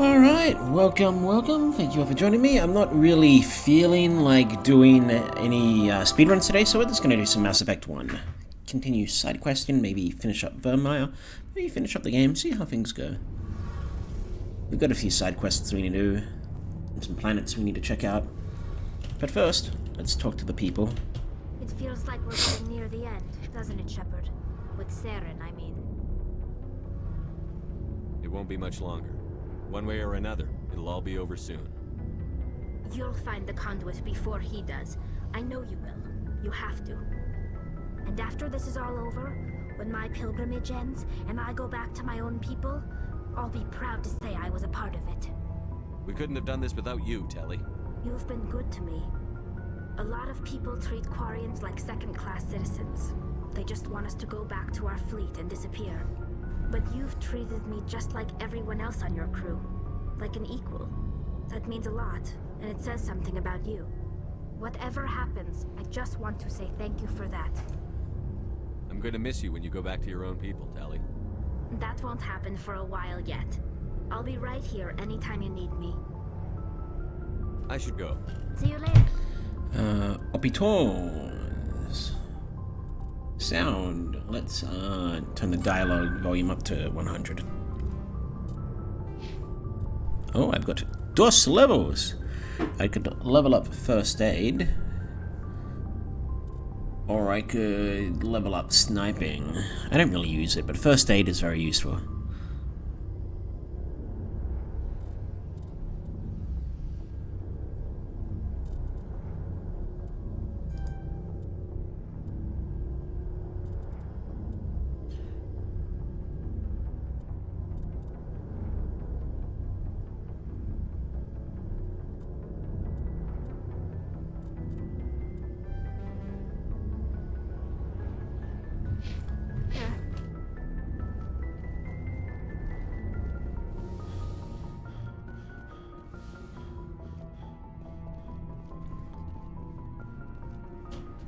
Alright, welcome. Thank you all for joining me. I'm not really feeling like doing any speedruns today, so we're just going to do some Mass Effect 1. Continue side questing, maybe finish up Vermeer, maybe finish up the game, see how things go. We've got a few side quests we need to do, and some planets we need to check out. But first, let's talk to the people. It feels like we're getting near the end, doesn't it, Shepard? With Saren, I mean. It won't be much longer. One way or another, it'll all be over soon. You'll find the conduit before he does. I know you will. You have to. And after this is all over, when my pilgrimage ends and I go back to my own people, I'll be proud to say I was a part of it. We couldn't have done this without you, Telly. You've been good to me. A lot of people treat Quarians like second-class citizens. They just want us to go back to our fleet and disappear. But you've treated me just like everyone else on your crew. Like an equal. That means a lot, and it says something about you. Whatever happens, I just want to say thank you for that. I'm going to miss you when you go back to your own people, Telly. That won't happen for a while yet. I'll be right here anytime you need me. I should go. See you later. Opitons. Sound. Let's turn the dialogue volume up to 100. Oh, I've got DOS levels. I could level up first aid. Or I could level up sniping. I don't really use it, but first aid is very useful.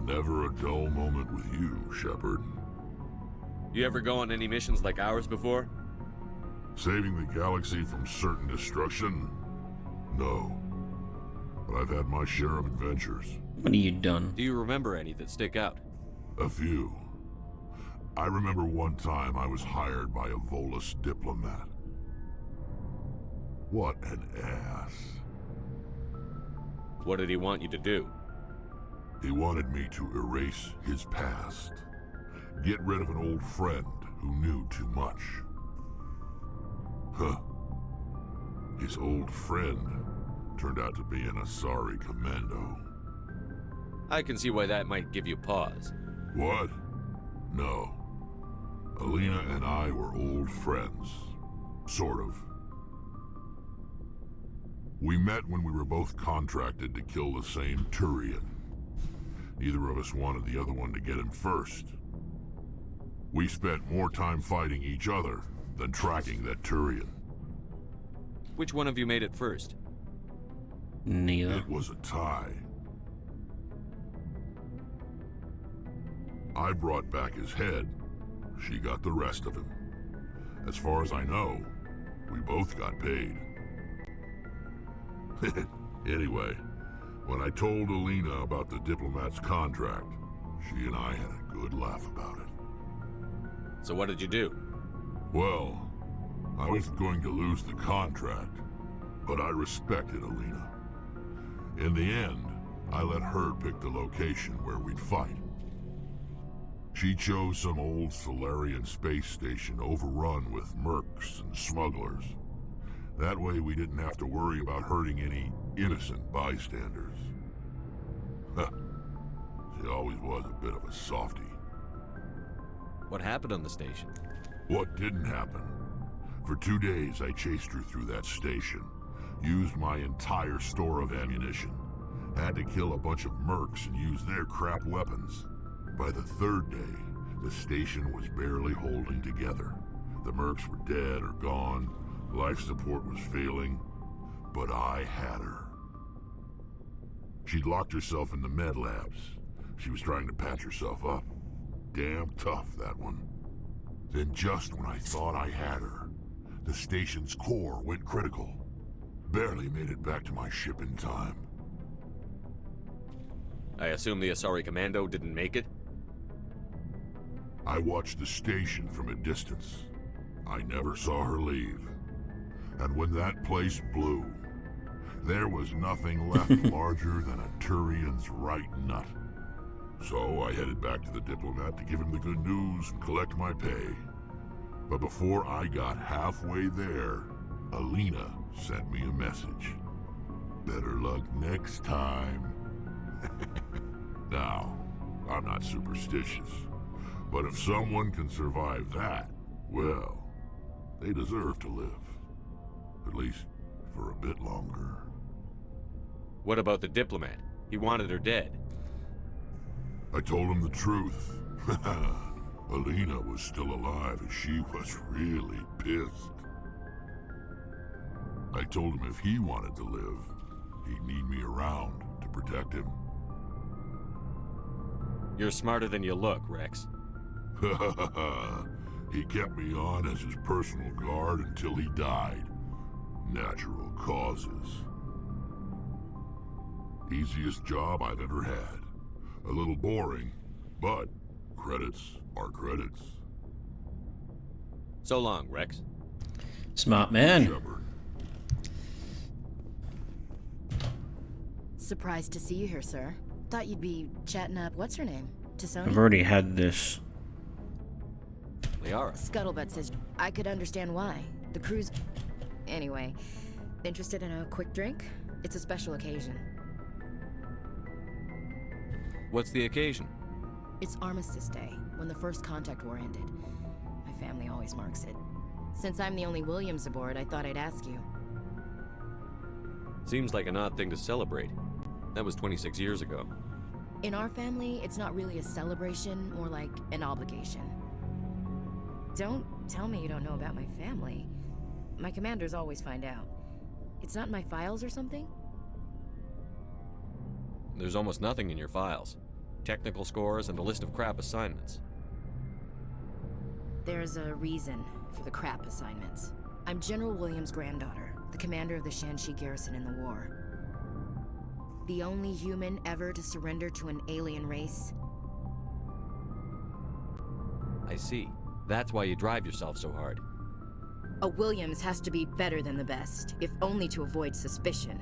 Never a dull moment with you, Shepard. You ever go on any missions like ours before? Saving the galaxy from certain destruction? No. But I've had my share of adventures. What have you done? Do you remember any that stick out? A few. I remember one time I was hired by a Volus diplomat. What an ass. What did he want you to do? He wanted me to erase his past. Get rid of an old friend who knew too much. Huh. His old friend turned out to be an Asari commando. I can see why that might give you pause. What? No. Alina and I were old friends. Sort of. We met when we were both contracted to kill the same Turian. Neither of us wanted the other one to get him first. We spent more time fighting each other than tracking that Turian. Which one of you made it first? Neither. It was a tie. I brought back his head. She got the rest of him. As far as I know, we both got paid. Anyway, when I told Alina about the diplomat's contract, she and I had a good laugh about it. So what did you do? Well, I wasn't going to lose the contract, but I respected Alina. In the end, I let her pick the location where we'd fight. She chose some old Solarian space station overrun with mercs and smugglers. That way we didn't have to worry about hurting any innocent bystanders. She always was a bit of a softie. What happened on the station? What didn't happen? For 2 days I chased her through that station. Used my entire store of ammunition. Had to kill a bunch of mercs and use their crap weapons. By the 3rd day, the station was barely holding together. The mercs were dead or gone. Life support was failing, but I had her. She'd locked herself in the med labs. She was trying to patch herself up. Damn tough, that one. Then just when I thought I had her, the station's core went critical. Barely made it back to my ship in time. I assume the Asari Commando didn't make it? I watched the station from a distance. I never saw her leave. And when that place blew, there was nothing left larger than a Turian's right nut. So I headed back to the diplomat to give him the good news and collect my pay. But before I got halfway there, Alina sent me a message. Better luck next time. Now, I'm not superstitious, but if someone can survive that, well, they deserve to live. At least for a bit longer. What about the diplomat? He wanted her dead. I told him the truth. Alina was still alive and she was really pissed. I told him if he wanted to live, he'd need me around to protect him. You're smarter than you look, Rex. He kept me on as his personal guard until he died. Natural causes. Easiest job I've ever had. A little boring, but credits are credits. So long, Rex. Smart man. Shepard. Surprised to see you here, sir. Thought you'd be chatting up what's her name? Tisoni? I've already had this. Liara. Scuttlebutt says I could understand why. The crew's... Anyway, interested in a quick drink? It's a special occasion. What's the occasion? It's Armistice Day, when the first contact war ended. My family always marks it. Since I'm the only Williams aboard, I thought I'd ask you. Seems like an odd thing to celebrate. That was 26 years ago. In our family, it's not really a celebration, more like an obligation. Don't tell me you don't know about my family. My commanders always find out. It's not in my files or something? There's almost nothing in your files. Technical scores and a list of crap assignments. There's a reason for the crap assignments. I'm General Williams' granddaughter, the commander of the Shanxi garrison in the war. The only human ever to surrender to an alien race. I see. That's why you drive yourself so hard. A Williams has to be better than the best, if only to avoid suspicion.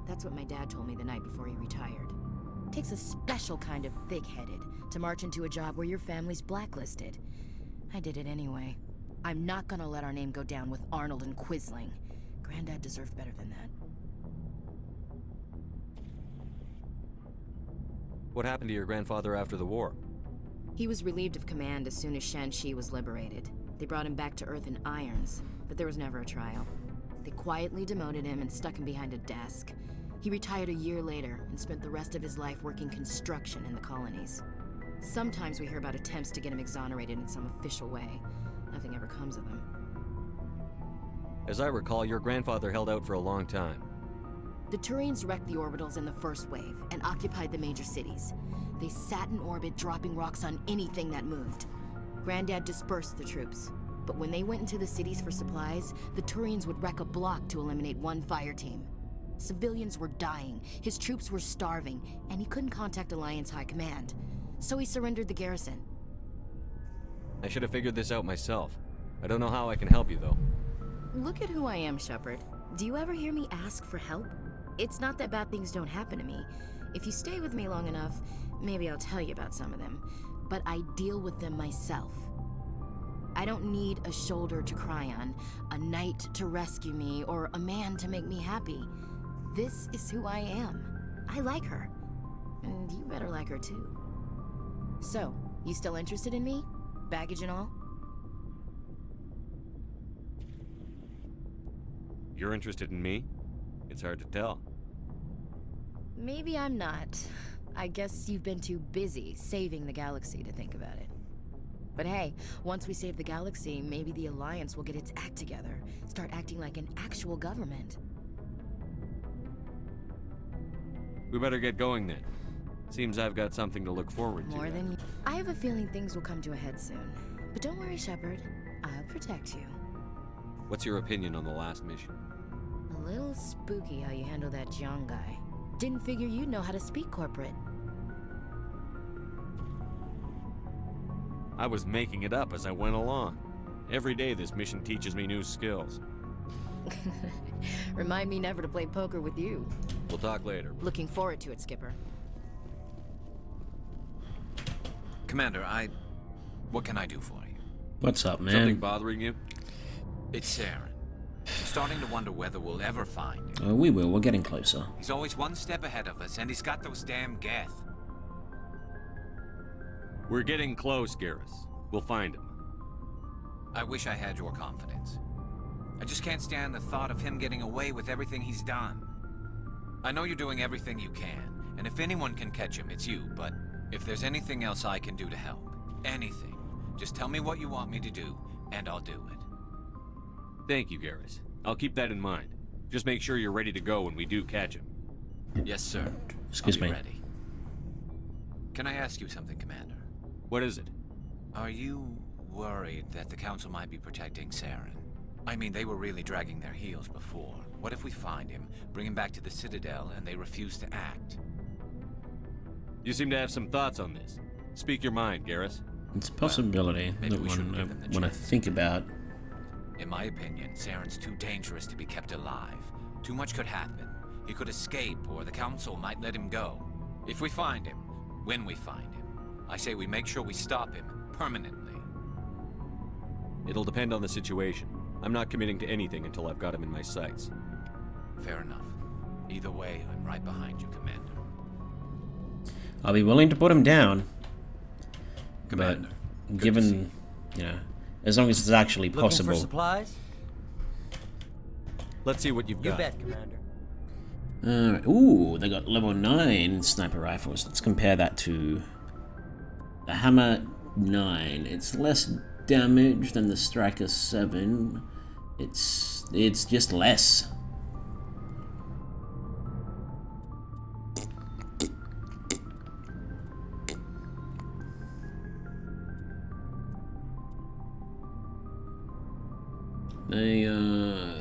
That's what my dad told me the night before he retired. Takes a special kind of thick-headed to march into a job where your family's blacklisted. I did it anyway. I'm not gonna let our name go down with Arnold and Quisling. Granddad deserved better than that. What happened to your grandfather after the war? He was relieved of command as soon as Shanxi was liberated. They brought him back to Earth in irons, but there was never a trial. They quietly demoted him and stuck him behind a desk. He retired a year later and spent the rest of his life working construction in the colonies. Sometimes we hear about attempts to get him exonerated in some official way. Nothing ever comes of them. As I recall, your grandfather held out for a long time. The Turians wrecked the orbitals in the first wave and occupied the major cities. They sat in orbit, dropping rocks on anything that moved. Granddad dispersed the troops, but when they went into the cities for supplies, the Turians would wreck a block to eliminate one fire team. Civilians were dying, his troops were starving, and he couldn't contact Alliance High Command. So he surrendered the garrison. I should have figured this out myself. I don't know how I can help you, though. Look at who I am, Shepard. Do you ever hear me ask for help? It's not that bad things don't happen to me. If you stay with me long enough, maybe I'll tell you about some of them. But I deal with them myself. I don't need a shoulder to cry on, a knight to rescue me, or a man to make me happy. This is who I am. I like her. And you better like her too. So, you still interested in me? Baggage and all? You're interested in me? It's hard to tell. Maybe I'm not. I guess you've been too busy saving the galaxy to think about it. But hey, once we save the galaxy, maybe the Alliance will get its act together. Start acting like an actual government. We better get going then. Seems I've got something to look forward to. More than you. I have a feeling things will come to a head soon. But don't worry, Shepard. I'll protect you. What's your opinion on the last mission? The Little spooky how you handle that John guy. Didn't figure you'd know how to speak corporate. I was making it up as I went along. Every day this mission teaches me new skills. Remind me never to play poker with you. We'll talk later. Looking forward to it, Skipper. Commander, what can I do for you? What's up, man? Something bothering you? It's Saren. I'm starting to wonder whether we'll ever find him. Oh, we will. We're getting closer. He's always one step ahead of us, and he's got those damn Geth. We're getting close, Garrus. We'll find him. I wish I had your confidence. I just can't stand the thought of him getting away with everything he's done. I know you're doing everything you can, and if anyone can catch him, it's you, but if there's anything else I can do to help, anything, just tell me what you want me to do, and I'll do it. Thank you, Garrus. I'll keep that in mind. Just make sure you're ready to go when we do catch him. Yes, sir. Excuse I'll be me. ready. Can I ask you something, Commander? What is it? Are you worried that the Council might be protecting Saren? I mean, they were really dragging their heels before. What if we find him, bring him back to the Citadel, and they refuse to act? You seem to have some thoughts on this. Speak your mind, Garrus. It's a possibility maybe that we shouldn't give them the when I chance. think about. In my opinion, Saren's too dangerous to be kept alive. Too much could happen. He could escape, or the Council might let him go. If we find him, when we find him, I say we make sure we stop him permanently. It'll depend on the situation. I'm not committing to anything until I've got him in my sights. Fair enough. Either way, I'm right behind you, Commander. I'll be willing to put him down. Commander, But good to see given, as long as it's actually Looking possible. for supplies? Let's see what you've You got. bet, Commander. Ooh, they got level 9 sniper rifles. Let's compare that to the Hammer 9. It's less damage than the Striker 7. It's just less.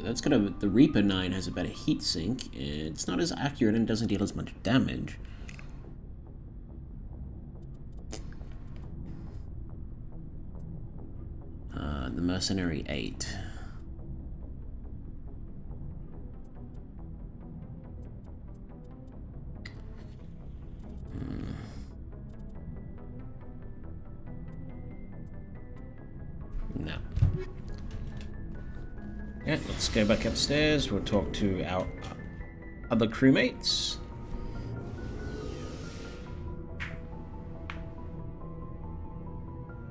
That's got the Reaper 9 has a better heat sink. It's not as accurate and doesn't deal as much damage. The Mercenary 8. No. Yeah, let's go back upstairs. We'll talk to our other crewmates.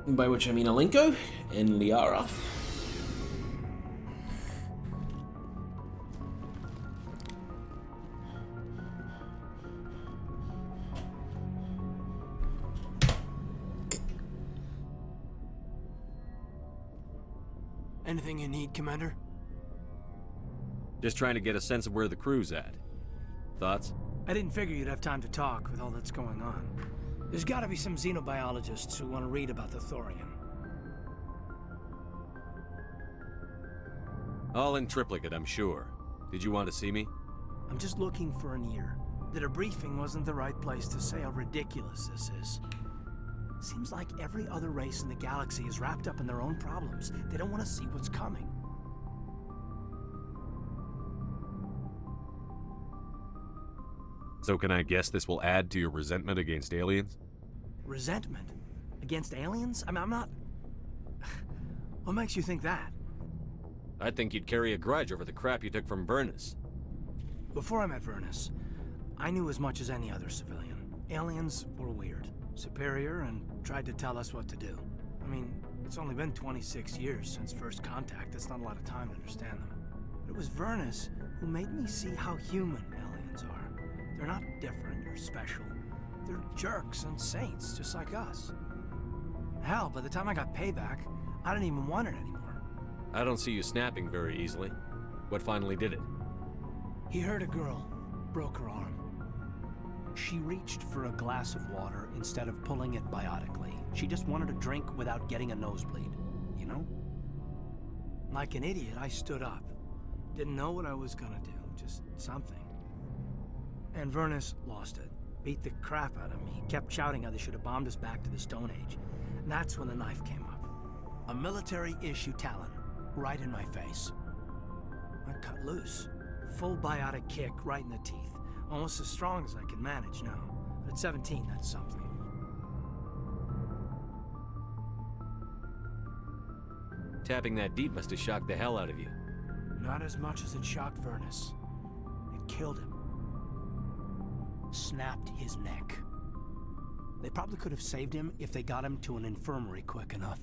By which I mean Alenko and Liara. Anything you need, Commander? Just trying to get a sense of where the crew's at. Thoughts? I didn't figure you'd have time to talk with all that's going on. There's gotta be some xenobiologists who want to read about the Thorian. All in triplicate, I'm sure. Did you want to see me? I'm just looking for an ear. The debriefing wasn't the right place to say how ridiculous this is. Seems like every other race in the galaxy is wrapped up in their own problems. They don't want to see what's coming. So can I guess this will add to your resentment against aliens? Resentment? Against aliens? I'm not... What makes you think that? I'd think you'd carry a grudge over the crap you took from Vernus. Before I met Vernus, I knew as much as any other civilian. Aliens were weird, superior, and tried to tell us what to do. I mean, it's only been 26 years since first contact. That's not a lot of time to understand them. But it was Vernus who made me see how human aliens are. They're not different or special. They're jerks and saints, just like us. Hell, by the time I got payback, I didn't even want it anymore. I don't see you snapping very easily. What finally did it? He hurt a girl, broke her arm. She reached for a glass of water instead of pulling it biotically. She just wanted a drink without getting a nosebleed, you know? Like an idiot, I stood up. Didn't know what I was gonna do. just something. And Vernus lost it. Beat the crap out of me. Kept shouting how they should have bombed us back to the Stone Age. And that's when the knife came up. A military-issue talon, right in my face. I cut loose. Full biotic kick right in the teeth. Almost as strong as I can manage now. But at 17, that's something. Tapping that deep must have shocked the hell out of you. Not as much as it shocked Vernus. It killed him. Snapped his neck. They probably could have saved him if they got him to an infirmary quick enough.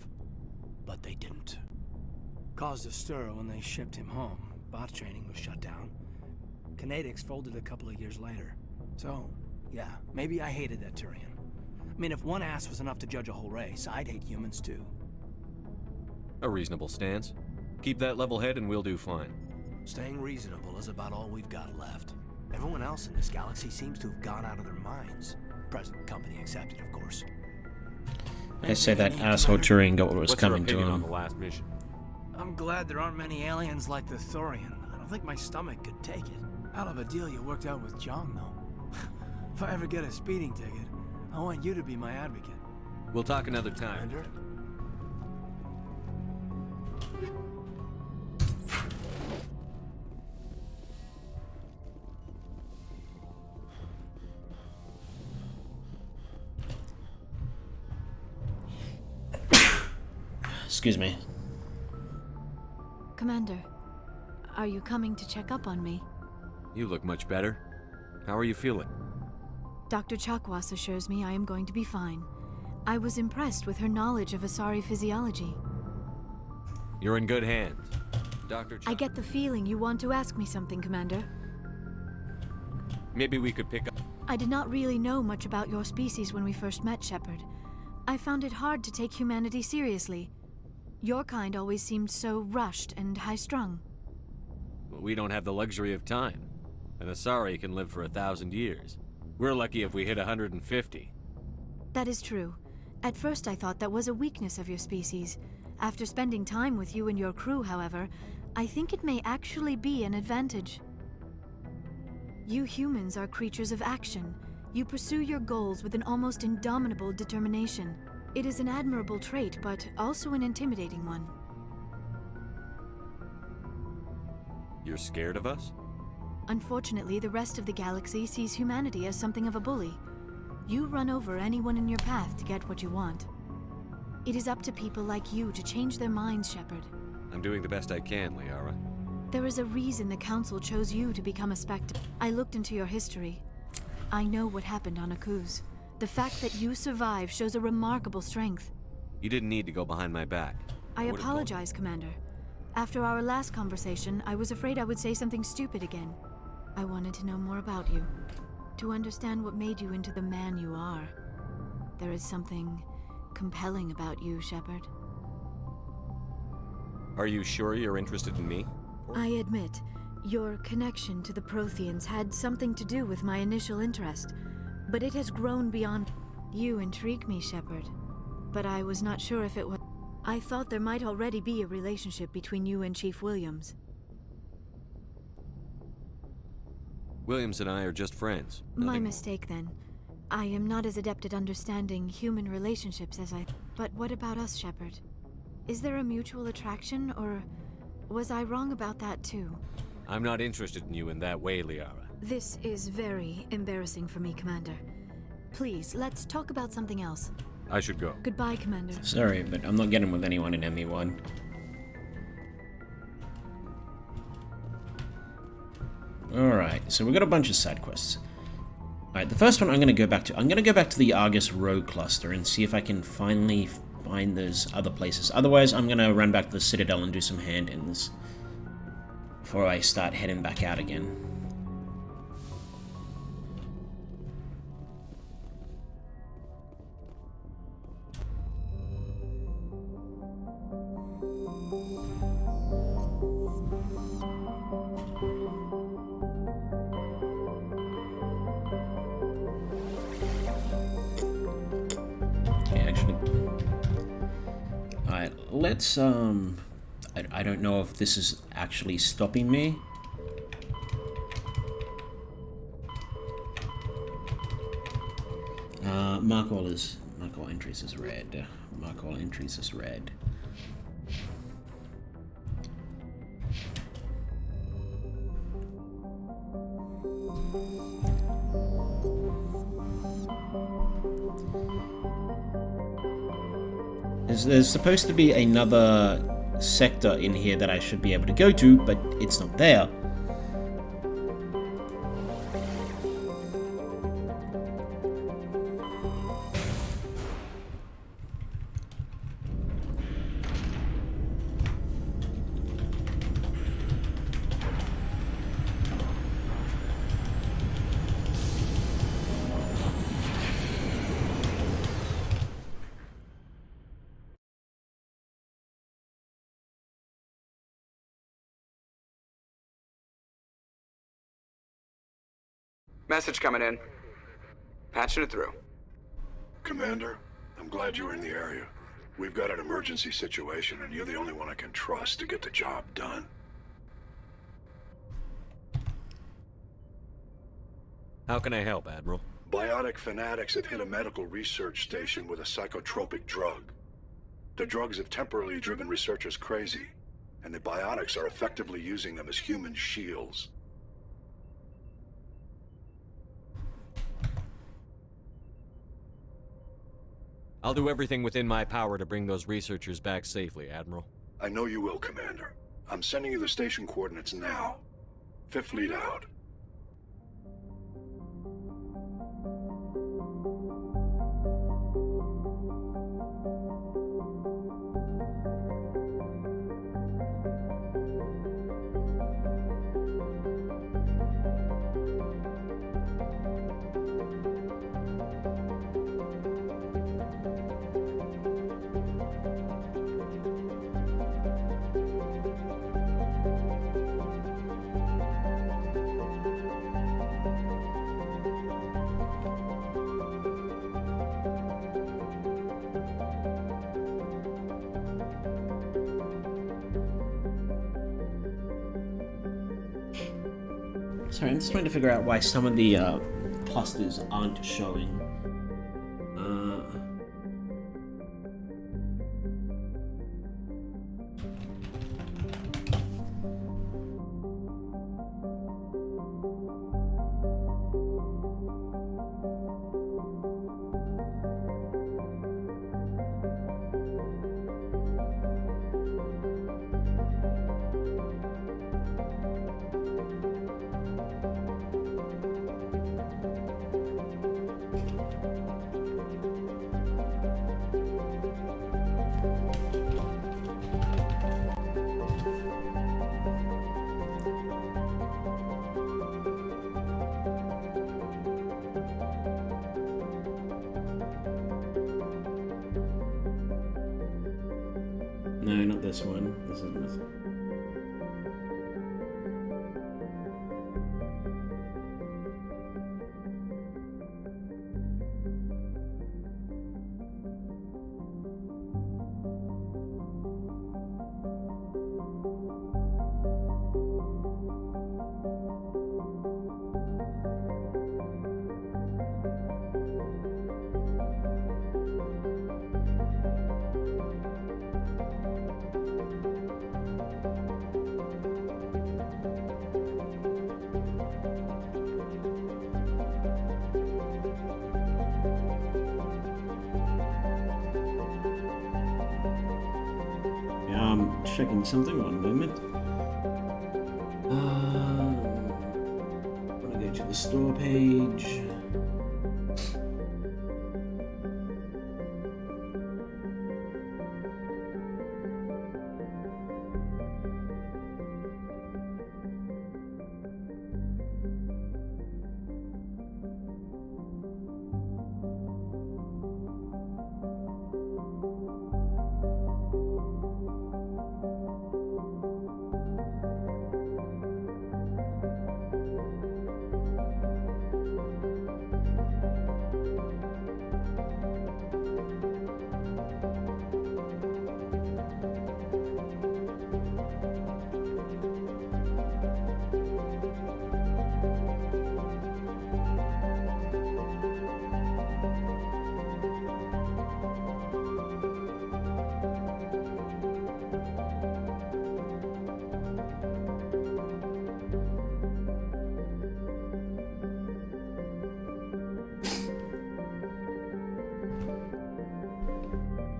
But they didn't. Caused a stir when they shipped him home. Bot training was shut down. Kinetics folded a couple of years later. So, yeah, maybe I hated that Turian. I mean, if one ass was enough to judge a whole race, I'd hate humans too. A reasonable stance. Keep that level head and we'll do fine. Staying reasonable is about all we've got left. Everyone else in this galaxy seems to have gone out of their minds. Present company accepted, of course. I say that asshole Turing got what was What's your coming to opinion him. on the last mission? I'm glad there aren't many aliens like the Thorian. I don't think my stomach could take it. Hell of a deal you worked out with John, though. If I ever get a speeding ticket, I want you to be my advocate. We'll talk another time. Commander? Excuse me. Commander, are you coming to check up on me? You look much better. How are you feeling? Dr. Chakwas assures me I am going to be fine. I was impressed with her knowledge of Asari physiology. You're in good hands. Dr. I get the feeling you want to ask me something, Commander. Maybe we could pick up... I did not really know much about your species when we first met, Shepard. I found it hard to take humanity seriously. Your kind always seemed so rushed and high-strung. We don't have the luxury of time. An Asari can live for 1,000 years. We're lucky if we hit 150. That is true. At first I thought that was a weakness of your species. After spending time with you and your crew, however, I think it may actually be an advantage. You humans are creatures of action. You pursue your goals with an almost indomitable determination. It is an admirable trait, but also an intimidating one. You're scared of us? Unfortunately, the rest of the galaxy sees humanity as something of a bully. You run over anyone in your path to get what you want. It is up to people like you to change their minds, Shepard. I'm doing the best I can, Liara. There is a reason the Council chose you to become a spectre. I looked into your history. I know what happened on Akuz. The fact that you survived shows a remarkable strength. You didn't need to go behind my back. I would've apologize, Commander. After our last conversation, I was afraid I would say something stupid again. I wanted to know more about you, to understand what made you into the man you are. There is something compelling about you, Shepard. Are you sure you're interested in me? I admit, your connection to the Protheans had something to do with my initial interest, but it has grown beyond. You intrigue me, Shepard, but I was not sure if it was. I thought there might already be a relationship between you and Chief Williams. Williams and I are just friends. My Nothing- mistake, then. I am not as adept at understanding human relationships as I... But what about us, Shepard? Is there a mutual attraction, or was I wrong about that too? I'm not interested in you in that way, Liara. This is very embarrassing for me, Commander. Please, let's talk about something else. I should go. Goodbye, Commander. Sorry, but I'm not getting with anyone in ME1. Alright, so we've got a bunch of side quests. Alright, the first one I'm going to go back to. I'm going to go back to the Argus Rogue cluster and see if I can finally find those other places. Otherwise, I'm going to run back to the Citadel and do some hand-ins before I start heading back out again. Let's, I don't know if this is actually stopping me. Mark all entries as red. Mark all entries as red. There's supposed to be another sector in here that I should be able to go to, but it's not there. Message coming in. Patching it through. Commander, I'm glad you were in the area. We've got an emergency situation, and you're the only one I can trust to get the job done. How can I help, Admiral? Biotic fanatics have hit a medical research station with a psychotropic drug. The drugs have temporarily driven researchers crazy, and the biotics are effectively using them as human shields. I'll do everything within my power to bring those researchers back safely, Admiral. I know you will, Commander. I'm sending you the station coordinates now. Fifth Fleet out. Sorry, I'm just trying to figure out why some of the clusters aren't showing. No, not this one. This isn't this. Checking something, one moment. I'm gonna go to the store page.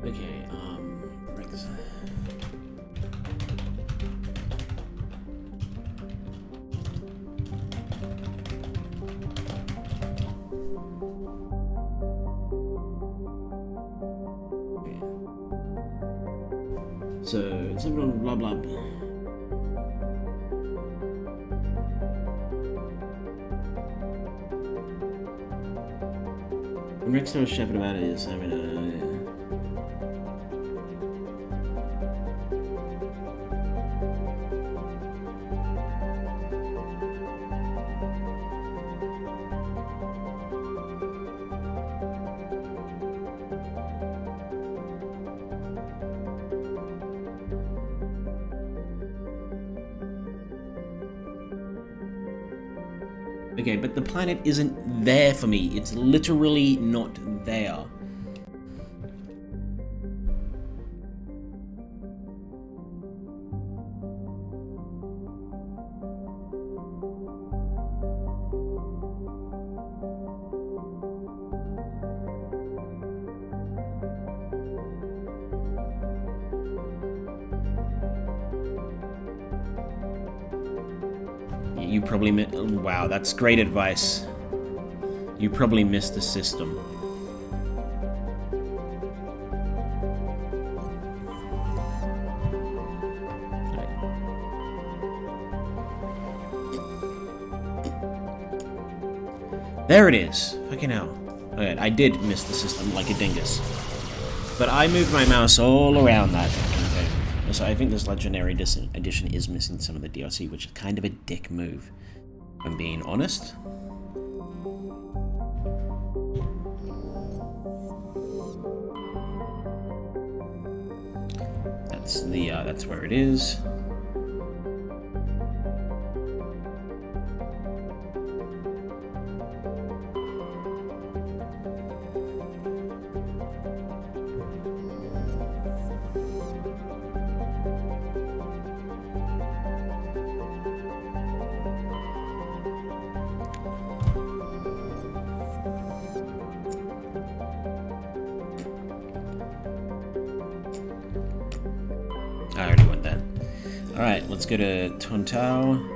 Okay, Rex. So, it's on blah blah. When Rex tells Shepard about it, is I mean, okay, but the planet isn't there for me. It's literally not there. You probably wow, that's great advice. You probably missed the system. There it is. Fucking hell. Okay, I did miss the system like a dingus. But I moved my mouse all around that. Okay. So I think this Legendary Edition is missing some of the DLC, which is kind of a dick move, if I'm being honest. That's where it is. I already went there. Alright, let's go to Tontao.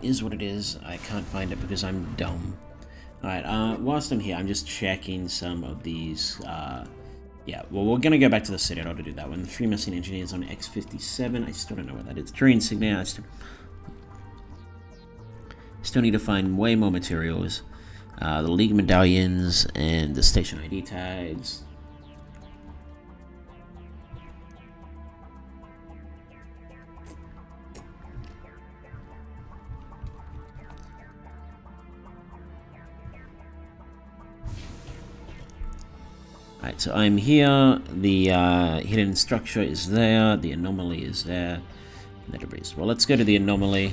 Is what it is. I can't find it because I'm dumb. Alright, whilst I'm here, I'm just checking some of these, yeah, well, we're gonna go back to the Citadel to do that one. The 3 missing engineers on X-57. I still don't know what that is. 3 insignia. I still need to find way more materials. The League medallions and the station ID tags. Alright, so I'm here, the hidden structure is there, the anomaly is there, and the debris. Well, let's go to the anomaly.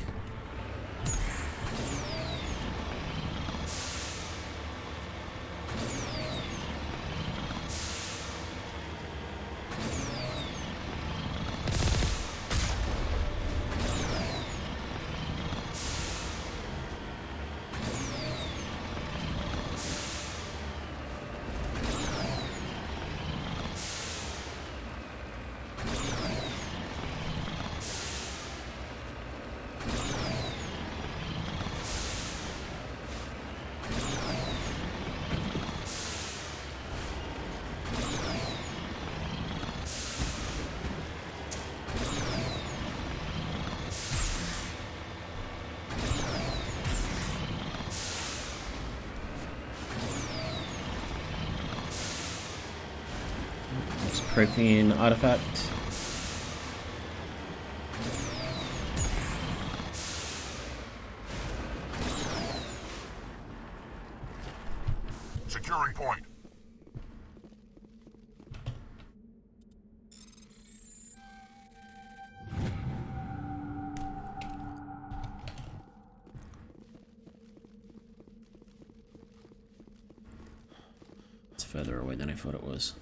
Prothean artifact. Securing point. further away than I thought it was.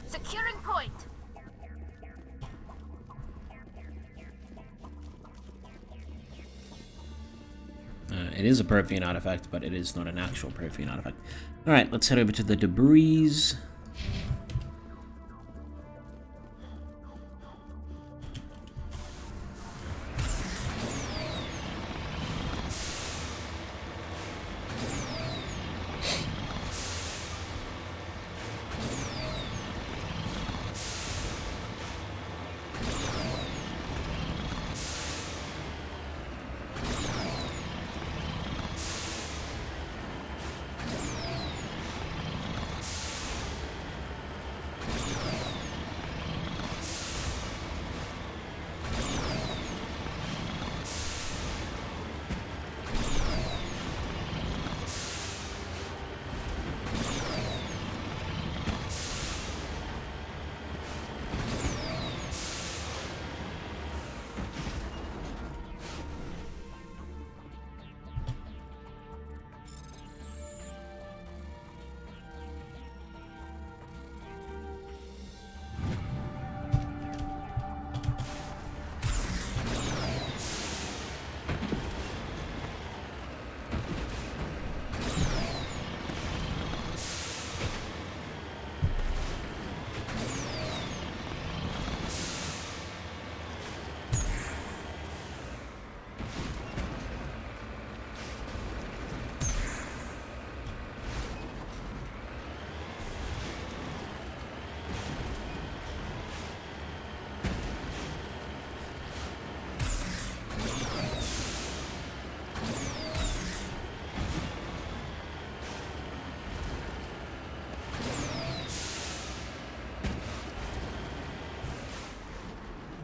Securing point. It is a Prothean artifact, but it is not an actual Prothean artifact. Alright, let's head over to the debris.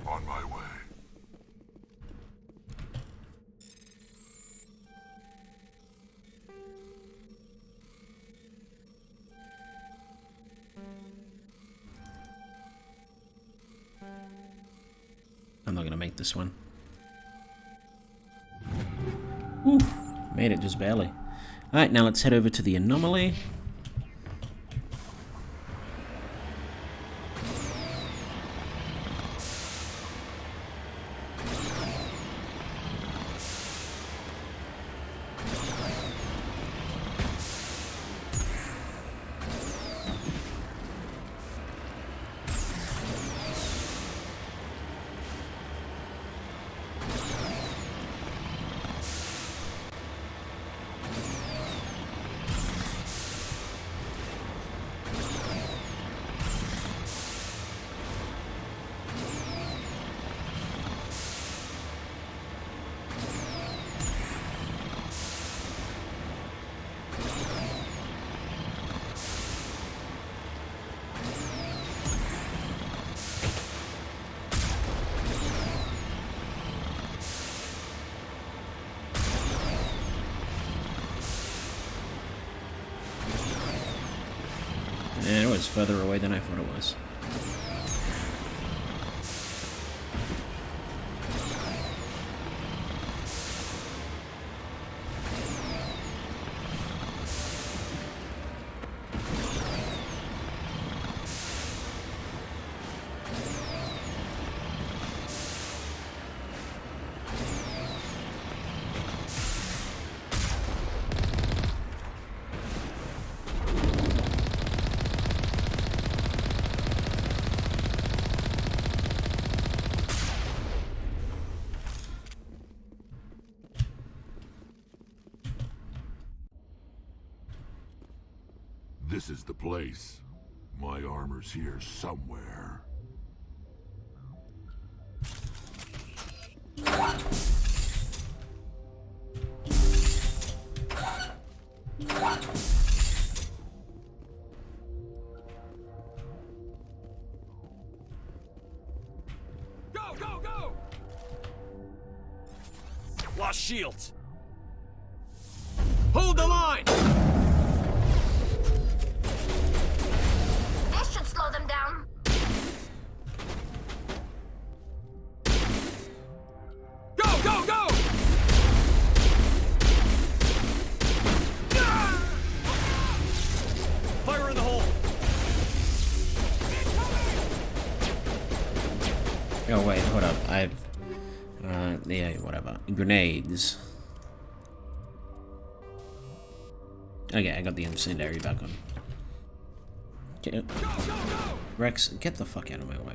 On my way. I'm not gonna make this one. Whew, made it just barely. Alright, now let's head over to the anomaly. It was further away than I thought it was. This is the place. My armor's here somewhere. Go, go, go! Lost shields. Hold the line! This should slow them down. Oh wait, hold up. Yeah, whatever. Grenades. Okay, I got the incendiary back on. Rex, get the fuck out of my way.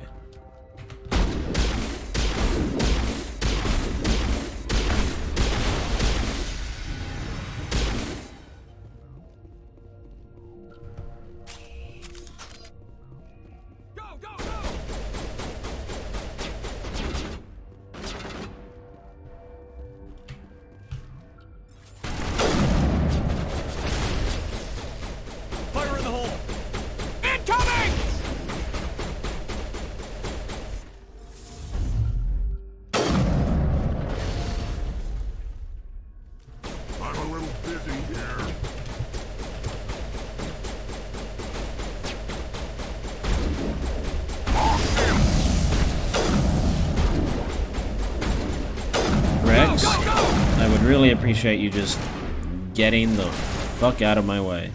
Fire in the hole! Incoming! I'm a little busy here. Rex, I would really appreciate you just getting the fuck out of my way.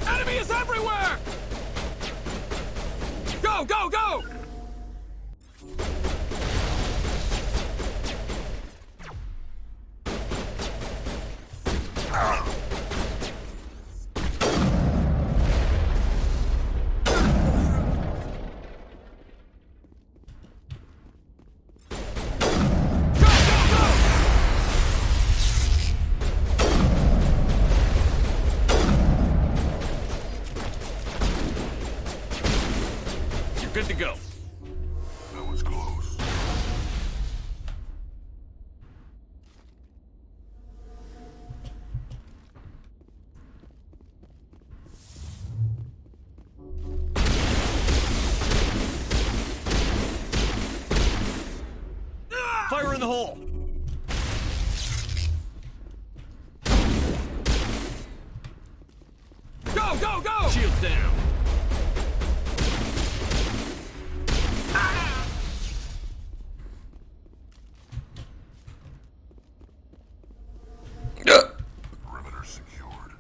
Enemy is everywhere! Go, go, go! You're good to go. That was close. Fire in the hole! Go, go, go! Shields down. Perimeter secured.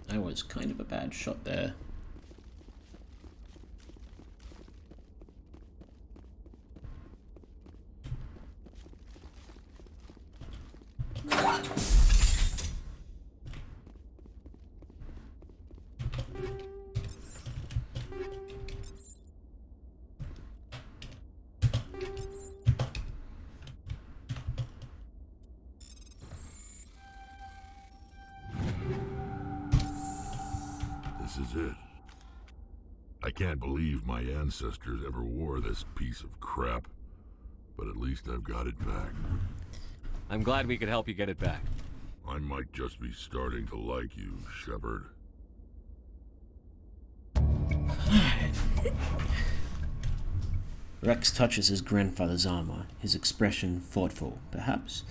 That was kind of a bad shot there. This is it. I can't believe my ancestors ever wore this piece of crap, but at least I've got it back. I'm glad we could help you get it back. I might just be starting to like you, Shepard. Rex touches his grandfather's armor, his expression thoughtful, perhaps.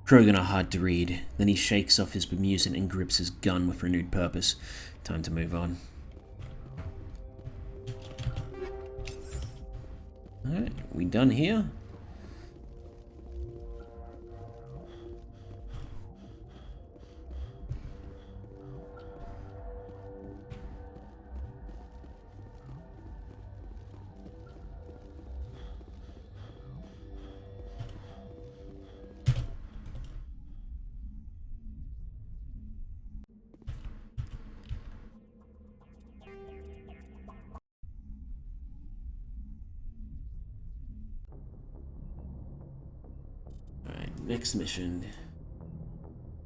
Krogan are hard to read. Then he shakes off his bemusement and grips his gun with renewed purpose. Time to move on. Alright, we done here? Next mission.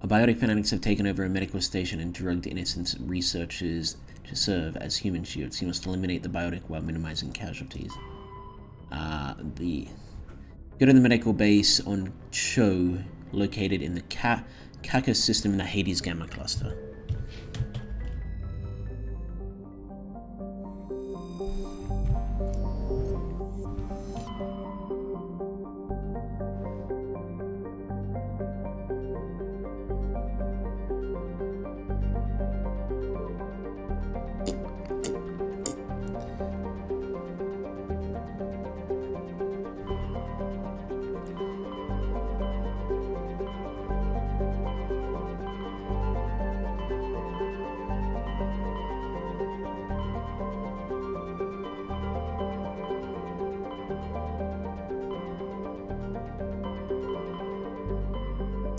Biotic fanatics have taken over a medical station and drugged innocent researchers to serve as human shields. You must eliminate the biotic while minimizing casualties. Go to the medical base on Cho, located in the Cacus system in the Hades Gamma cluster.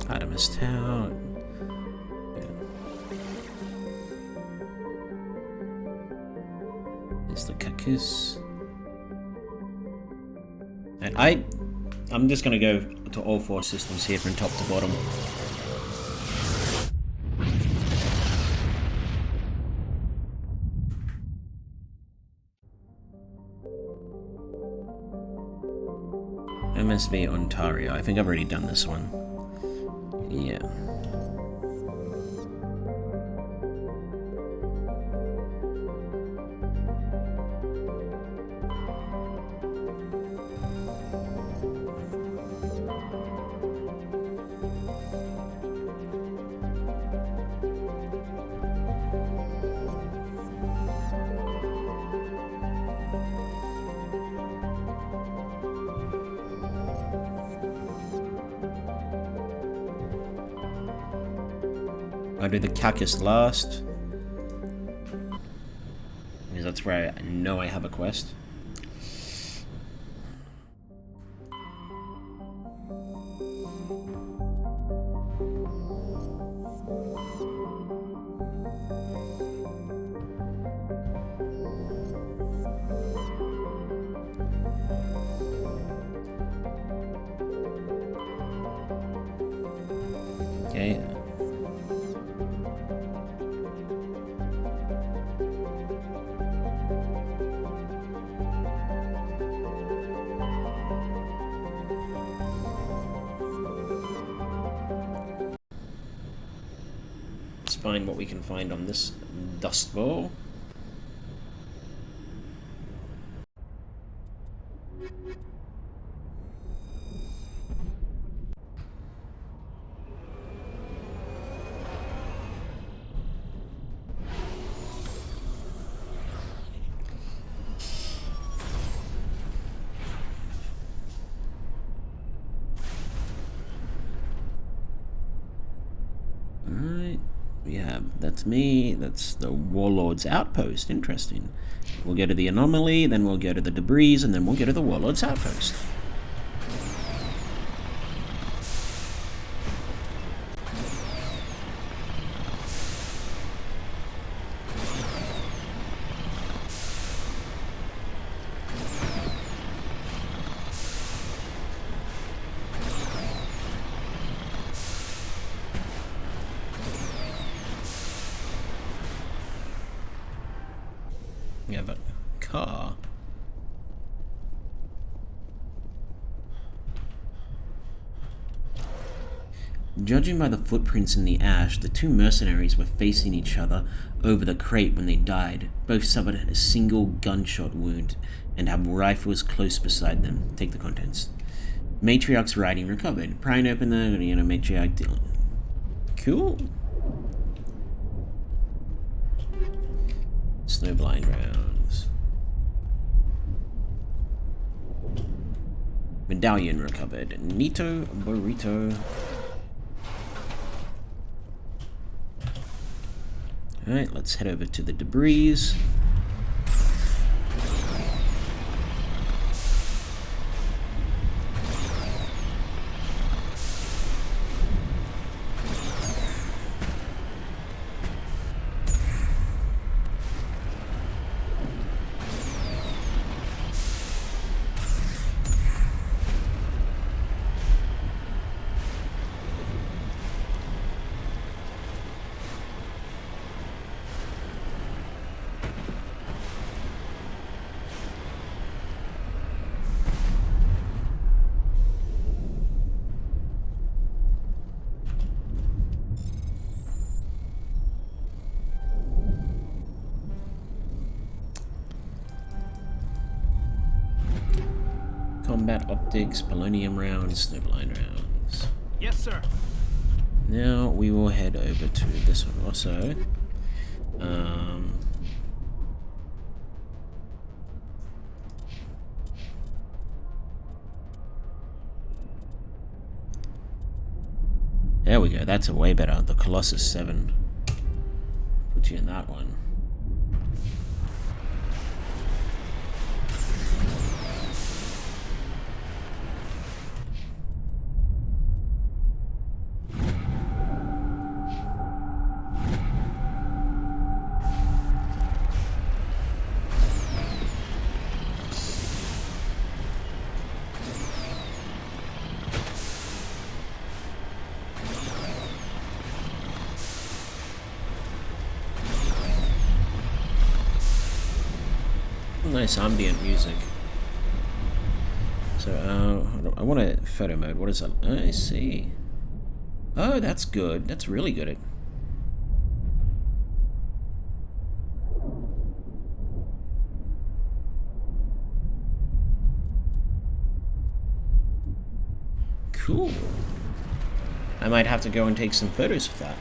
Artemis Tower. There's the Cacus. And I'm just gonna go to all 4 systems here from top to bottom. MSV Ontario. I think I've already done this one. Yeah. I'll do the Cacus last, because that's where I know I have a quest. Okay. Find what we can find on this dust bowl. Yeah, that's me. That's the Warlord's Outpost. Interesting. We'll go to the Anomaly, then we'll go to the Debris, and then we'll go to the Warlord's Outpost. We have a car. Judging by the footprints in the ash, the 2 mercenaries were facing each other over the crate when they died. Both suffered a single gunshot wound and have rifles close beside them. Take the contents. Matriarch's writing recovered. Prying open the, matriarch deal. Cool. Snowblind rounds. Medallion recovered. Nito Burrito. Alright, let's head over to the Debris. combat optics, polonium rounds, snowblind rounds. Yes, sir. Now we will head over to this one also. There we go, that's a way better. The Colossus 7. Put you in that one. Nice ambient music. So, I want a photo mode. What is that? I see. Oh, that's good. That's really good. Cool. I might have to go and take some photos of that.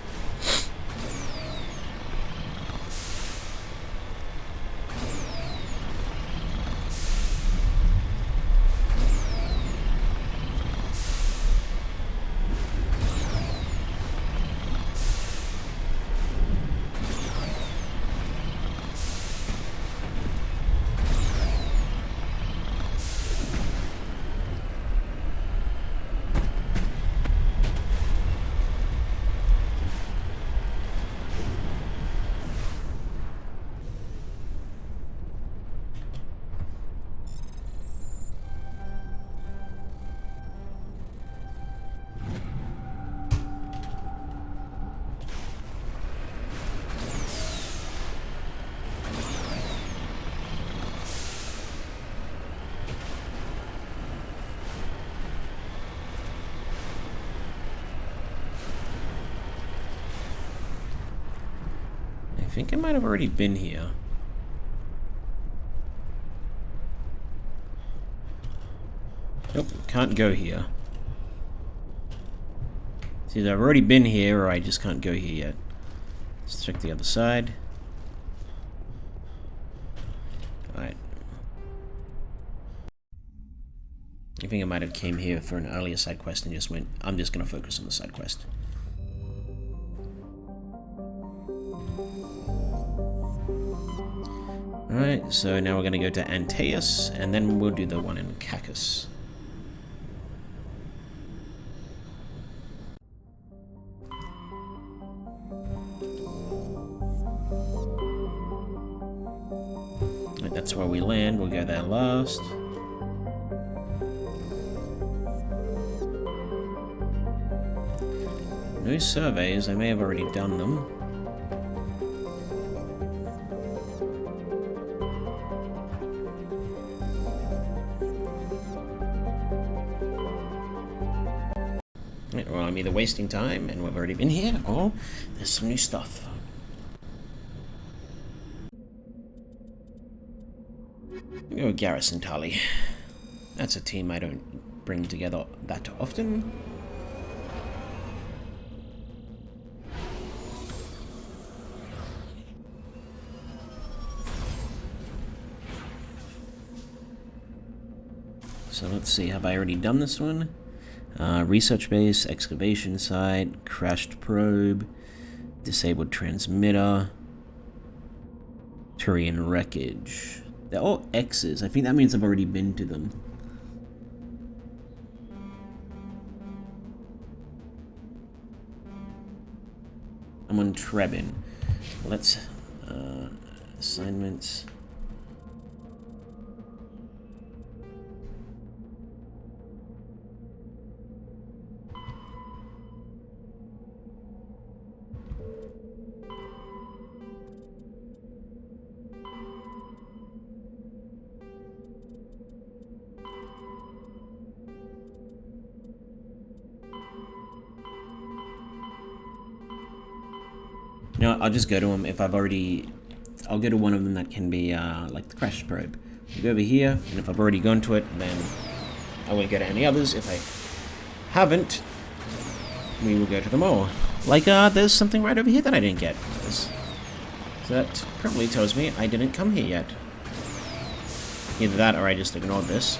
I think I might have already been here. Nope, can't go here. It's either I've already been here or I just can't go here yet. Let's check the other side. Alright. I think I might have came here for an earlier side quest and just went, I'm just gonna focus on the side quest. Alright, so now we're going to go to Antaeus, and then we'll do the one in Cacus. Right, that's where we land, we'll go there last. No surveys, I may have already done them. Well, I'm either wasting time, and we've already been here, or there's some new stuff. We go with Garrison Tali. That's a team I don't bring together that often. So let's see, have I already done this one? Research base, excavation site, crashed probe, disabled transmitter, Turian wreckage. They're all X's. I think that means I've already been to them. I'm on Trebin. Let's assignments. You know what, I'll just go to them if I've already... I'll go to one of them that can be, like the crash probe. I'll go over here, and if I've already gone to it, then I won't go to any others. If I haven't, we will go to them all. Like, there's something right over here that I didn't get. So that probably tells me I didn't come here yet. Either that or I just ignored this.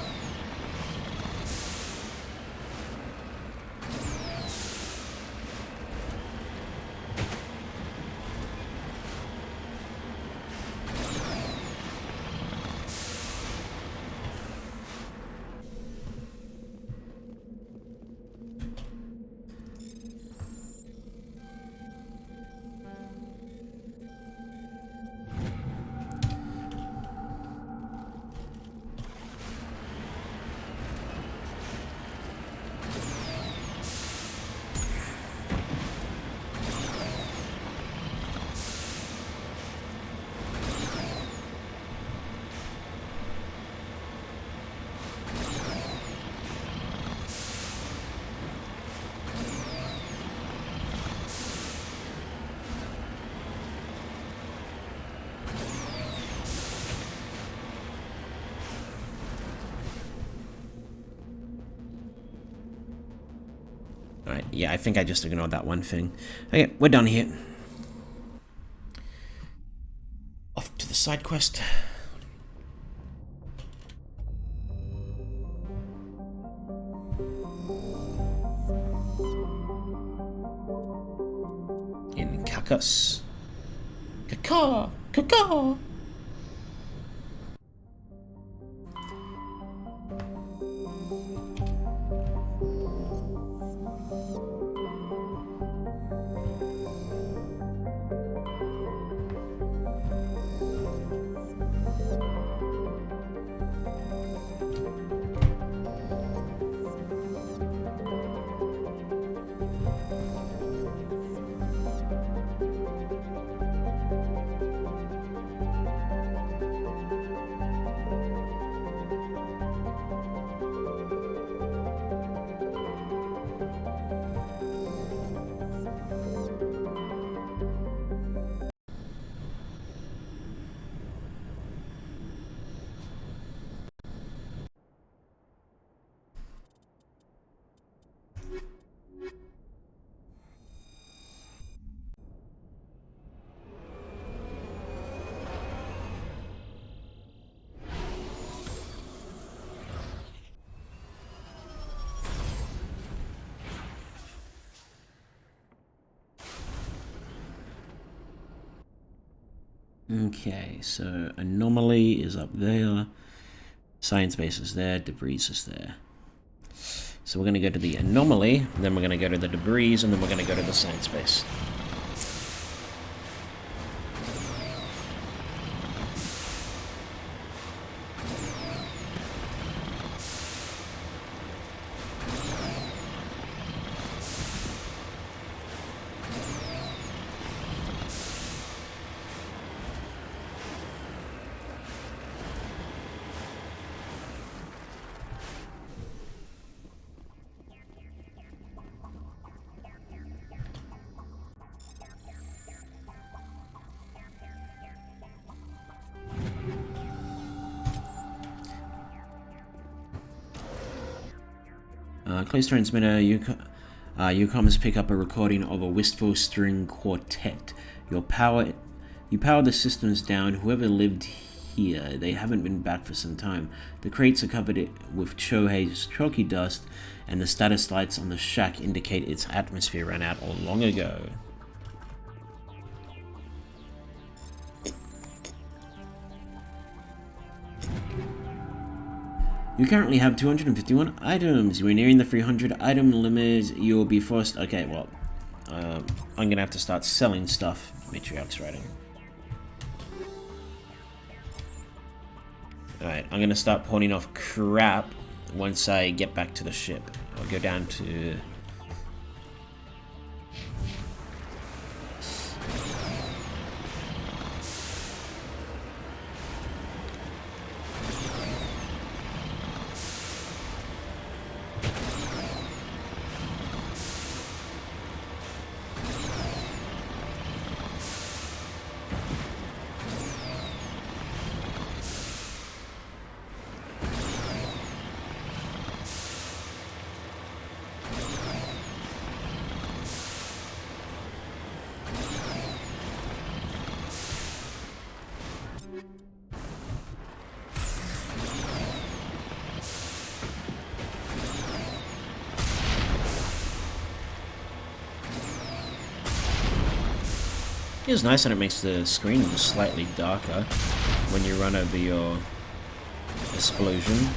Alright, yeah, I think I just ignored that one thing. Okay, we're done here. Off to the side quest. In Kakas. Kaka! Kaka! Okay, so anomaly is up there, science base is there, debris is there. So we're going to go to the anomaly, then we're going to go to the debris, and then we're going to go to the science base. Close transmitter, Ucoms pick up a recording of a wistful string quartet. You power the systems down. Whoever lived here, they haven't been back for some time. The crates are covered with Chohei's chalky dust, and the status lights on the shack indicate its atmosphere ran out long ago. You currently have 251 items. You are nearing the 300 item limit. You'll be forced... Okay, well, I'm gonna have to start selling stuff. Matriarch's writing. Alright, I'm gonna start pawning off crap once I get back to the ship. I'll go down to... It's nice that it makes the screen slightly darker when you run over your explosion.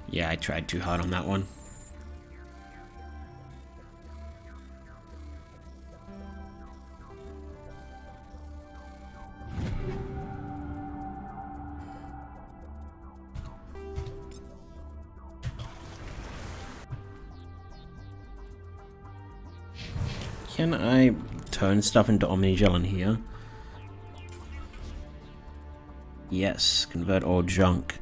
Yeah, I tried too hard on that one. Can I turn stuff into Omnigel in here? Yes, convert all junk.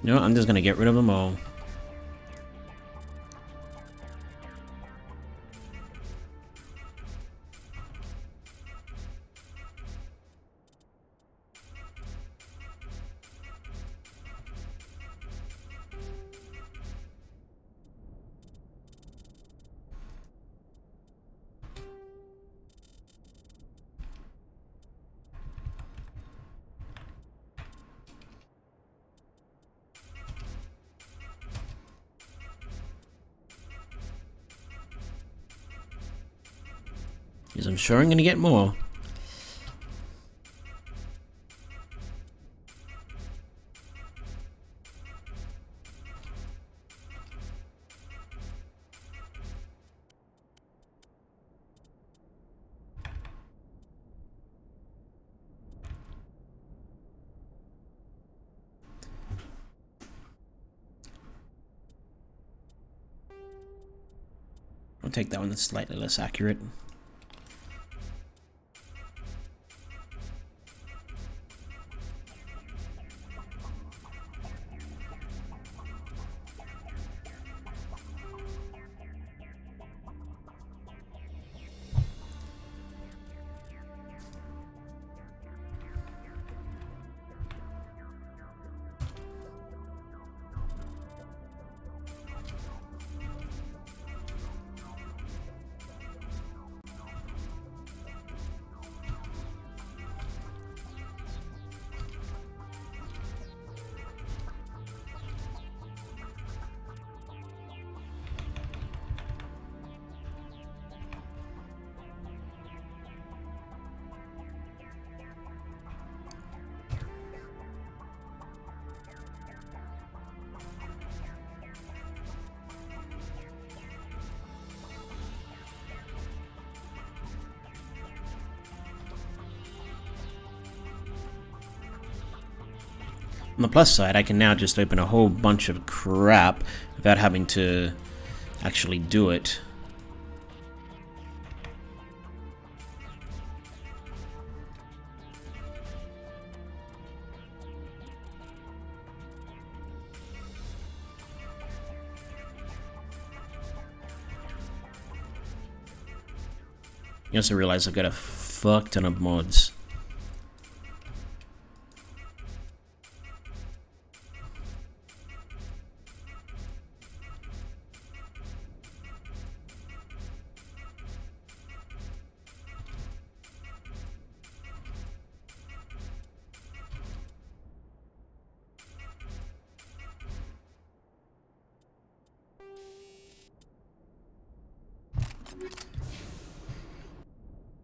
No, I'm just gonna get rid of them all. Because I'm sure I'm gonna get more. I'll take that one that's slightly less accurate. On the plus side, I can now just open a whole bunch of crap without having to actually do it. You also realize I've got a fuck ton of mods.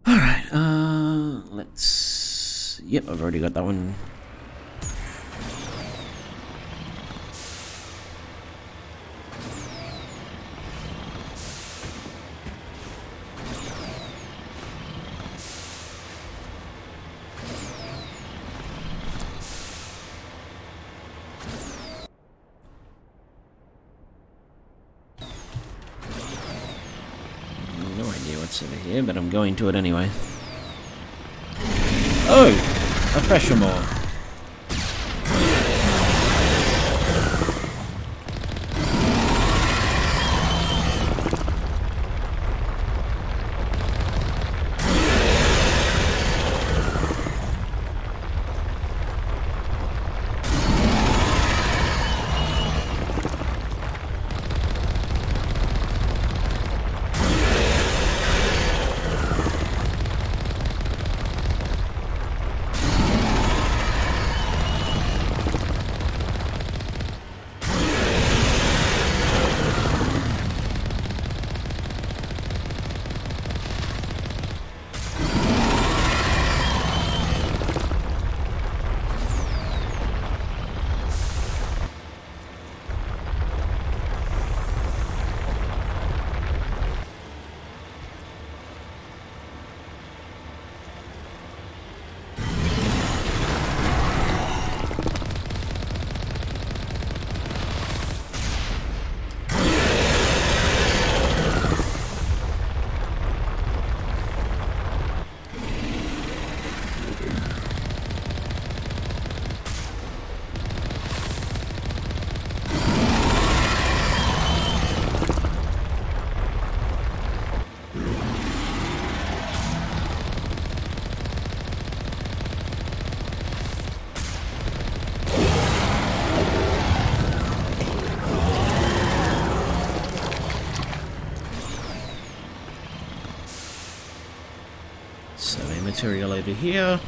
Alright, let's... Yep, I've already got that one. No idea what's over here, but I'm going to it anyway. Oh! A fresher more. Survey material over here.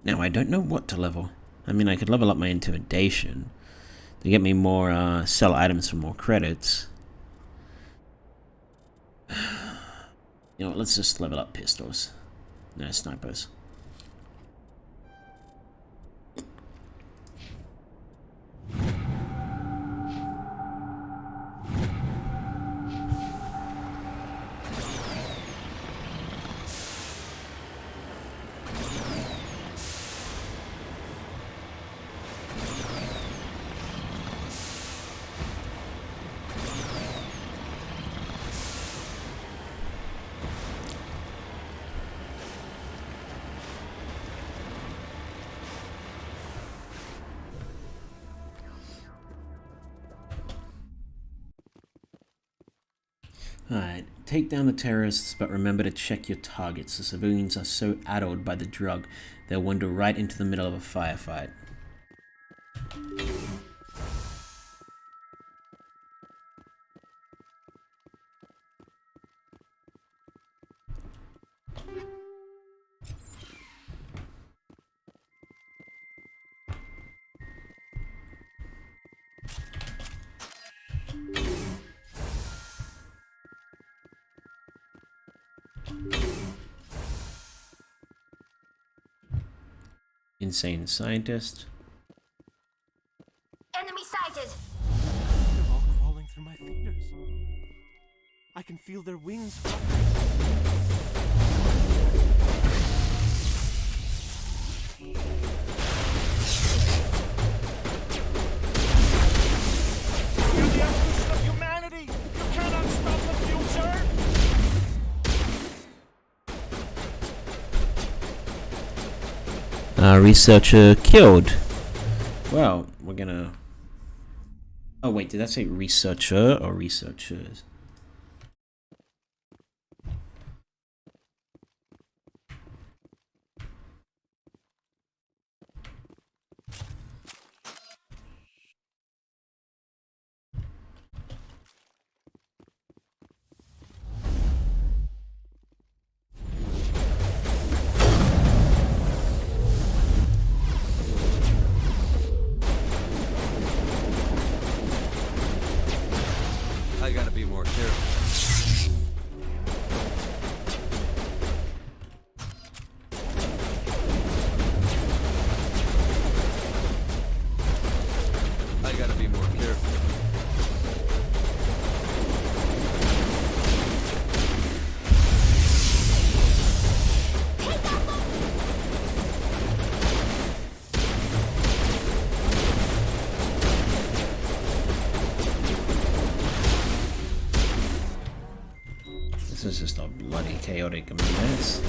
Now, I don't know what to level. I mean, I could level up my intimidation to get me more, sell items for more credits. You know what, let's just level up pistols. No, snipers. Alright, take down the terrorists, but remember to check your targets. The civilians are so addled by the drug, they'll wander right into the middle of a firefight. Insane scientist. Enemy sighted! They're all crawling through my fingers. I can feel their wings fluttering. You're the essence of humanity! You cannot stop the future! Researcher killed. Well, we're gonna... Oh wait, did that say researcher or researchers? This is just a bloody chaotic mess.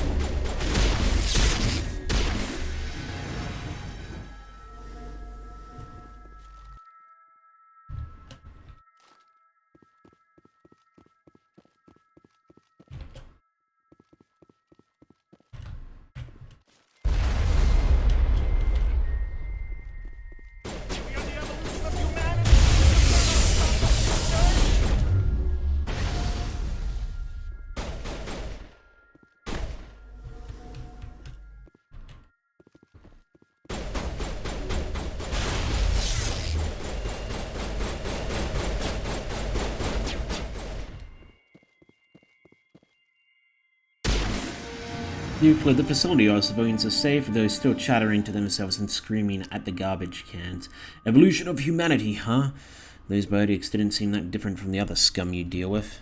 Euclid, the facility our civilians are safe, those still chattering to themselves and screaming at the garbage cans. Evolution of humanity, huh? Those Bodics didn't seem that different from the other scum you deal with.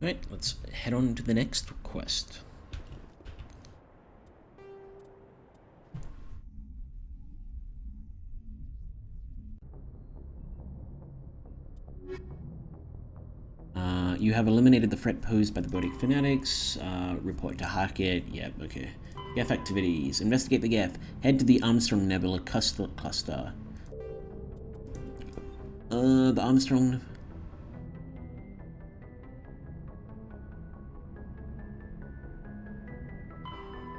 Right, let's head on to the next quest. You have eliminated the threat posed by the Bodic fanatics. Report to Hackett. Yep, okay. Geth activities. Investigate the Geth. Head to the Armstrong Nebula cluster. The Armstrong...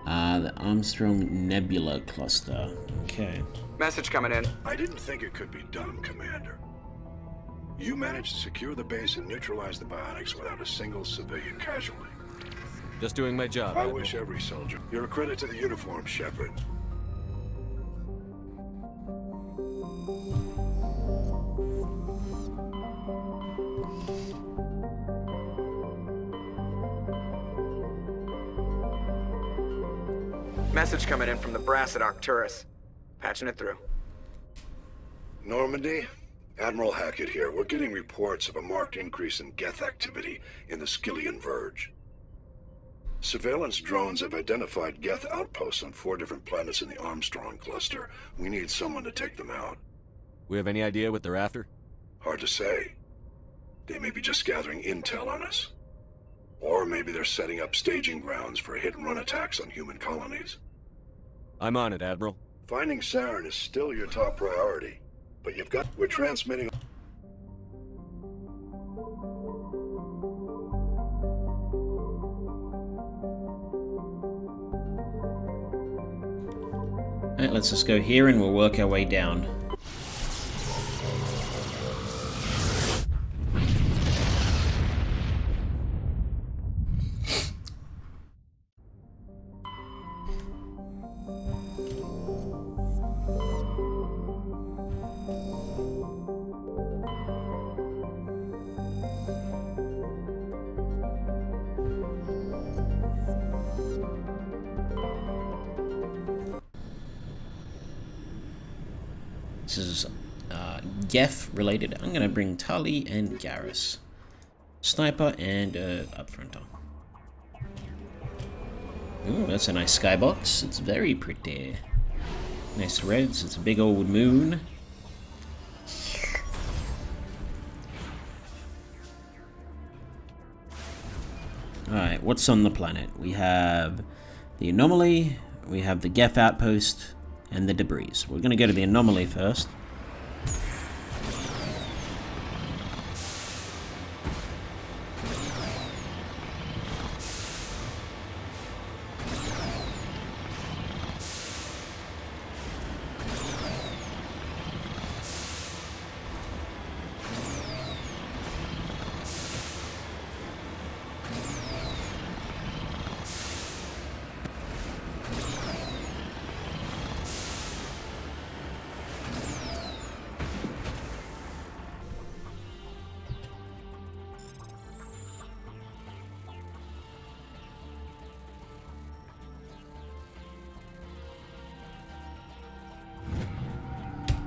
the Armstrong Nebula cluster. Okay. Message coming in. I didn't think it could be done, Commander. You managed to secure the base and neutralize the biotics without a single civilian casualty. Just doing my job, I Admiral. wish every soldier. You're a credit to the uniform, Shepard. Message coming in from the brass at Arcturus. Patching it through. Normandy? Admiral Hackett here. We're getting reports of a marked increase in Geth activity in the Skyllian Verge. Surveillance drones have identified Geth outposts on 4 different planets in the Armstrong cluster. We need someone to take them out. We have any idea what they're after? Hard to say. They may be just gathering intel on us. Or maybe they're setting up staging grounds for hit-and-run attacks on human colonies. I'm on it, Admiral. Finding Saren is still your top priority. But you've got... We're transmitting... Alright, let's just go here and we'll work our way down. This is Geth related, I'm gonna bring Tali and Garrus. Sniper and upfronter. Ooh, that's a nice skybox. It's very pretty. Nice reds. It's a big old moon. Alright, what's on the planet? We have the anomaly, we have the Geth outpost, and the debris. We're gonna go to the anomaly first.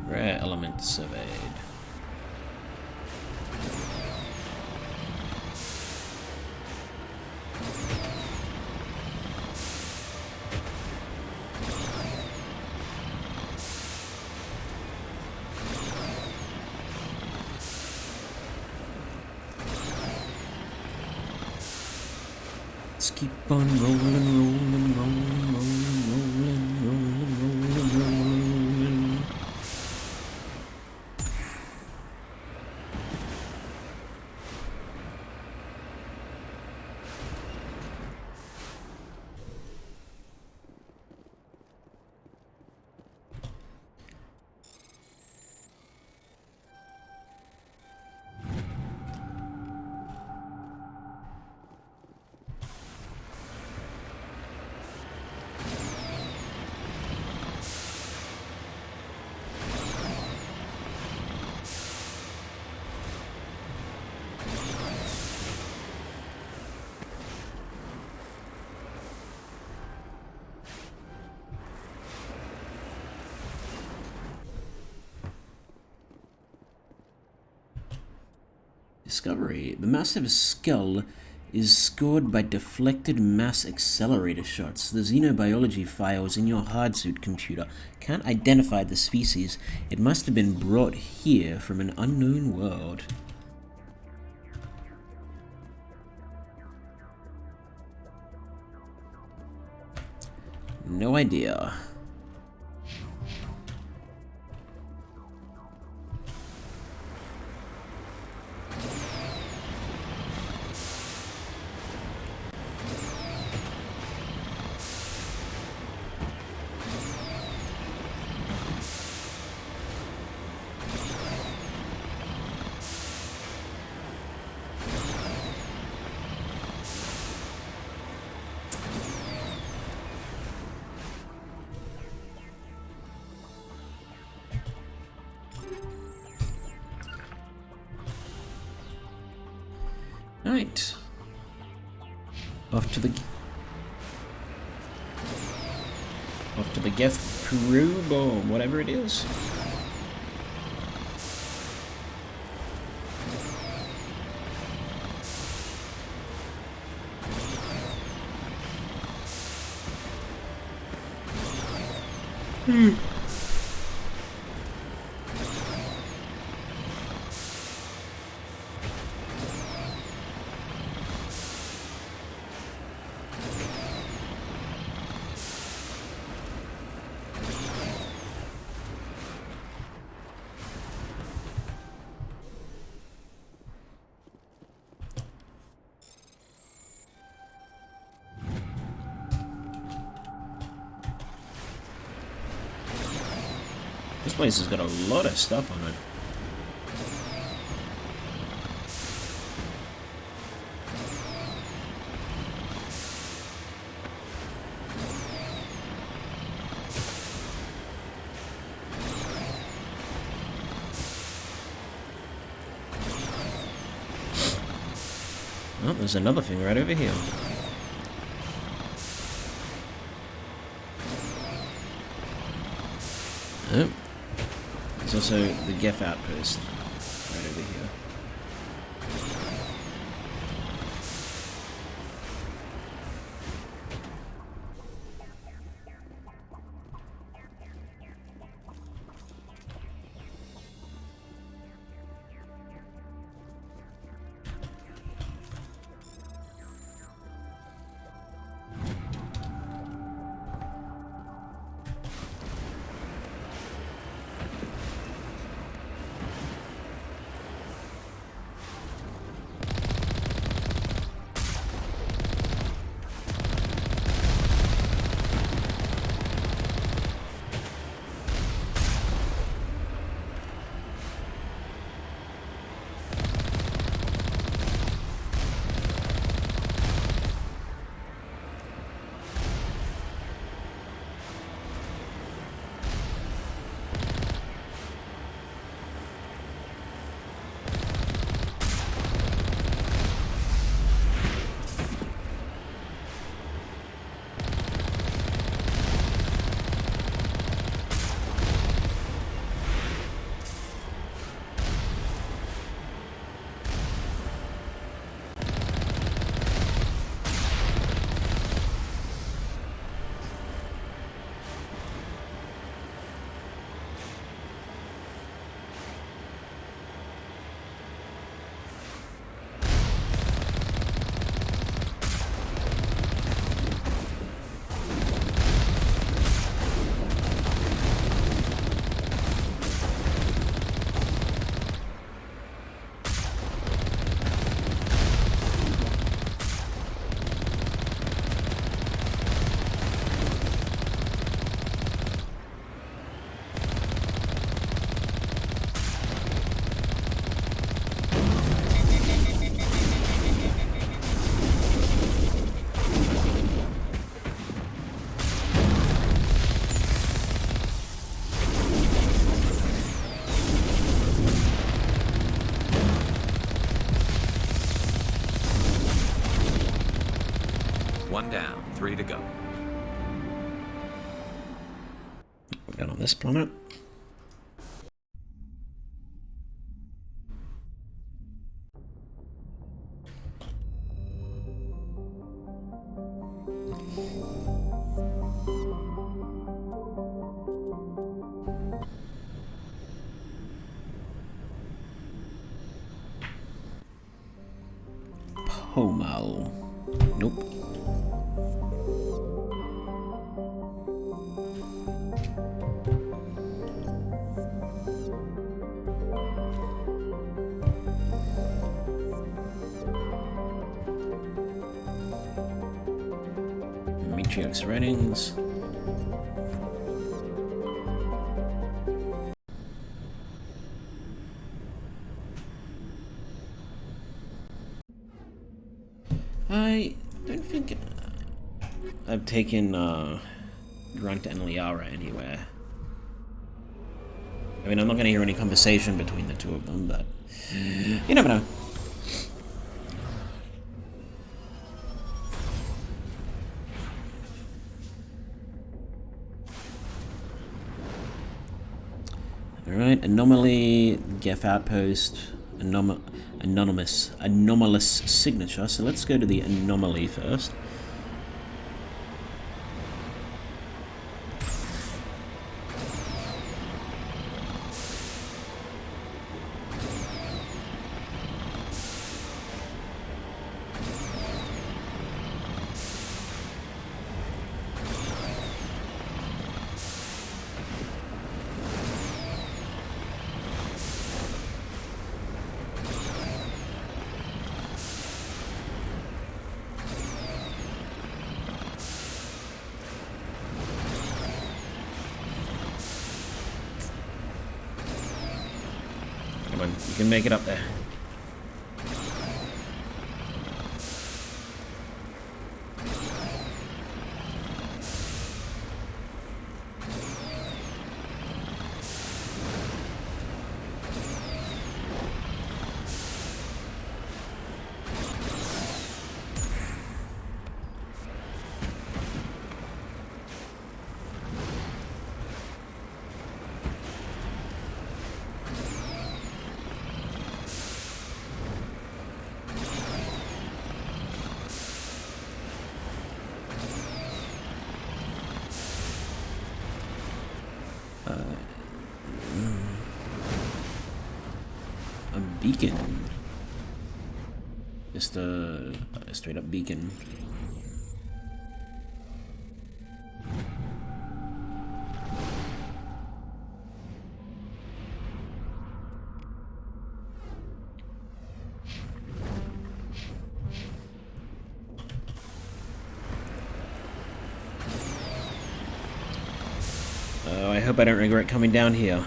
Rare element surveyed. Let's keep on rolling, rolling, rolling, rolling, rolling, rolling, rolling, rolling. Discovery. The massive skull is scored by deflected mass accelerator shots. The xenobiology files in your hardsuit computer can't identify the species. It must have been brought here from an unknown world. No idea. Right. Off to the Geth probe or whatever it is. This place has got a lot of stuff on it. Oh, there's another thing right over here. Oh. There's also the Geth outpost right over here. One down, 3 to go. We're down on this planet. Pomal. Nope. Matrix ratings. I don't think I've taken Grunt and Liara anywhere. I mean, I'm not going to hear any conversation between the two of them, but you never know. Alright, Anomaly, Geth Outpost, Anomalous Signature. So let's go to the Anomaly first. Come on, you can make it up there. beacon. Just a straight up beacon. Oh, I hope I don't regret coming down here.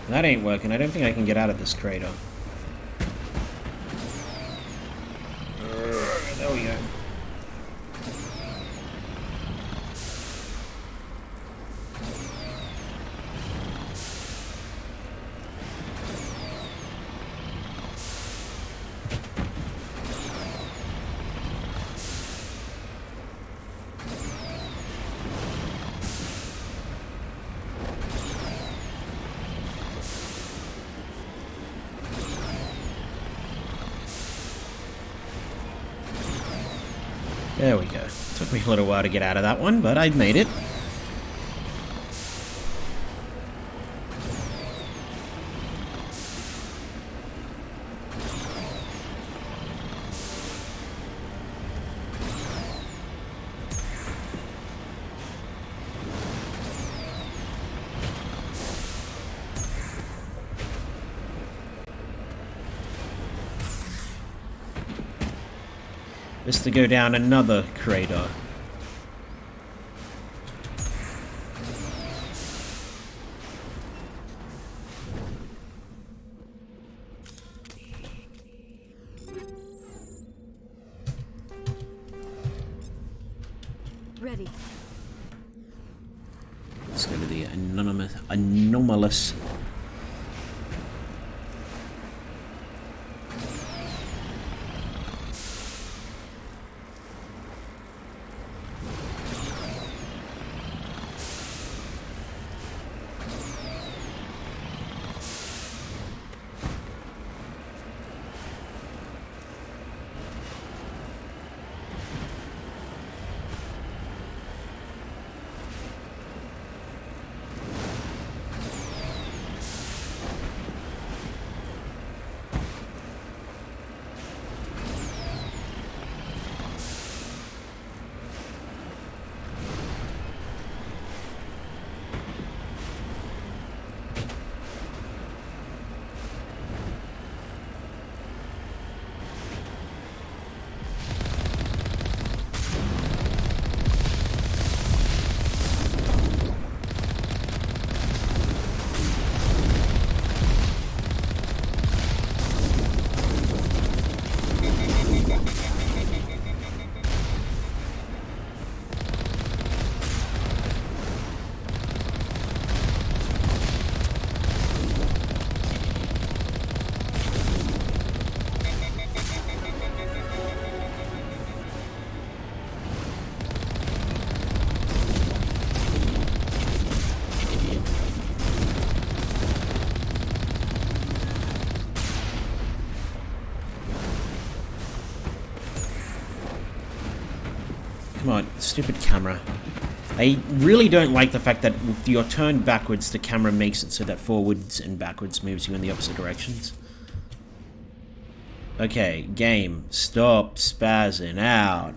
That ain't working. I don't think I can get out of this crater. There we go. There we go. Took me a little while to get out of that one, but I've made it. Just to go down another crater. Ready. Let's go to the anomalous. Come on, stupid camera. I really don't like the fact that if you're turned backwards, the camera makes it so that forwards and backwards moves you in the opposite directions. Okay, game, stop spazzing out.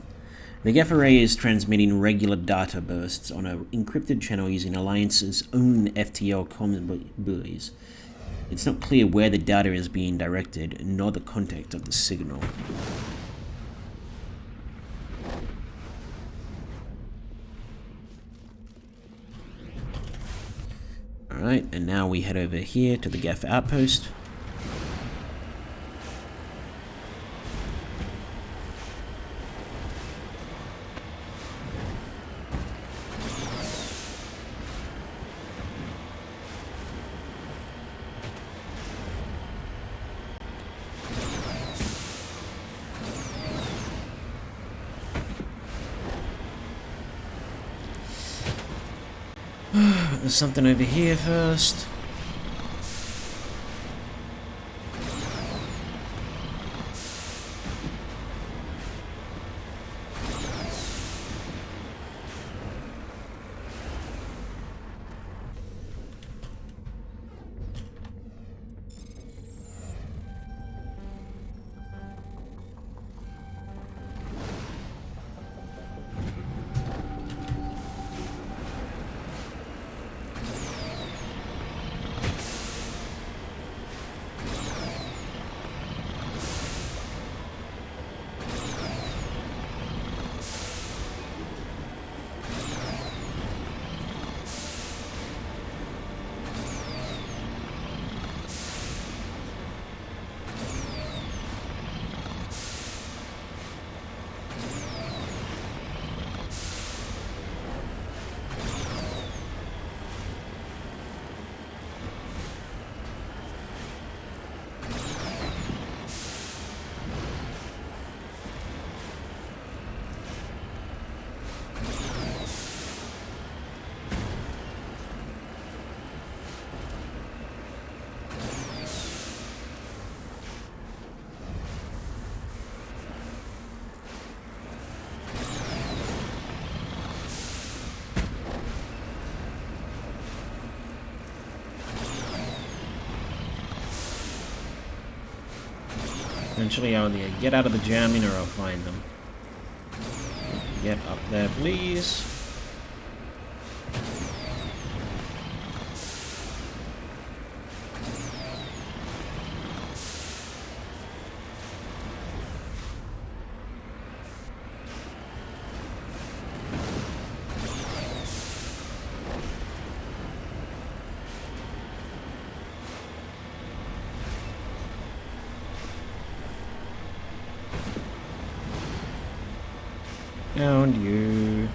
The Geth Array is transmitting regular data bursts on an encrypted channel using Alliance's own FTL common buoys. It's not clear where the data is being directed, nor the context of the signal. Alright, and now we head over here to the Geth outpost. There's something over here first. Eventually I'll either get out of the jamming or I'll find them. Get up there, please. Found you.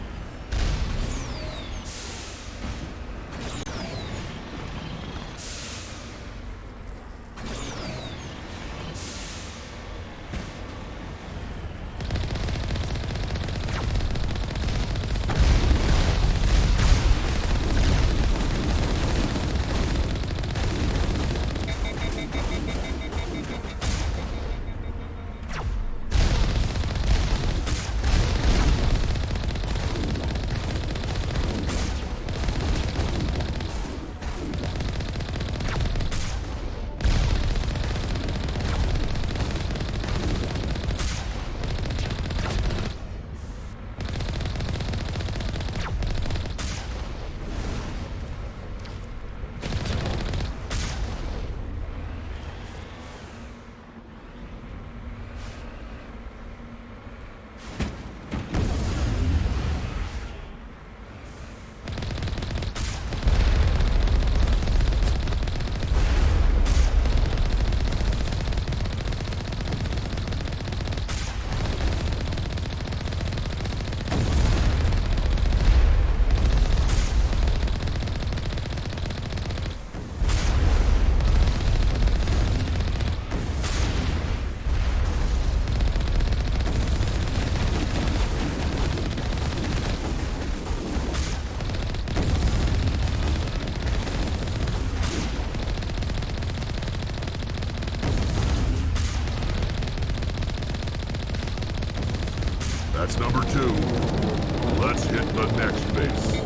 That's number 2. Let's hit the next base.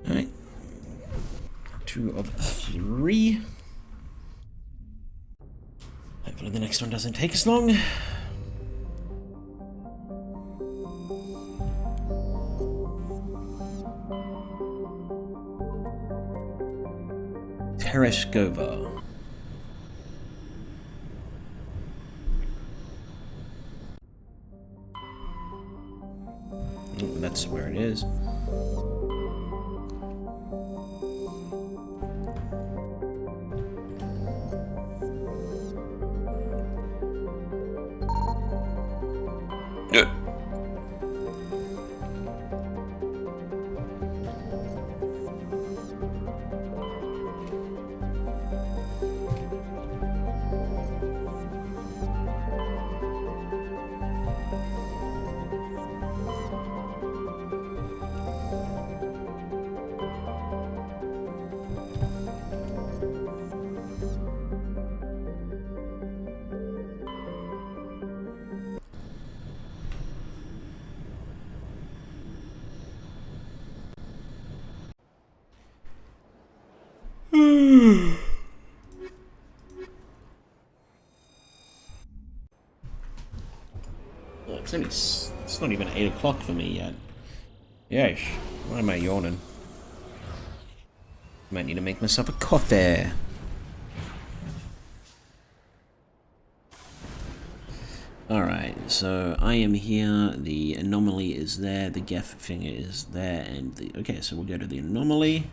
Alright. 2 of 3. Hopefully the next one doesn't take as long. Tereshkova. Oh, that's where it is. It's not even 8 o'clock for me yet. Yeesh. Why am I yawning? Might need to make myself a coffee. Alright, so I am here, the anomaly is there, the Geff finger is there, and the... Okay, so we'll go to the anomaly,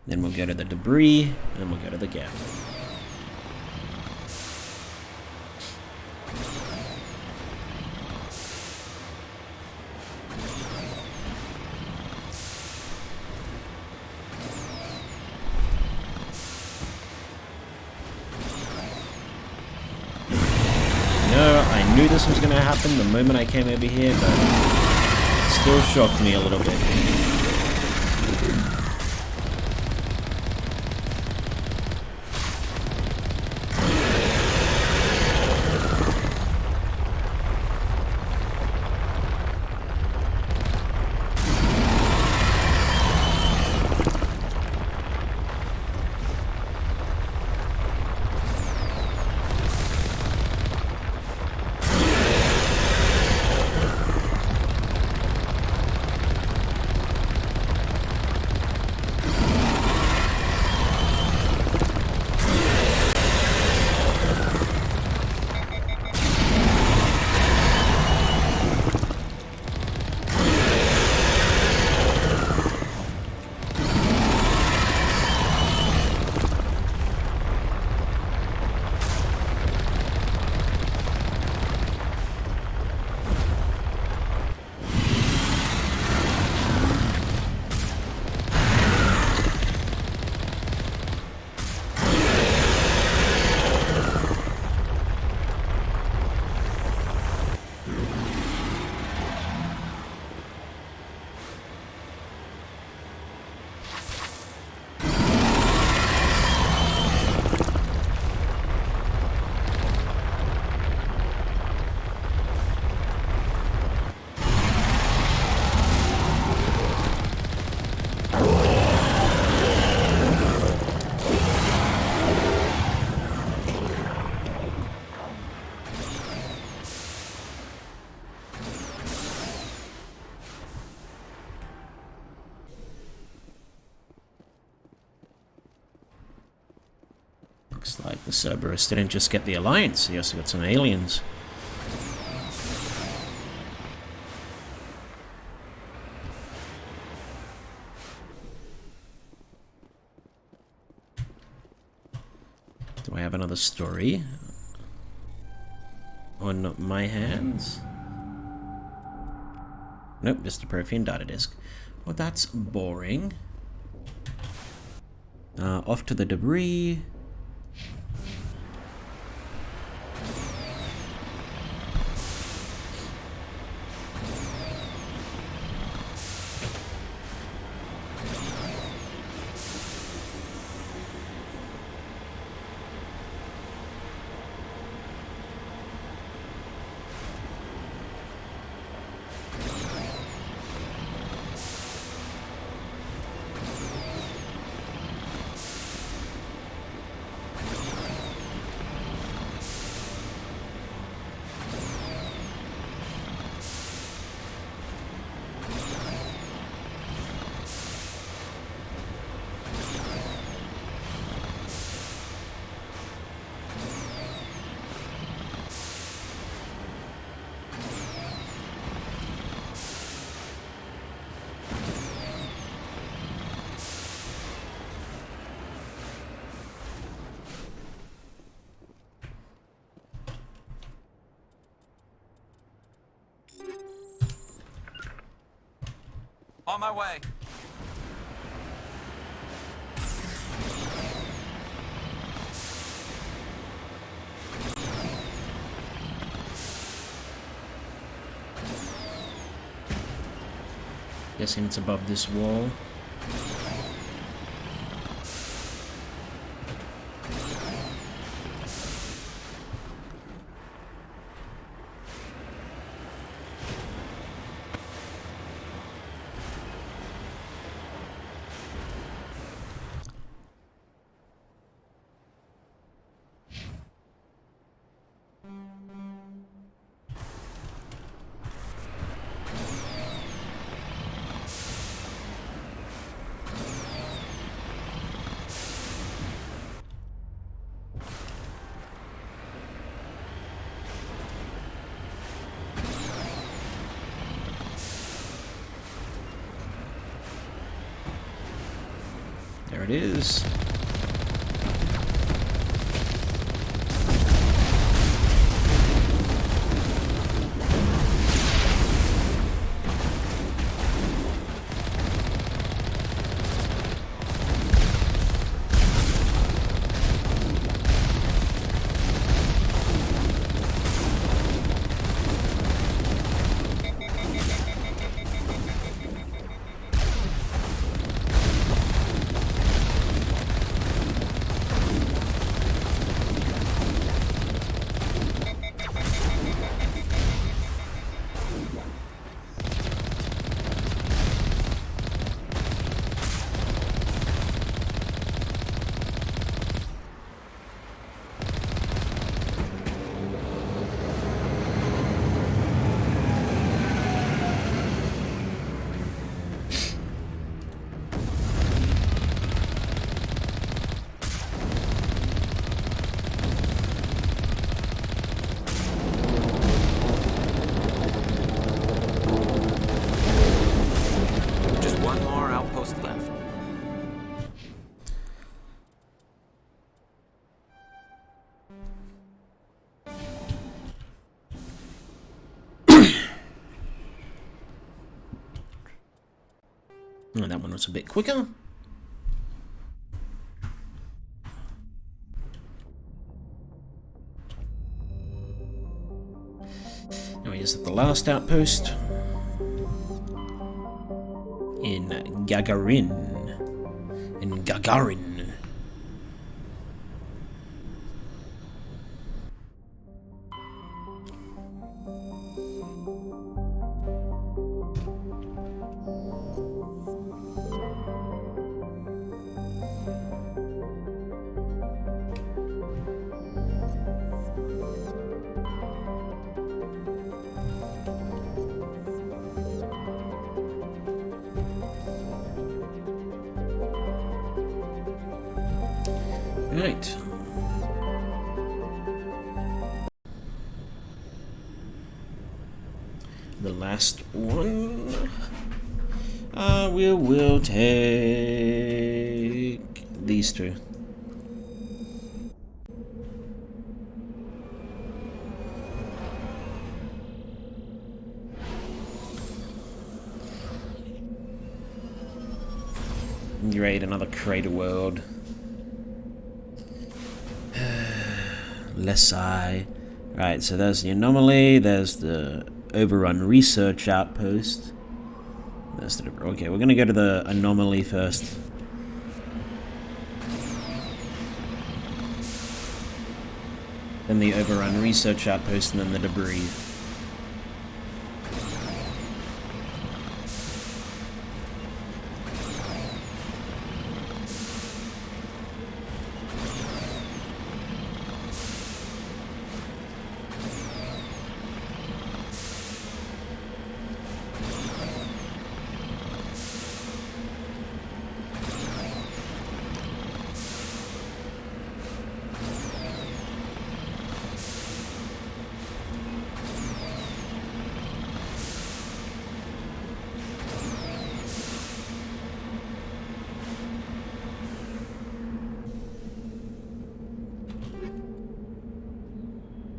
then we'll go to the debris, and then we'll go to the Geff. I knew this was going to happen the moment I came over here, but it still shocked me a little bit. Looks like the Cerberus didn't just get the Alliance, he also got some aliens. Do I have another story on my hands? Nope, just a Prothean data disk. Well, that's boring. Off to the debris. On my way. Guessing it's above this wall. There it is. Oh, that one was a bit quicker. Now here's at the last outpost in Gagarin. In Gagarin. Right. The last one. We will take these two. Great, another crater world. Lesai. Right, so there's the anomaly, there's the overrun research outpost. There's the, okay, we're gonna go to the anomaly first. Then the overrun research outpost, and then the debris.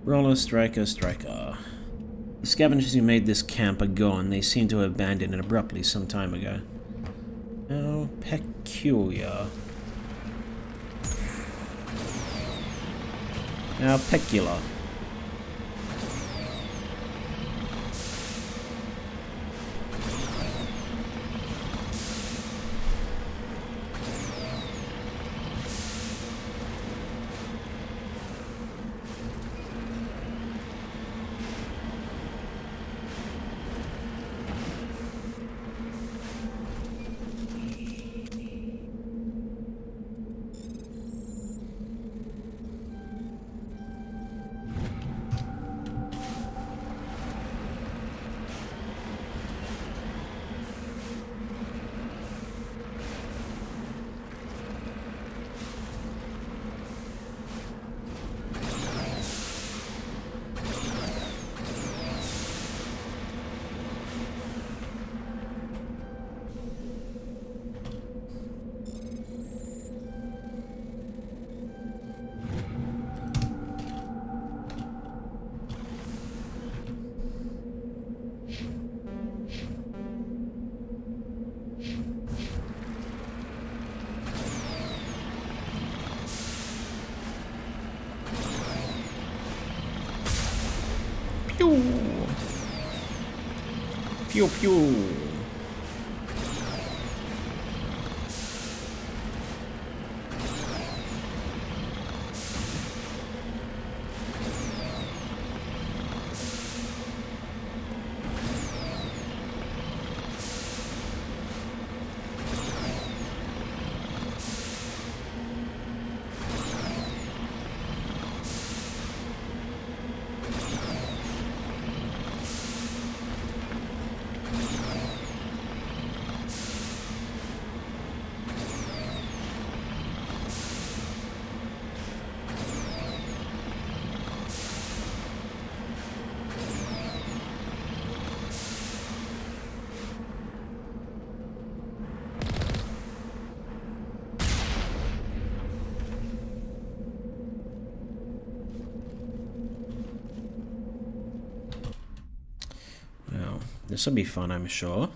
Roller, striker, striker. scavengers who made this camp are gone. They seem to have abandoned it abruptly some time ago. How peculiar. How peculiar. Pew pew. Well, this will be fun, I'm sure.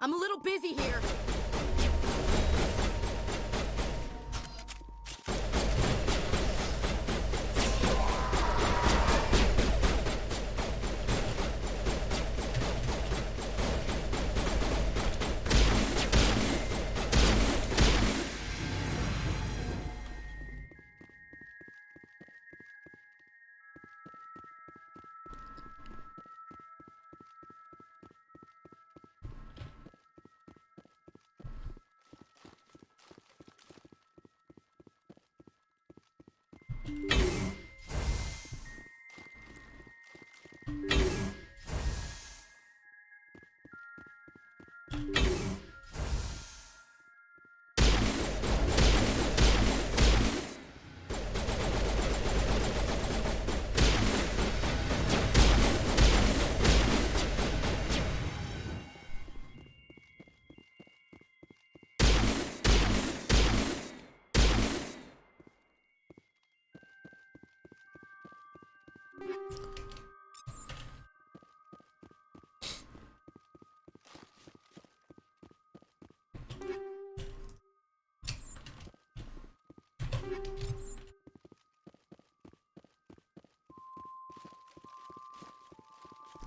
I'm a little busy here.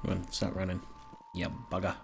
Come on, start running. Yeah, bugger.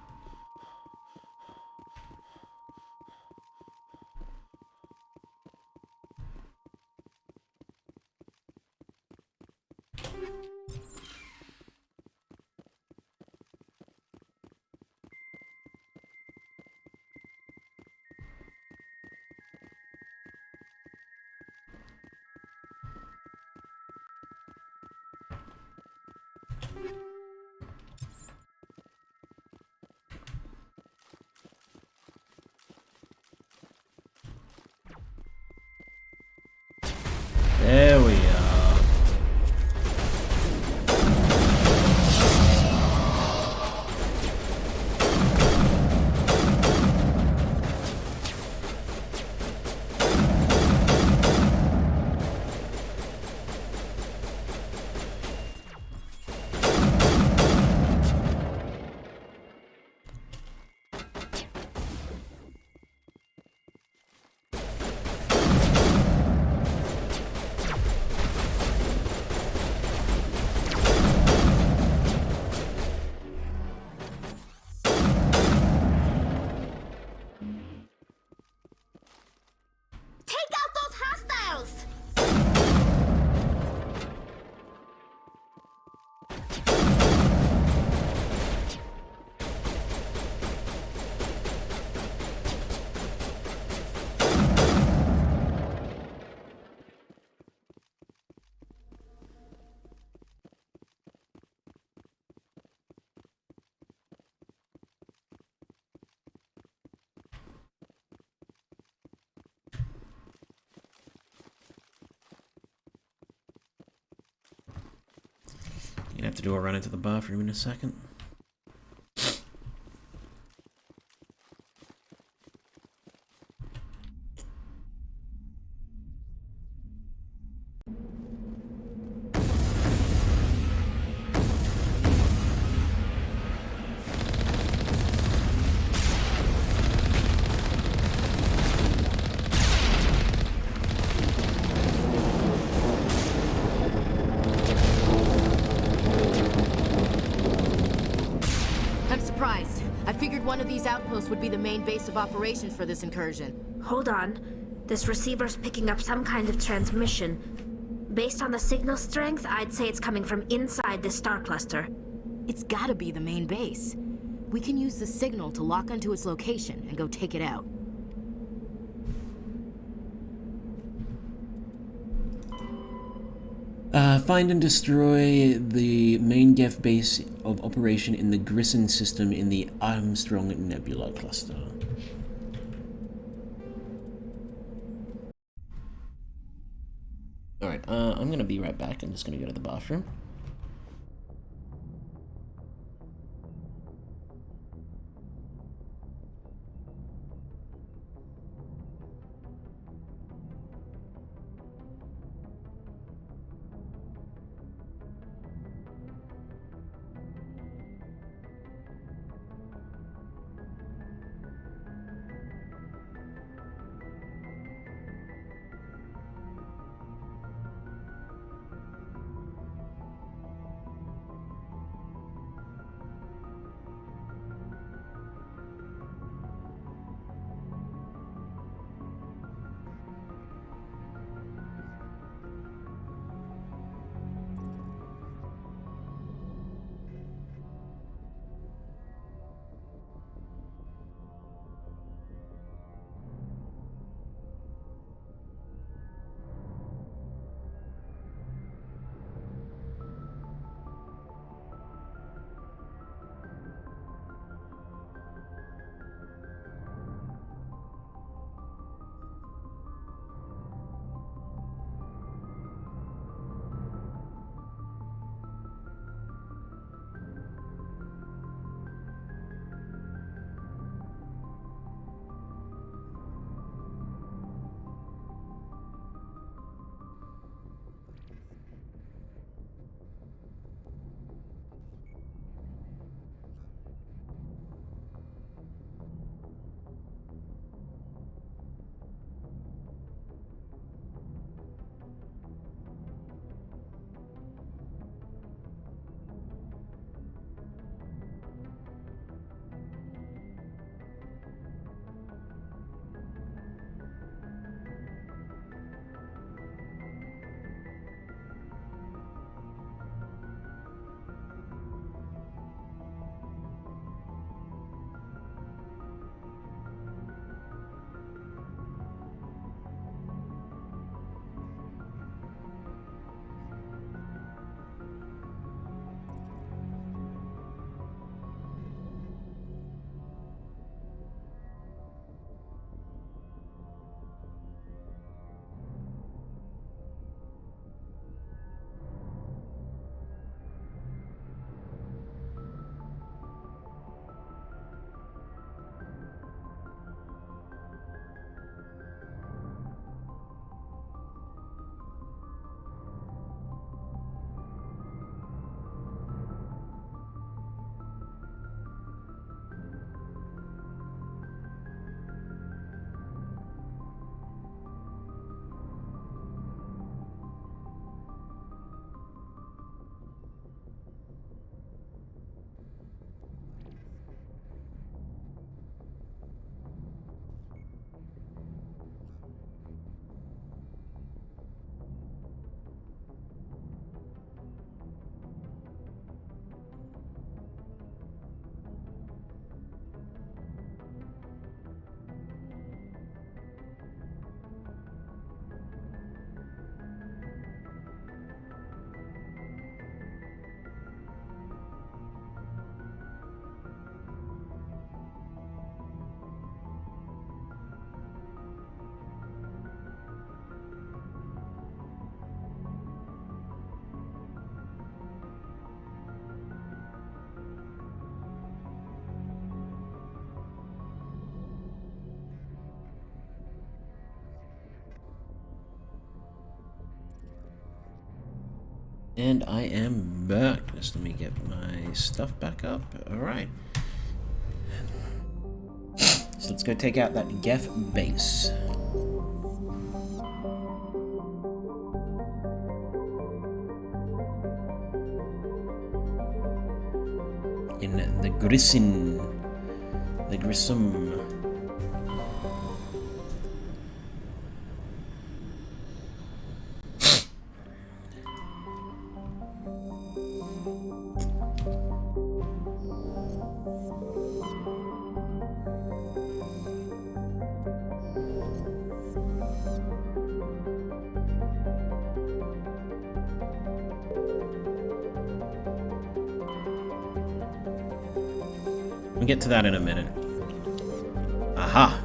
There we are. Take out those hostiles! You're gonna have to do a run into the bathroom in a second. I'm surprised. I figured one of these outposts would be the main base of operations for this incursion. Hold on. This receiver's picking up some kind of transmission. Based on the signal strength, I'd say it's coming from inside this star cluster. It's gotta be the main base. We can use the signal to lock onto its location and go take it out. Find and destroy the main Geth base of operation in the Grissom system in the Armstrong Nebula cluster. Alright, I'm gonna be right back. I'm just gonna go to the bathroom. And I am back. Just let me get my stuff back up. Alright. So let's go take out that Geth base. In the Grissom. The Grissom. We'll get to that in a minute. Aha!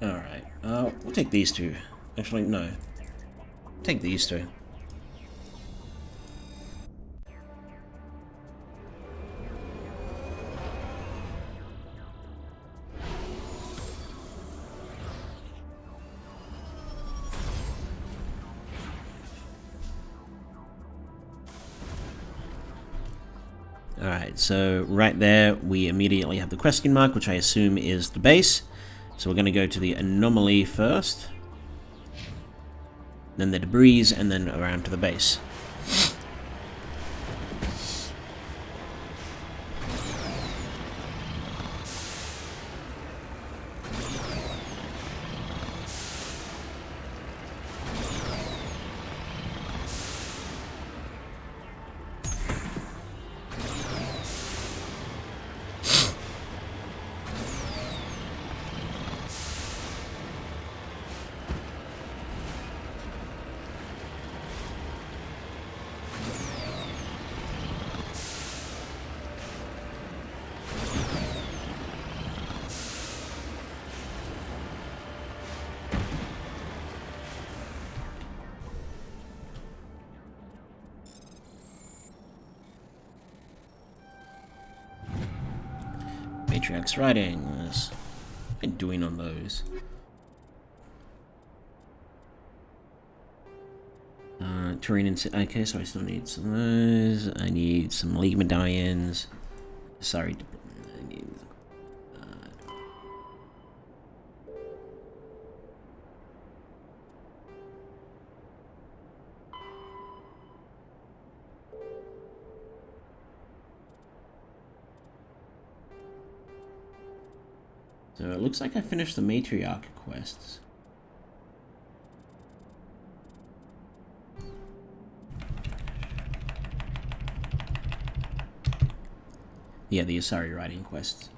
Alright, we'll take these two. Actually, no. Take these two. Alright, so right there we immediately have the question mark, which I assume is the base. So we're going to go to the anomaly first, then the debris, and then around to the base. Matriarch's writings. What am I doing on those? Turing and... Okay, so I still need some of those. I need some League medallions. Sorry, I need... So it looks like I finished the Matriarch quests. Yeah, the Asari writing quests.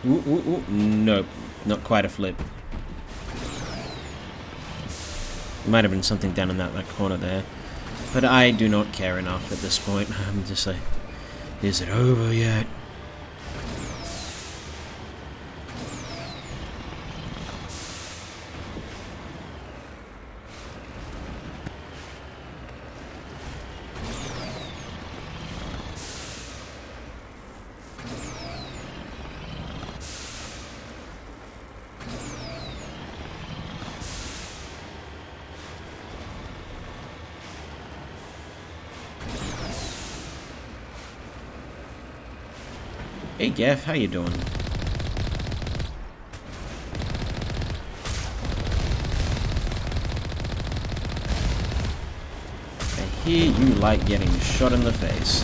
Ooh, ooh, ooh. Nope, not quite a flip. There might have been something down in that corner there. But I do not care enough at this point. I'm just like, is it over yet? Hey Geff, how you doing? I hear you like getting shot in the face.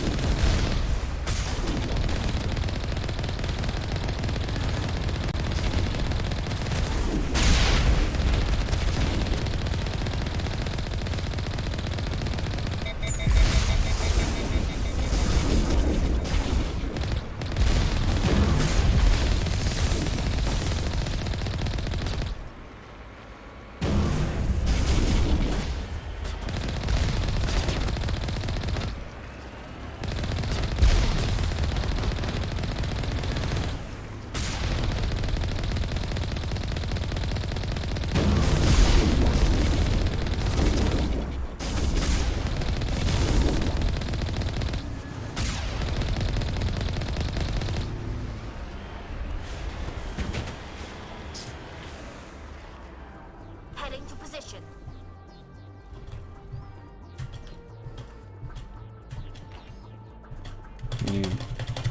Heading to position.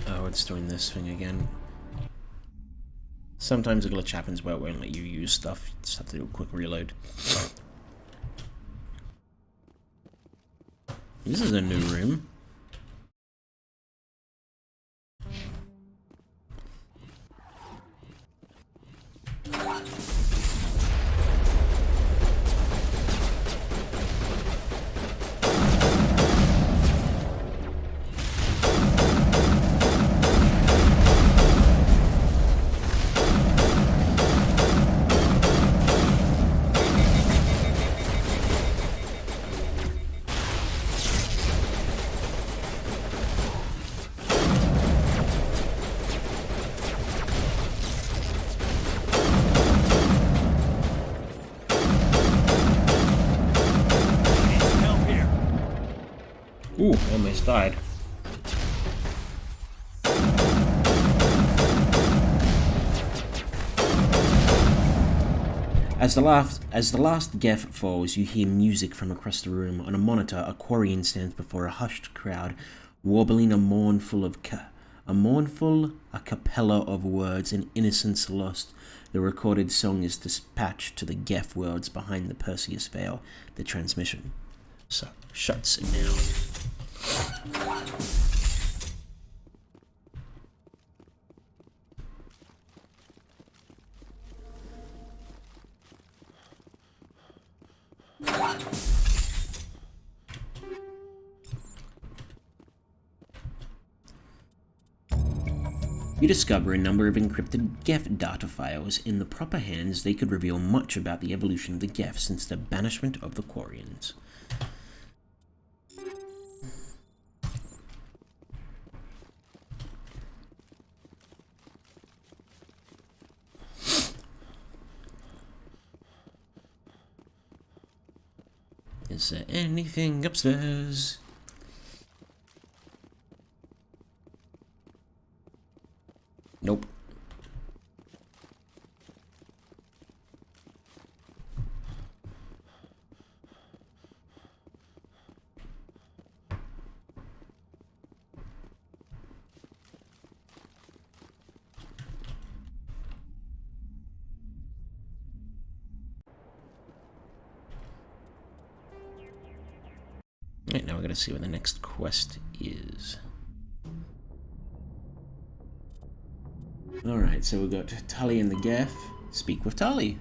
Oh, it's doing this thing again. Sometimes a glitch happens where it won't let you use stuff. You just have to do a quick reload. This is a new room. Ooh, almost died. As the last Geff falls, you hear music from across the room. On a monitor, a Quarian stands before a hushed crowd, warbling a cappella of words and innocence lost. The recorded song is dispatched to the Geff worlds behind the Perseus Veil. The transmission shuts it down. You discover a number of encrypted Geff data files. In the proper hands, they could reveal much about the evolution of the Geff since the banishment of the Quarians. Is there anything upstairs? Nope. Right, now we're gonna see what the next quest is. Alright, so we've got Tully and the Geff. Speak with Tully.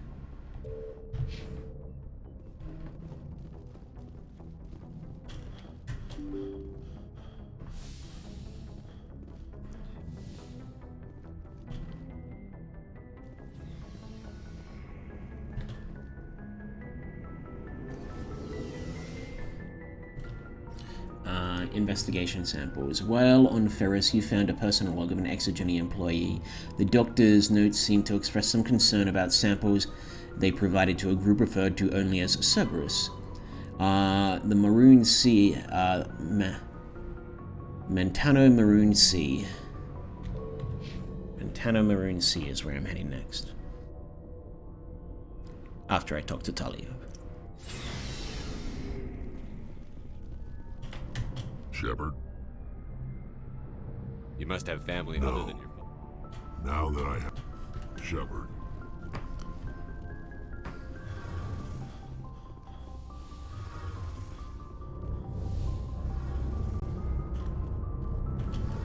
investigation samples. While on Ferris, you found a personal log of an Exogeny employee. The doctor's notes seem to express some concern about samples they provided to a group referred to only as Cerberus. The Maroon Sea, Mentano Maroon Sea. Mentano Maroon Sea is where I'm heading next. After I talk to Talia. Shepard? You must have family No. other than your... Now that I have... Shepard.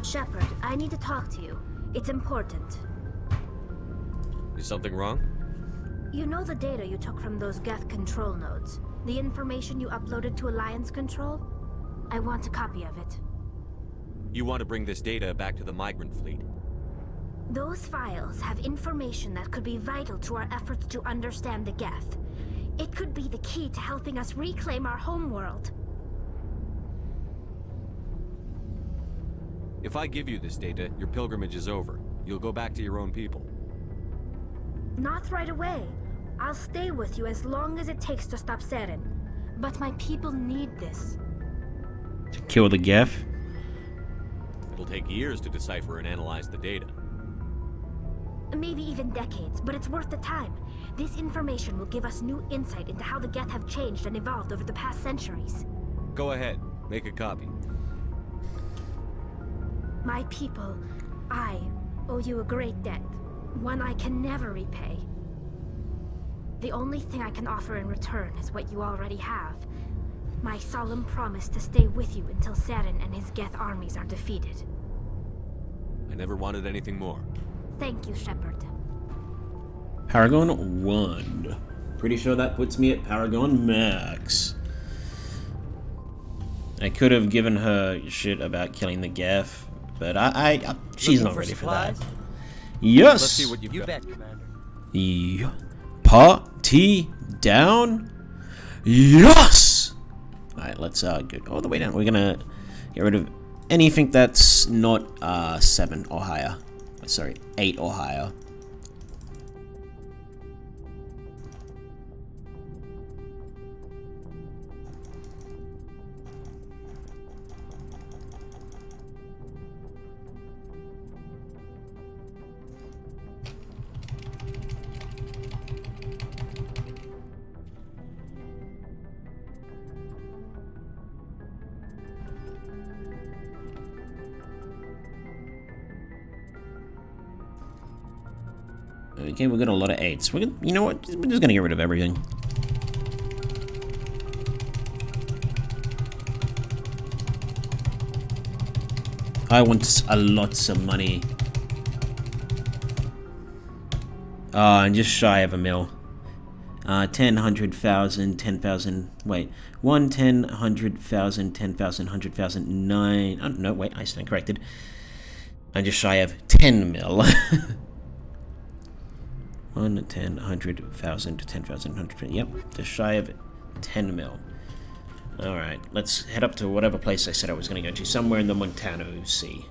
Shepard, I need to talk to you. It's important. Is something wrong? You know the data you took from those Geth control nodes? The information you uploaded to Alliance Control? I want a copy of it. You want to bring this data back to the migrant fleet? Those files have information that could be vital to our efforts to understand the Geth. It could be the key to helping us reclaim our homeworld. If I give you this data, your pilgrimage is over. You'll go back to your own people. Not right away. I'll stay with you as long as it takes to stop Seren. But my people need this. To kill the Geth? It'll take years to decipher and analyze the data. Maybe even decades, but it's worth the time. This information will give us new insight into how the Geth have changed and evolved over the past centuries. Go ahead, make a copy. My people, I owe you a great debt. One I can never repay. The only thing I can offer in return is what you already have. My solemn promise to stay with you until Seren and his Geth armies are defeated. I never wanted anything more. Thank you, Shepard. Paragon 1. Pretty sure that puts me at Paragon Max. I could have given her shit about killing the Geth, but she's not ready for that. Yes! Let's see what you've got. bet, Commander. Party down. Yes! Alright, let's go all the way down. We're gonna get rid of anything that's not 7 or higher. Sorry, 8 or higher. Okay, we got a lot of 8s. We're gonna, you know what? We're just gonna get rid of everything. I want a lots of money. And just shy of a mil. 10, 100,000, 10,000. Wait, 1, 10, 100,000, 10,000, 100,000, 9. Oh, no, wait, I stand corrected. I'm just shy of 10 mil. 1, 10, 100,000, 10,000, 100,000. Yep, just shy of 10 mil. Alright, let's head up to whatever place I said I was going to go to. Somewhere in the Montano Sea.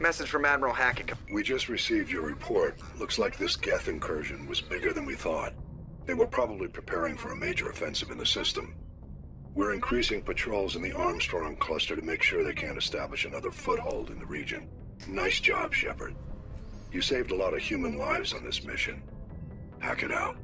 Message from Admiral Hackett. We just received your report. Looks like this Geth incursion was bigger than we thought. They were probably preparing for a major offensive in the system. We're increasing patrols in the Armstrong cluster to make sure they can't establish another foothold in the region. Nice job, Shepard. You saved a lot of human lives on this mission. Hack it out.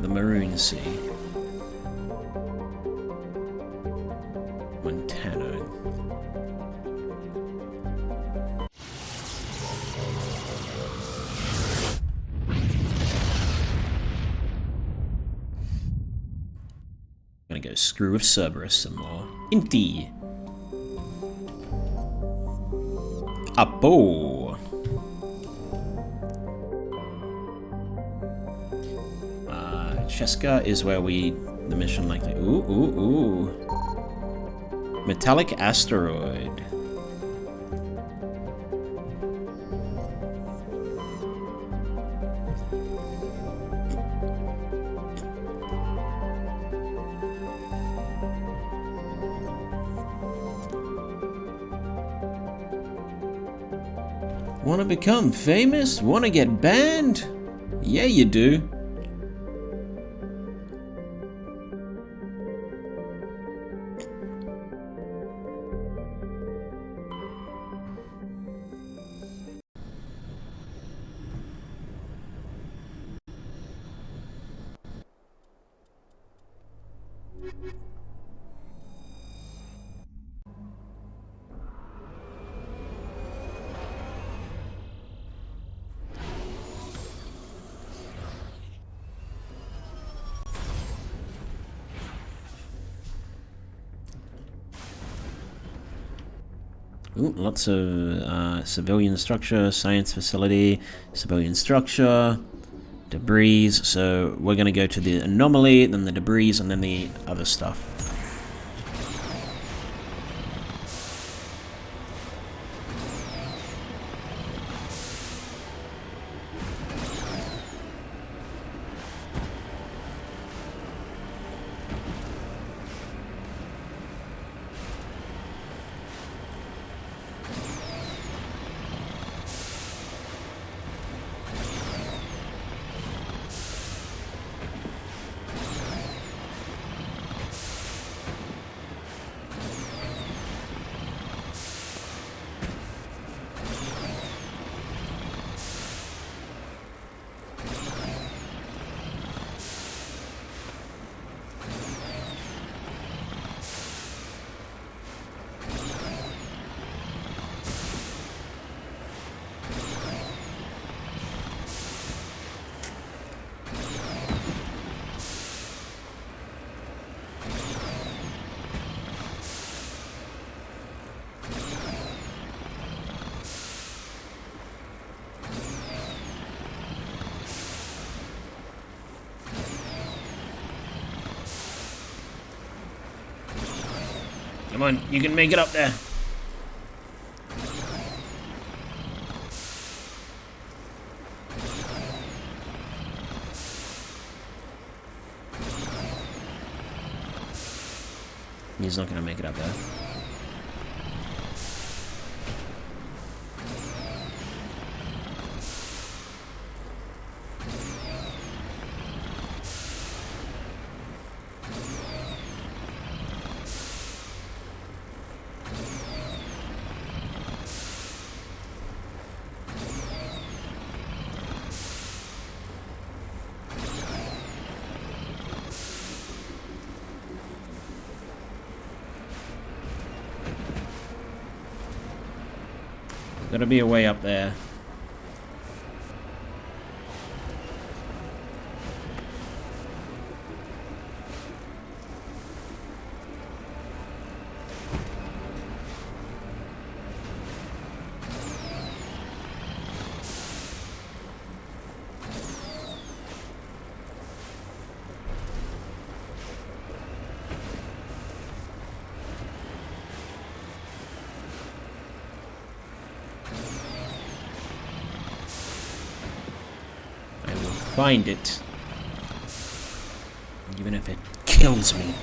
The Maroon Sea. Montano. gonna go screw with Cerberus some more. Inty. Apo. Cheska is where the mission likely. Ooh. Metallic asteroid. Wanna become famous? Wanna get banned? Yeah, you do. Ooh, lots of civilian structure, science facility, civilian structure, debris. So we're going to go to the anomaly, then the debris, and then the other stuff. Come on, you can make it up there. He's not gonna make it up there. Gotta be a way up there. Find it, even if it kills me.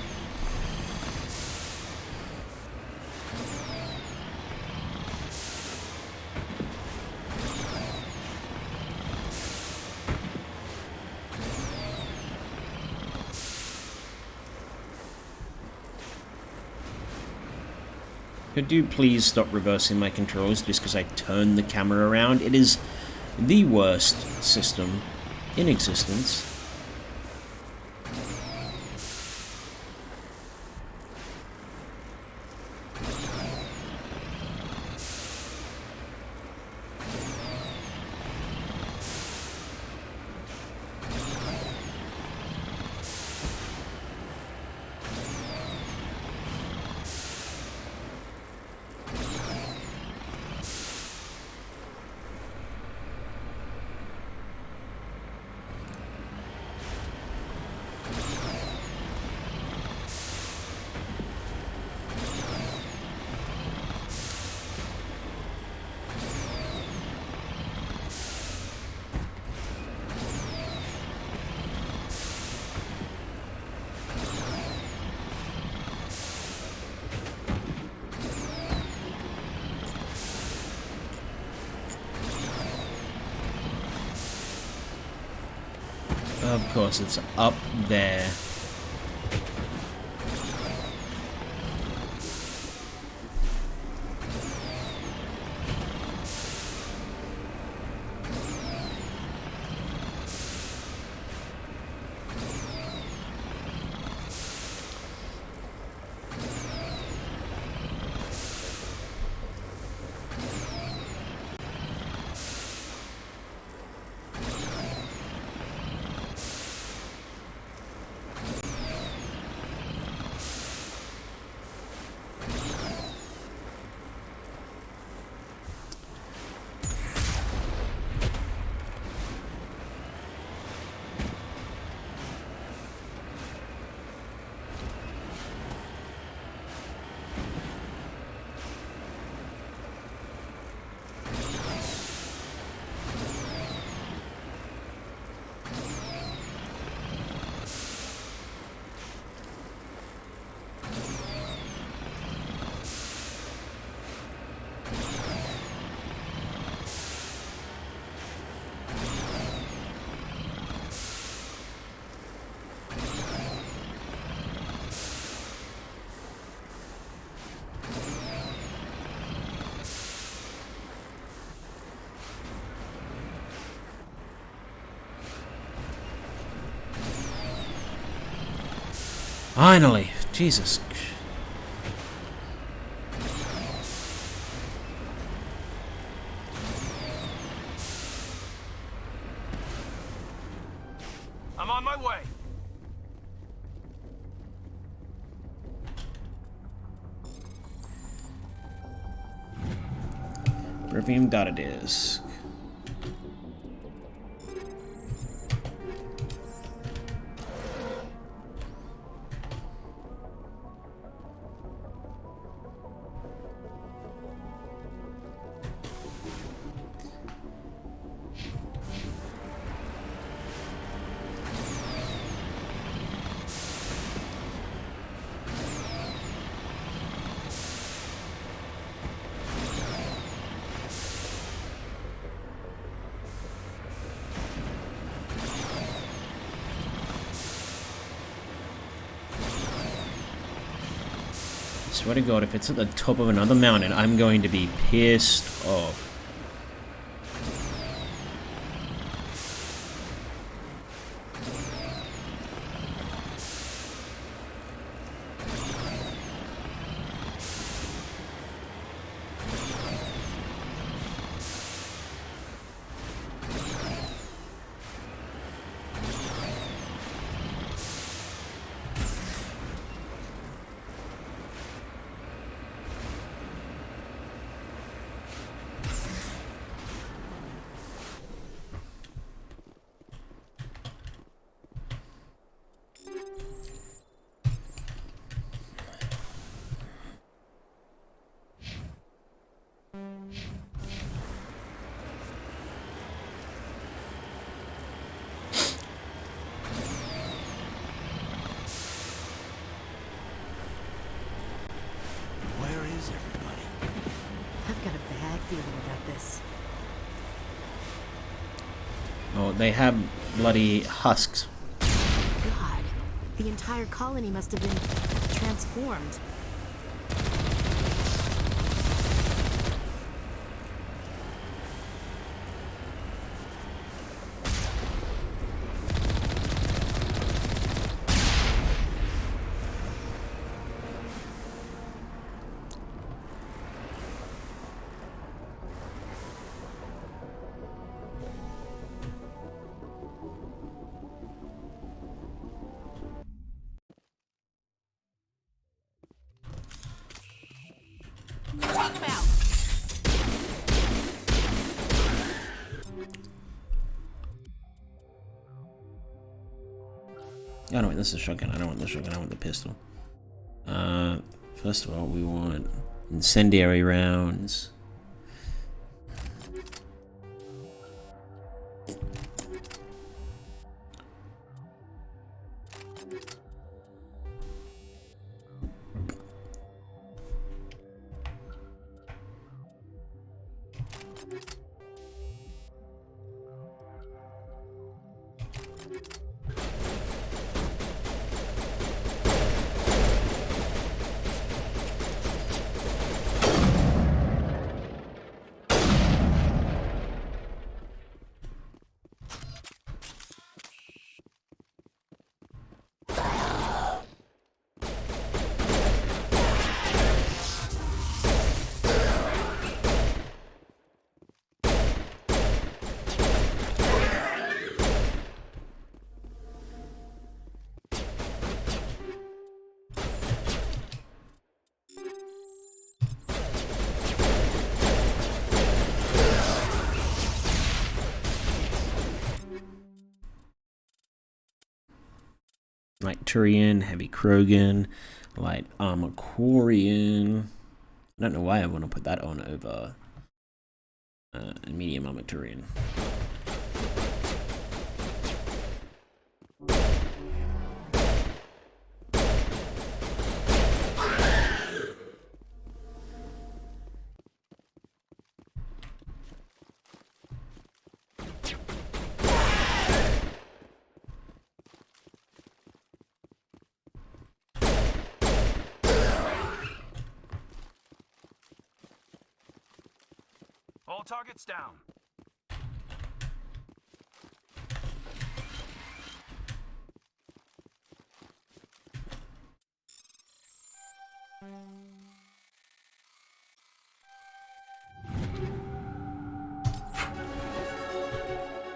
Could you please stop reversing my controls just because I turned the camera around? It is the worst system in existence. Of course, it's up there. Finally! Jesus. I'm on my way. Reviewing data disk. Swear to God, if it's at the top of another mountain, I'm going to be pissed off. Oh, they have bloody husks. God, the entire colony must have been transformed. I don't want this shotgun. I don't want the shotgun. I want the pistol. First of all, we want incendiary rounds. Light Turian, Heavy Krogan, Light Armor Quarian. I don't know why I want to put that on over Medium Armor Turian. All targets down.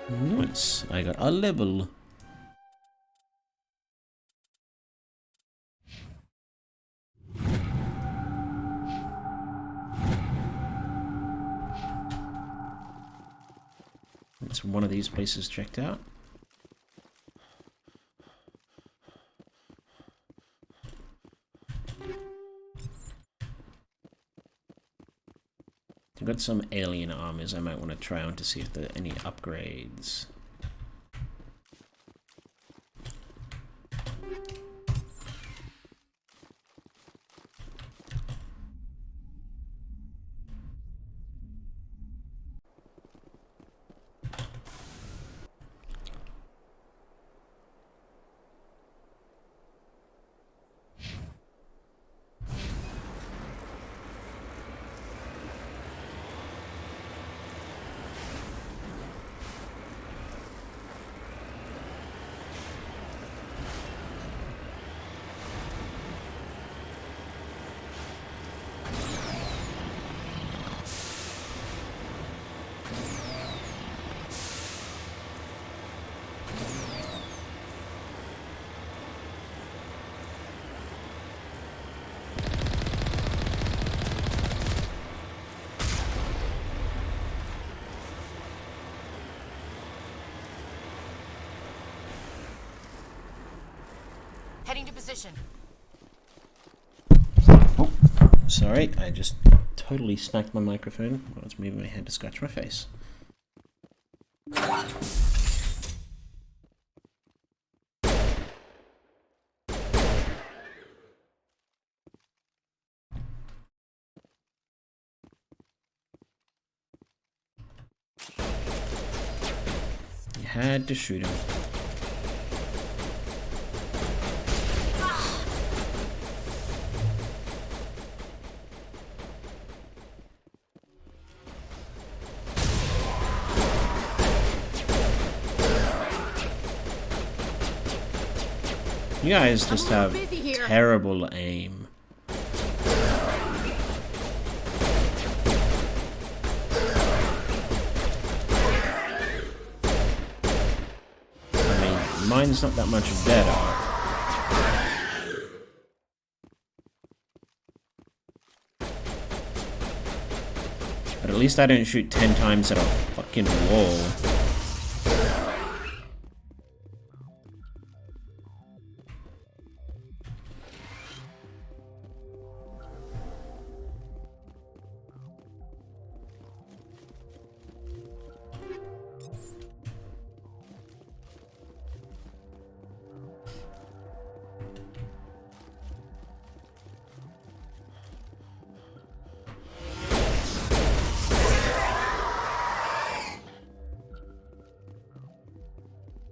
Nice, I got a level. That's one of these places checked out. I've got some alien armors I might want to try on to see if there are any upgrades. Heading to position. Oh, sorry, I just totally smacked my microphone while I was moving my head to scratch my face. You had to shoot him. You guys just have terrible aim. I mean, mine's not that much better. But at least I don't shoot 10 times at a fucking wall.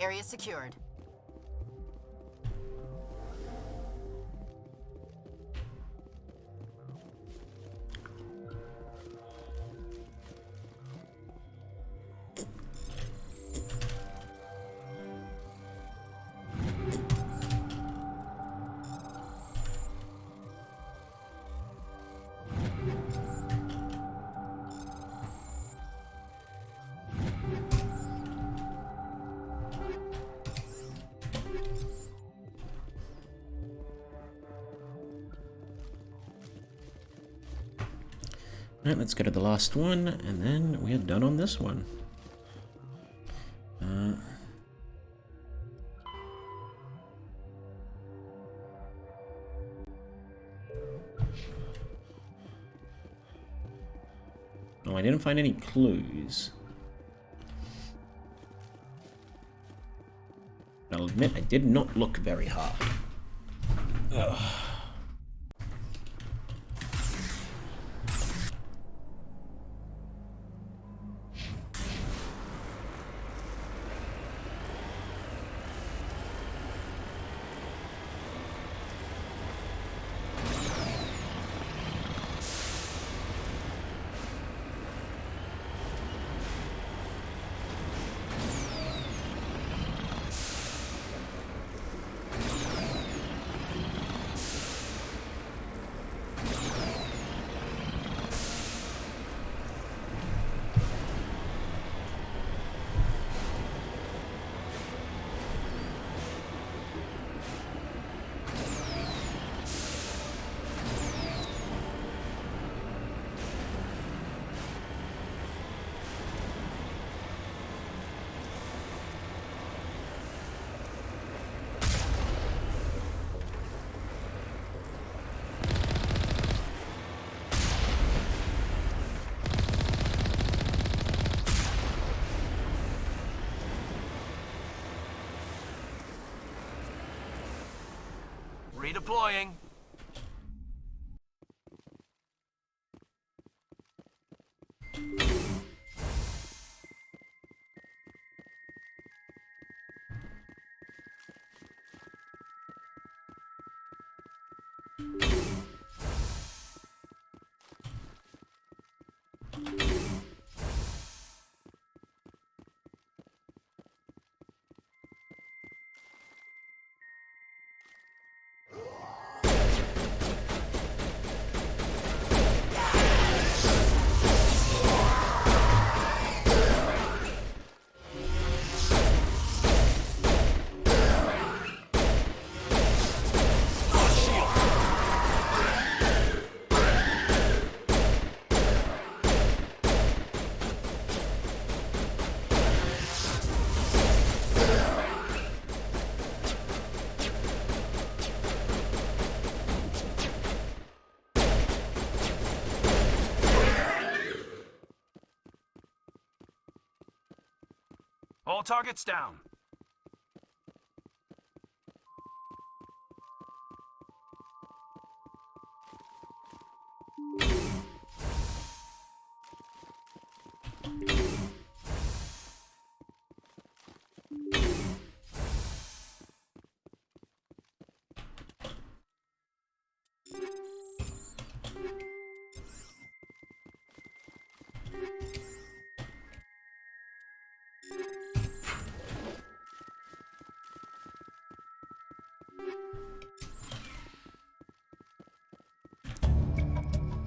Area secured. Alright, let's go to the last one, and then we are done on this one. Oh, I didn't find any clues. I'll admit I did not look very hard. Ugh. Redeploying. All targets down.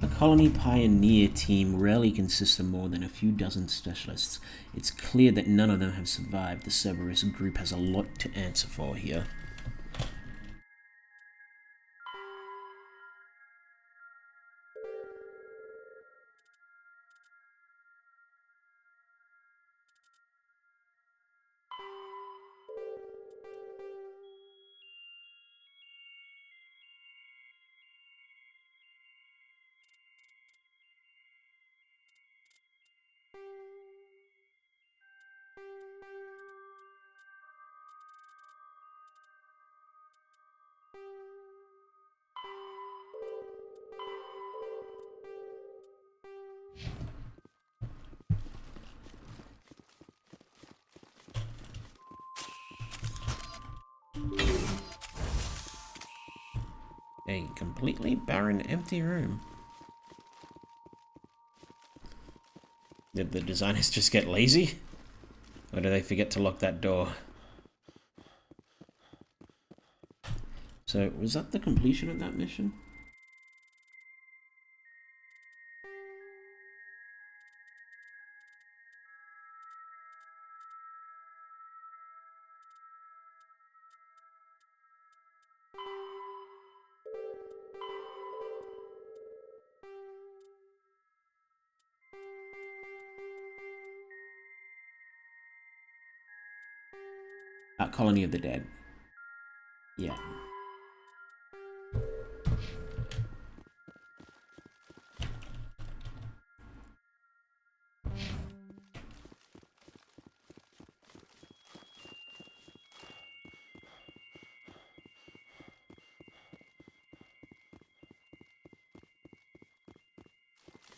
A colony pioneer team rarely consists of more than a few dozen specialists. It's clear that none of them have survived. The Cerberus group has a lot to answer for here. A completely barren, empty room. Did the designers just get lazy? Or did they forget to lock that door? So, was that the completion of that mission? Colony of the Dead. Yeah.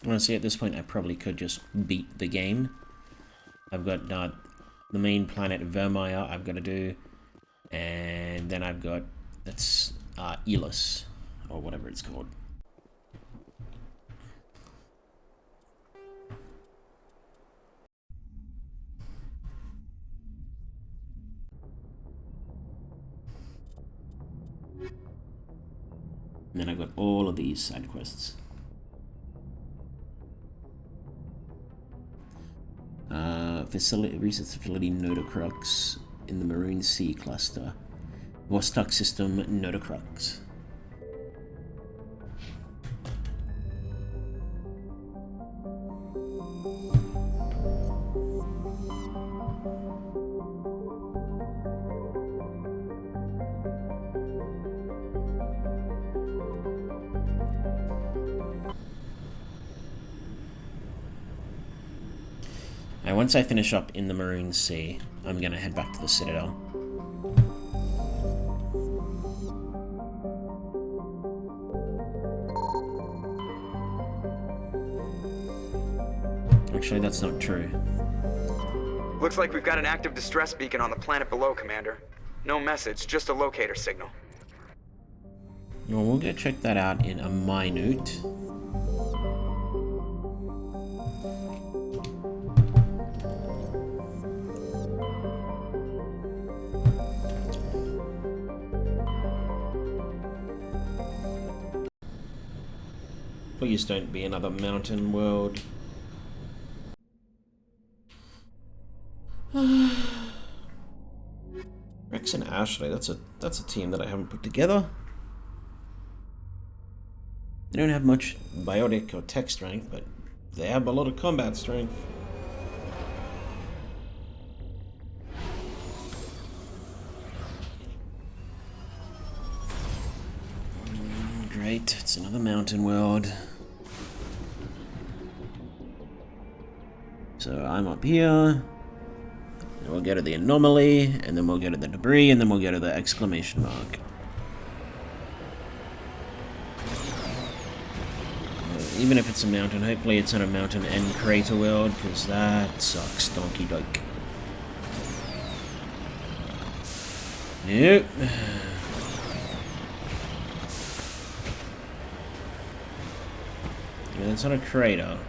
Honestly, at this point, I probably could just beat the game. I've got the main planet Vermeer I've got to do, and then I've got that's Elis, or whatever it's called. And then I've got all of these side quests. Research facility Nodocrux in the Maroon Sea cluster. Vostok system Nodocrux. Now, once I finish up in the Maroon Sea, I'm gonna head back to the Citadel. Actually, that's not true. Looks like we've got an active distress beacon on the planet below, Commander. No message, just a locator signal. Well, we'll go check that out in a minute. Please don't be another mountain world. Rex and Ashley, that's a team that I haven't put together. They don't have much biotic or tech strength, but they have a lot of combat strength. Great, it's another mountain world. So I'm up here, and we'll go to the anomaly, and then we'll go to the debris, and then we'll go to the exclamation mark. Even if it's a mountain, hopefully it's not a mountain and crater world, because that sucks, donkey doke. Nope. Yeah, it's not a crater.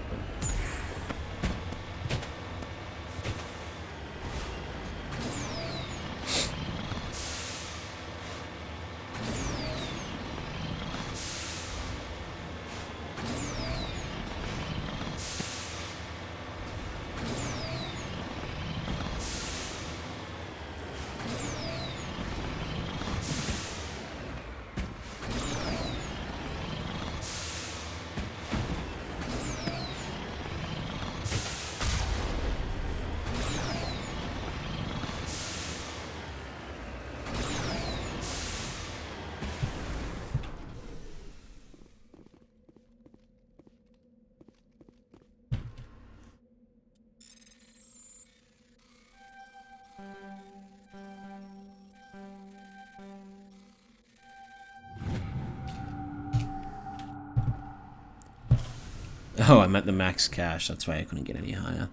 Oh, I'm at the max cash, that's why I couldn't get any higher.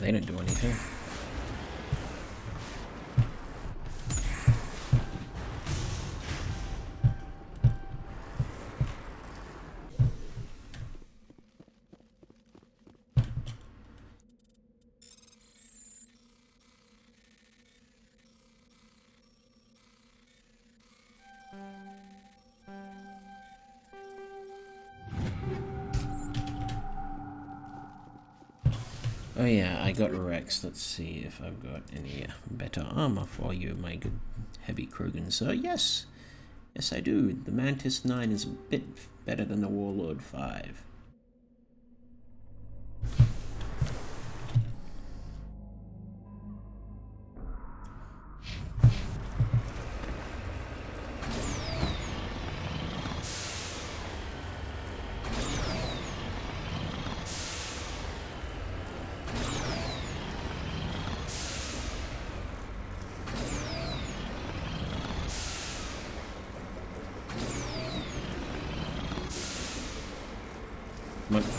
they don't do anything. Oh yeah, I got Rex. Let's see if I've got any better armor for you, my good heavy Krogan sir. Yes, yes I do. The Mantis 9 is a bit better than the Warlord 5.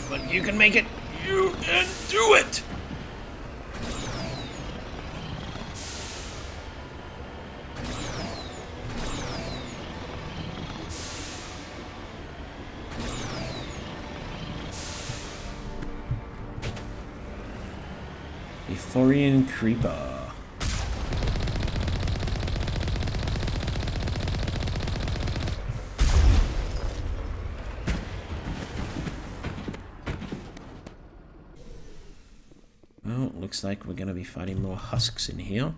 But you can make it! You can do it! Euphorian Creeper. Well, looks like we're gonna be fighting more husks in here.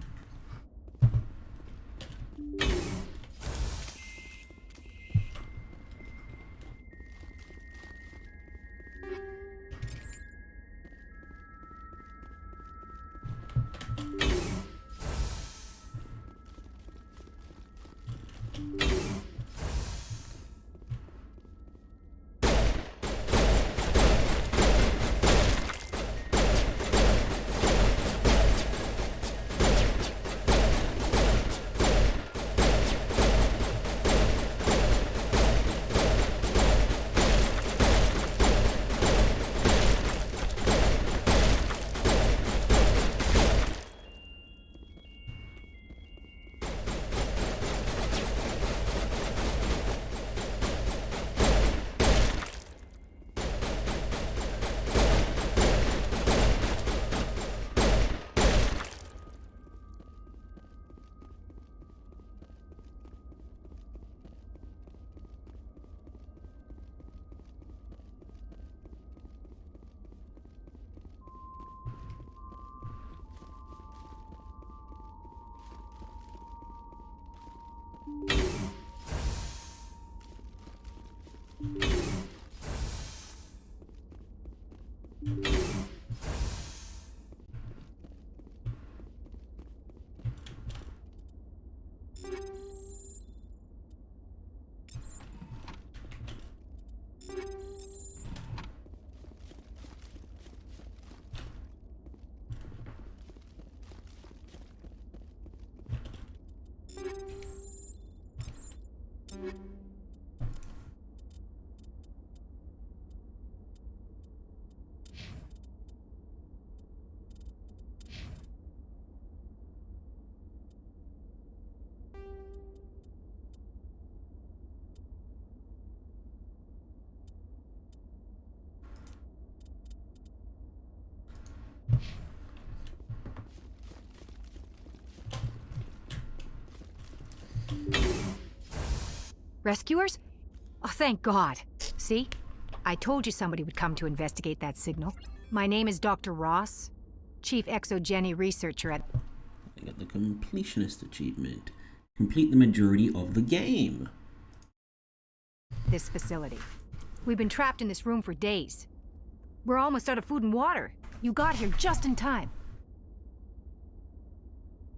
Rescuers? Oh, thank God. See? I told you somebody would come to investigate that signal. My name is Dr. Ross, Chief Exogeny Researcher at... I got the Completionist achievement. Complete the majority of the game. this facility. We've been trapped in this room for days. We're almost out of food and water. You got here just in time.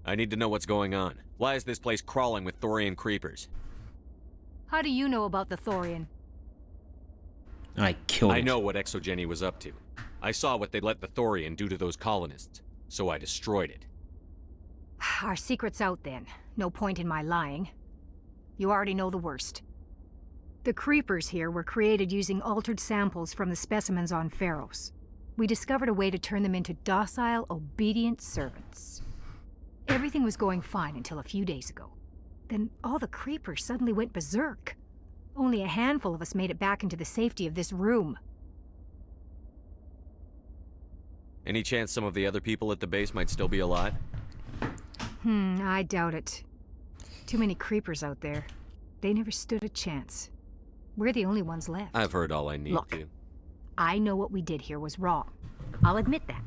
I need to know what's going on. Why is this place crawling with Thorian creepers? How do you know about the Thorian? I killed it. I know what Exogeny was up to. I saw what they let the Thorian do to those colonists, so I destroyed it. Our secret's out then. No point in my lying. You already know the worst. The creepers here were created using altered samples from the specimens on Pharos. we discovered a way to turn them into docile, obedient servants. Everything was going fine until a few days ago. Then all the creepers suddenly went berserk. Only a handful of us made it back into the safety of this room. Any chance some of the other people at the base might still be alive? I doubt it. Too many creepers out there. They never stood a chance. We're the only ones left. I've heard all I need to. I know what we did here was wrong. I'll admit that.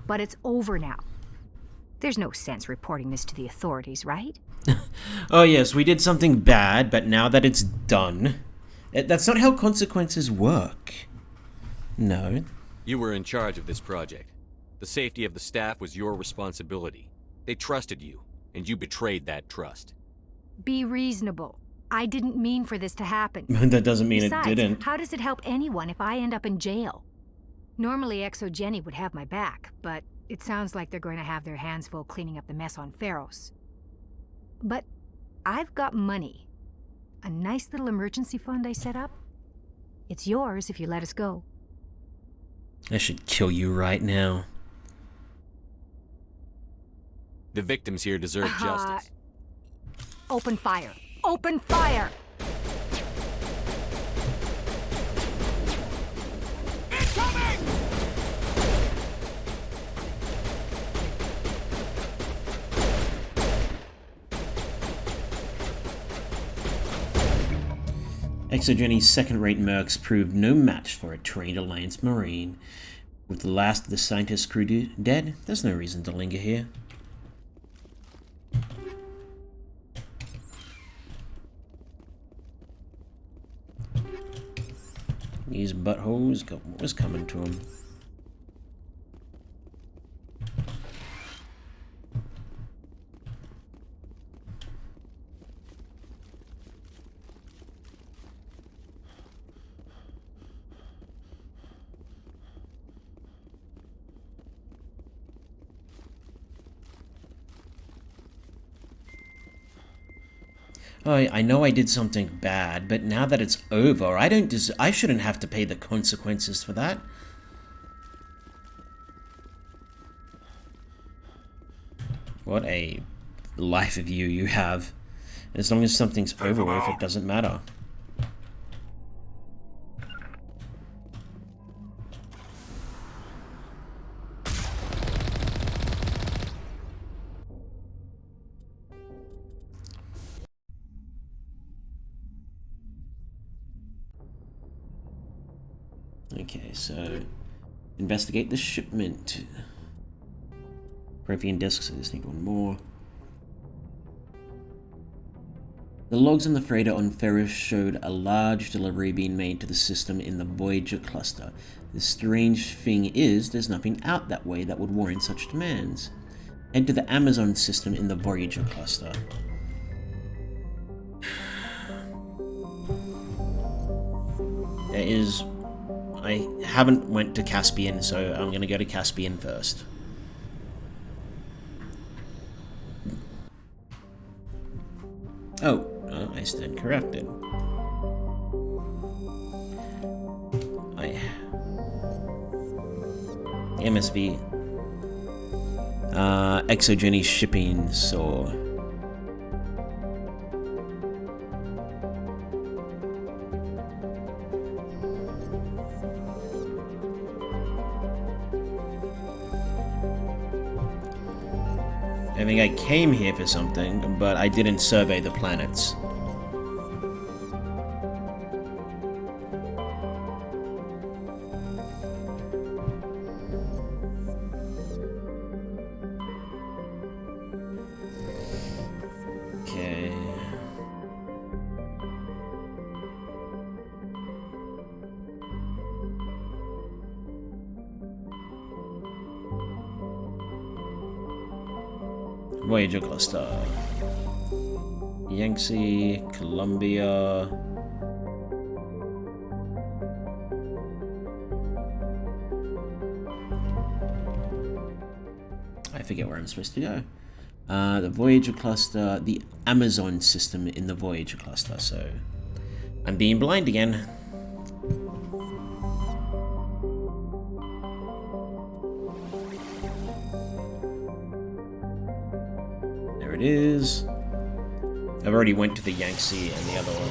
But it's over now. There's no sense reporting this to the authorities, right? Oh yes, we did something bad, but now that it's done... That's not how consequences work. No. You were in charge of this project. The safety of the staff was your responsibility. They trusted you, and you betrayed that trust. Be reasonable. I didn't mean for this to happen. That doesn't mean Besides, it didn't. How does it help anyone if I end up in jail? Normally, Exo Jenny would have my back, but it sounds like they're going to have their hands full cleaning up the mess on Pharos. But I've got money. A nice little emergency fund I set up. It's yours if you let us go. I should kill you right now. The victims here deserve justice. Open fire. Open fire! Incoming! Exo Jenny's second-rate mercs proved no match for a trained Alliance Marine. With the last of the scientist crew dead, there's no reason to linger here. These buttholes got what was coming to them. I know I did something bad, but now that it's over, I shouldn't have to pay the consequences for that. What a life of you have. As long as something's over with, it doesn't matter. Okay, so investigate the shipment. Prothean discs, I just need one more. The logs on the freighter on Ferris showed a large delivery being made to the system in the Voyager cluster. The strange thing is, there's nothing out that way that would warrant such demands. Head to the Amazon system in the Voyager cluster. I haven't went to Caspian, so I'm gonna go to Caspian first. Oh, I stand corrected. MSV. Exo Jenny shipping saw. I think I came here for something, but I didn't survey the planets. Okay. Voyager cluster. Yangtze, Columbia. I forget where I'm supposed to go. The Voyager cluster, the Amazon system in the Voyager cluster, so I'm being blind again. is. I've already went to the Yangtze and the other one.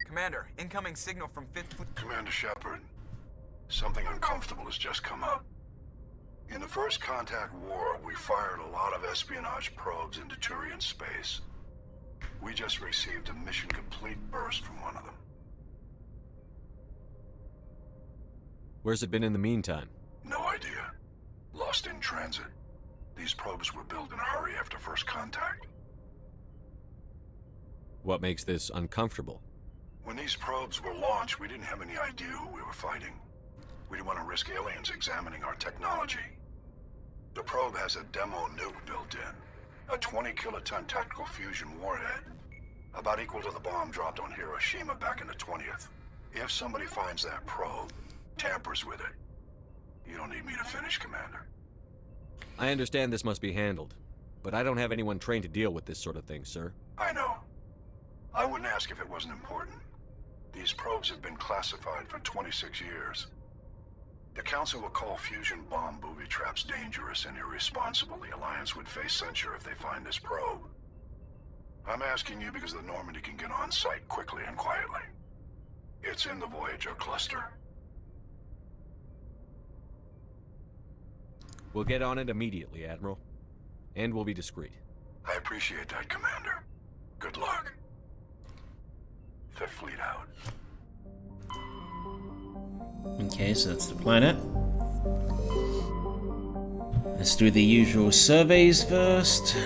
Commander, incoming signal from 5th Fleet. Commander Shepard, something uncomfortable has just come up. In the First Contact War, we fired a lot of espionage probes into Turian space. We just received a mission complete burst from one of them. Where's it been in the meantime? No idea. Lost in transit. These probes were built in a hurry after First Contact. What makes this uncomfortable? When these probes were launched, we didn't have any idea who we were fighting. We didn't want to risk aliens examining our technology. The probe has a demo nuke built in. A 20-kiloton tactical fusion warhead. About equal to the bomb dropped on Hiroshima back in the 20th. If somebody finds that probe, tampers with it, you don't need me to finish, Commander. I understand this must be handled, but I don't have anyone trained to deal with this sort of thing, sir. I know. I wouldn't ask if it wasn't important. These probes have been classified for 26 years. The Council will call fusion bomb booby traps dangerous and irresponsible. The Alliance would face censure if they find this probe. I'm asking you because the Normandy can get on site quickly and quietly. It's in the Voyager cluster. We'll get on it immediately, Admiral. And we'll be discreet. I appreciate that, Commander. Good luck. Fifth Fleet out. Okay, so that's the planet. Let's do the usual surveys first.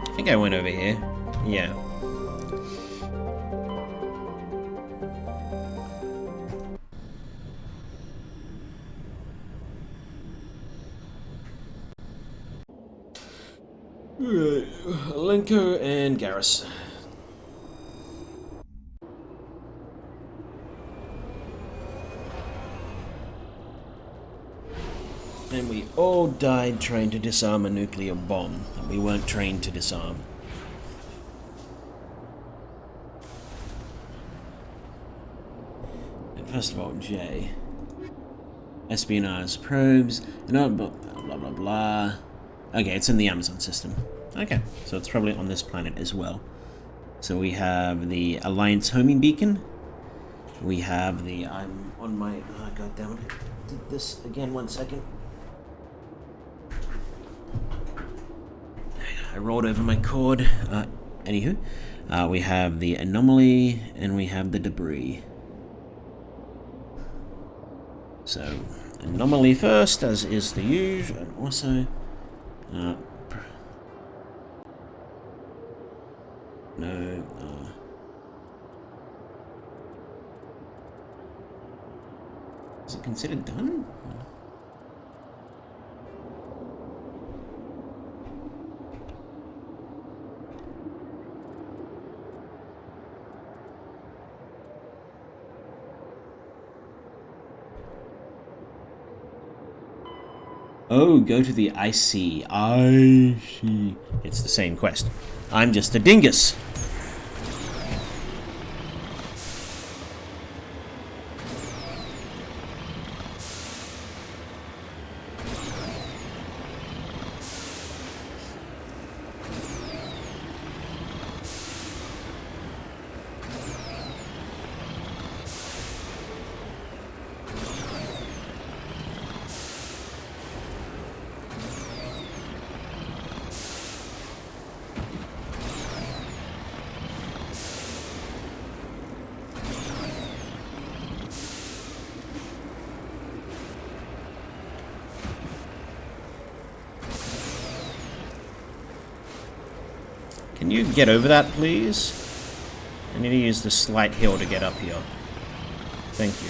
I think I went over here. Yeah. Right. Lenko and Garrus. And we all died trying to disarm a nuclear bomb that we weren't trained to disarm. And first of all, J. Espionage probes, blah blah blah blah blah. Okay, it's in the Amazon system. Okay, so it's probably on this planet as well. So we have the Alliance homing beacon. We have the... I'm on my... Oh, God damn it. I did this again, 1 second. I rolled over my cord. Anywho, we have the anomaly and we have the debris. So, anomaly first, as is the usual, and also... no, is it considered done? Oh, go to the I see. It's the same quest. I'm just a dingus. Can you get over that, please? I need to use the slight hill to get up here. Thank you.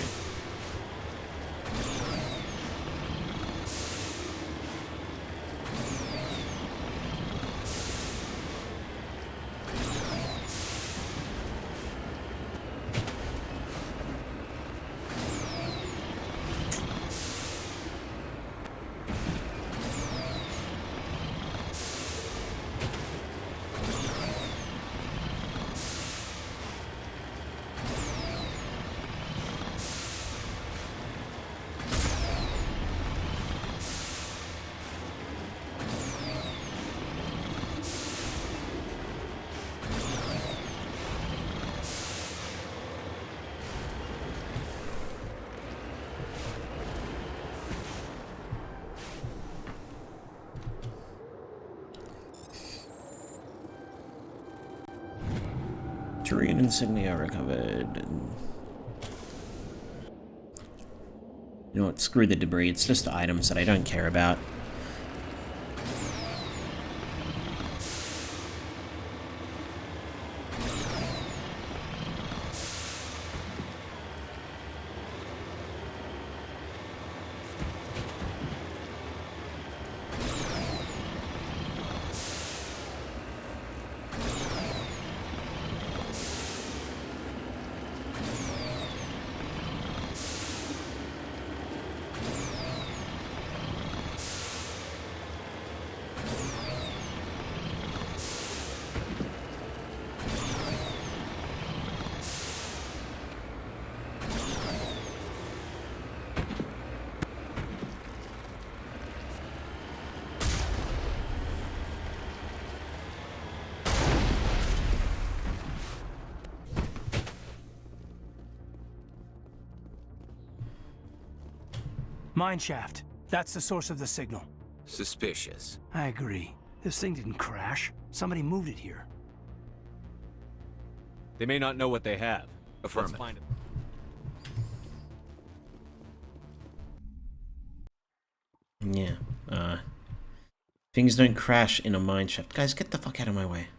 Turian insignia recovered. You know what? Screw the debris. It's just items that I don't care about. Mine shaft. That's the source of the signal. Suspicious. I agree. This thing didn't crash. Somebody moved it here. They may not know what they have. Affirmative. Let's find it. Yeah, things don't crash in a mine shaft. Guys, get the fuck out of my way.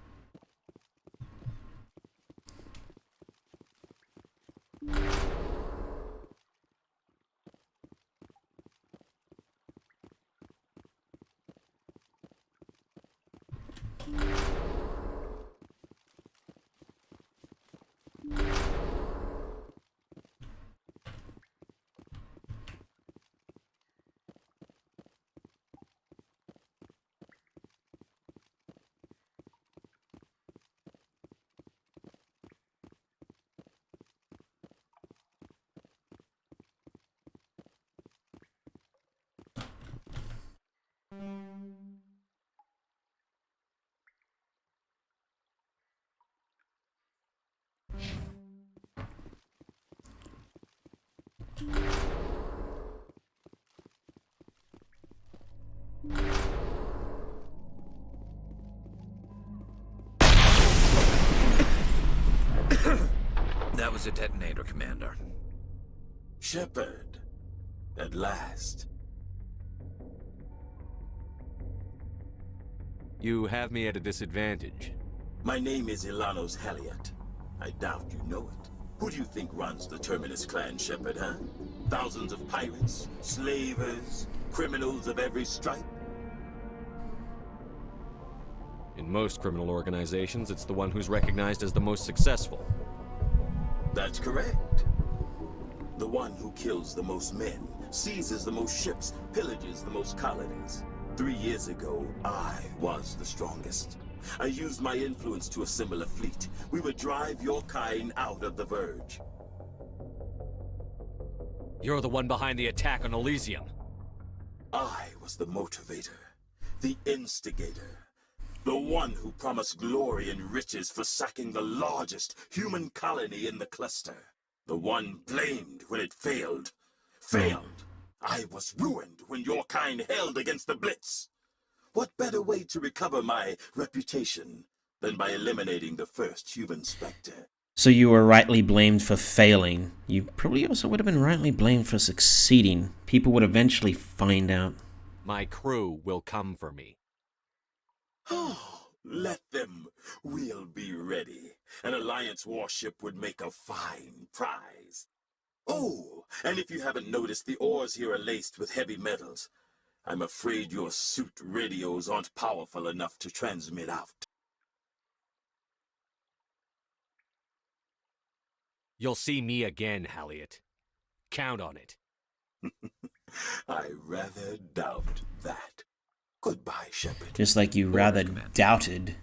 That was a detonator, Commander. Shepard, at last. You have me at a disadvantage. My name is Ilanos Haliat. I doubt you know it. Who do you think runs the Terminus clan, Shepard, huh? Thousands of pirates, slavers, criminals of every stripe? In most criminal organizations, it's the one who's recognized as the most successful. That's correct. The one who kills the most men, seizes the most ships, pillages the most colonies. 3 years ago, I was the strongest. I used my influence to assemble a fleet. We would drive your kind out of the Verge. You're the one behind the attack on Elysium. I was the motivator, the instigator, the one who promised glory and riches for sacking the largest human colony in the cluster. The one blamed when it failed. Failed. I was ruined when your kind held against the Blitz. What better way to recover my reputation than by eliminating the first human Spectre? So you were rightly blamed for failing. You probably also would have been rightly blamed for succeeding. People would eventually find out. My crew will come for me. Oh, let them. We'll be ready. An Alliance warship would make a fine prize. Oh, and if you haven't noticed, the ores here are laced with heavy metals. I'm afraid your suit radios aren't powerful enough to transmit out. You'll see me again, Haliat. Count on it. I rather doubt that. Goodbye, Shepard. Just like you rather doubted.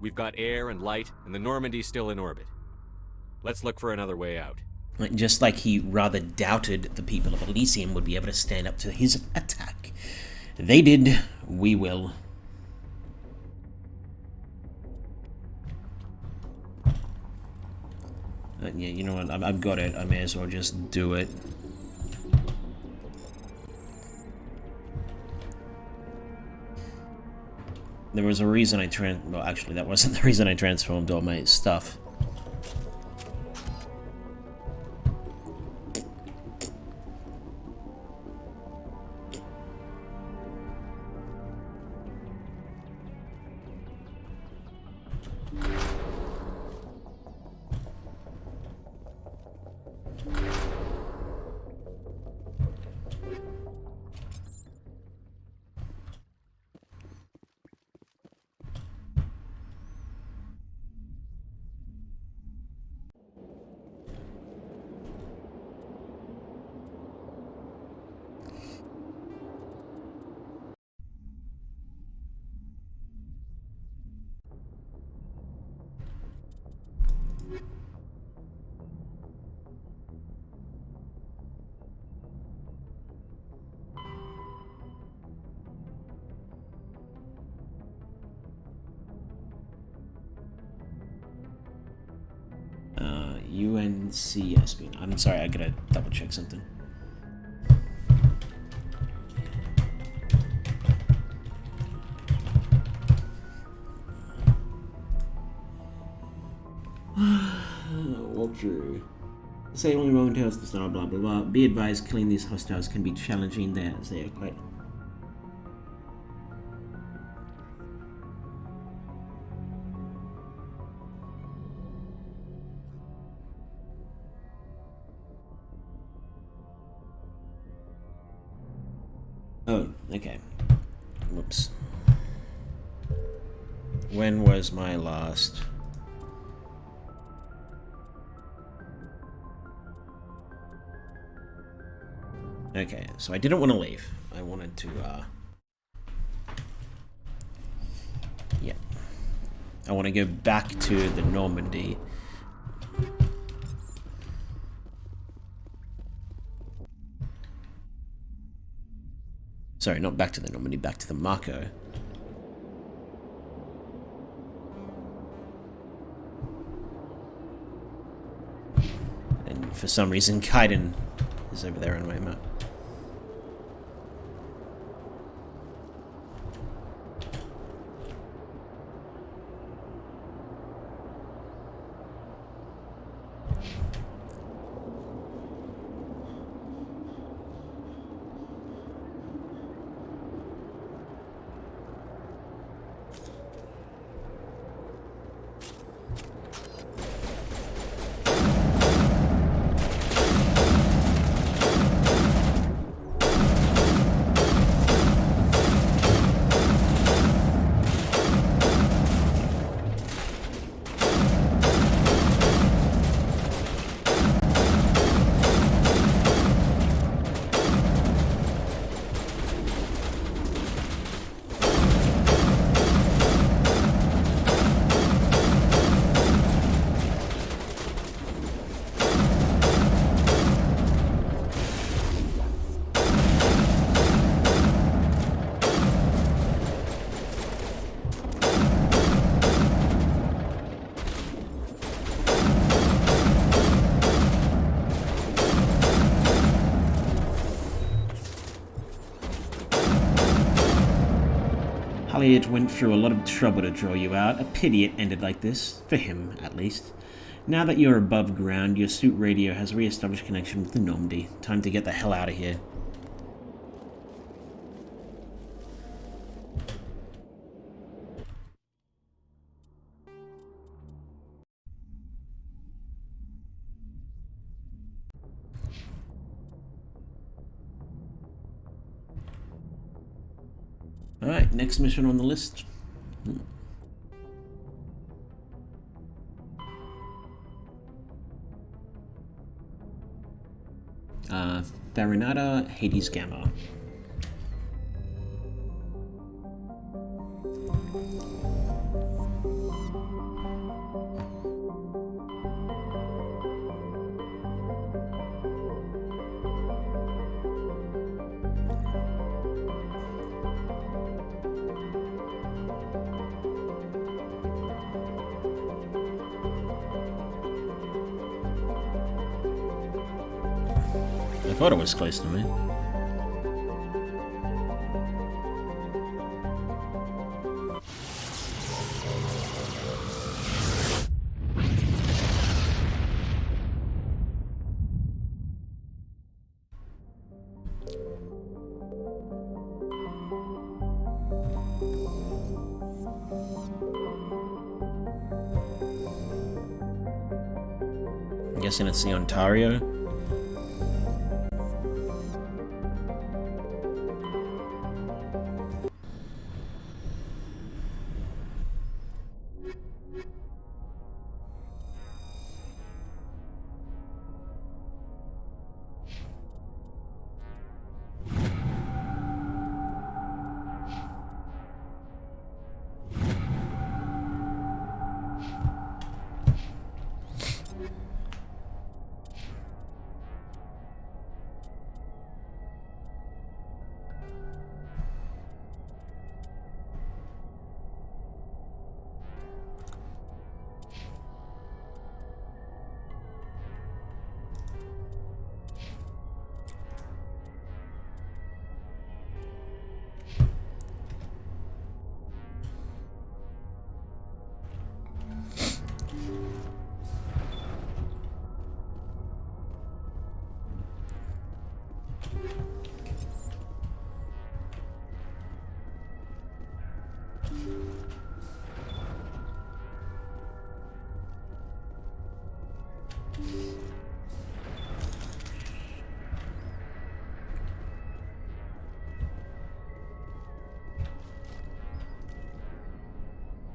We've got air and light, and the Normandy's still in orbit. Let's look for another way out. Just like he rather doubted the people of Elysium would be able to stand up to his attack. They did. We will. Yeah, you know what? I've got it. I may as well just do it. There was a reason I well, actually, that wasn't the reason I transformed all my stuff. UNCSB. I'm sorry, I gotta double check something. Walkthrough. Say only wrong tales to start, blah blah blah. Be advised, killing these hostiles can be challenging there, as they are quite. Oh, okay. Whoops. When was my last? Okay, so I didn't want to leave. I wanted to, yeah. I want to go back to the Normandy. Sorry, not back to the Normandy, back to the Mako. And for some reason, Kaiden is over there on my map. It went through a lot of trouble to draw you out. A pity it ended like this, for him at least. Now that you're above ground, your suit radio has re-established connection with the Normandy. Time to get the hell out of here. Alright, next mission on the list. Farinata Hades Gamma. I thought it was close to me. guessing it's the Ontario.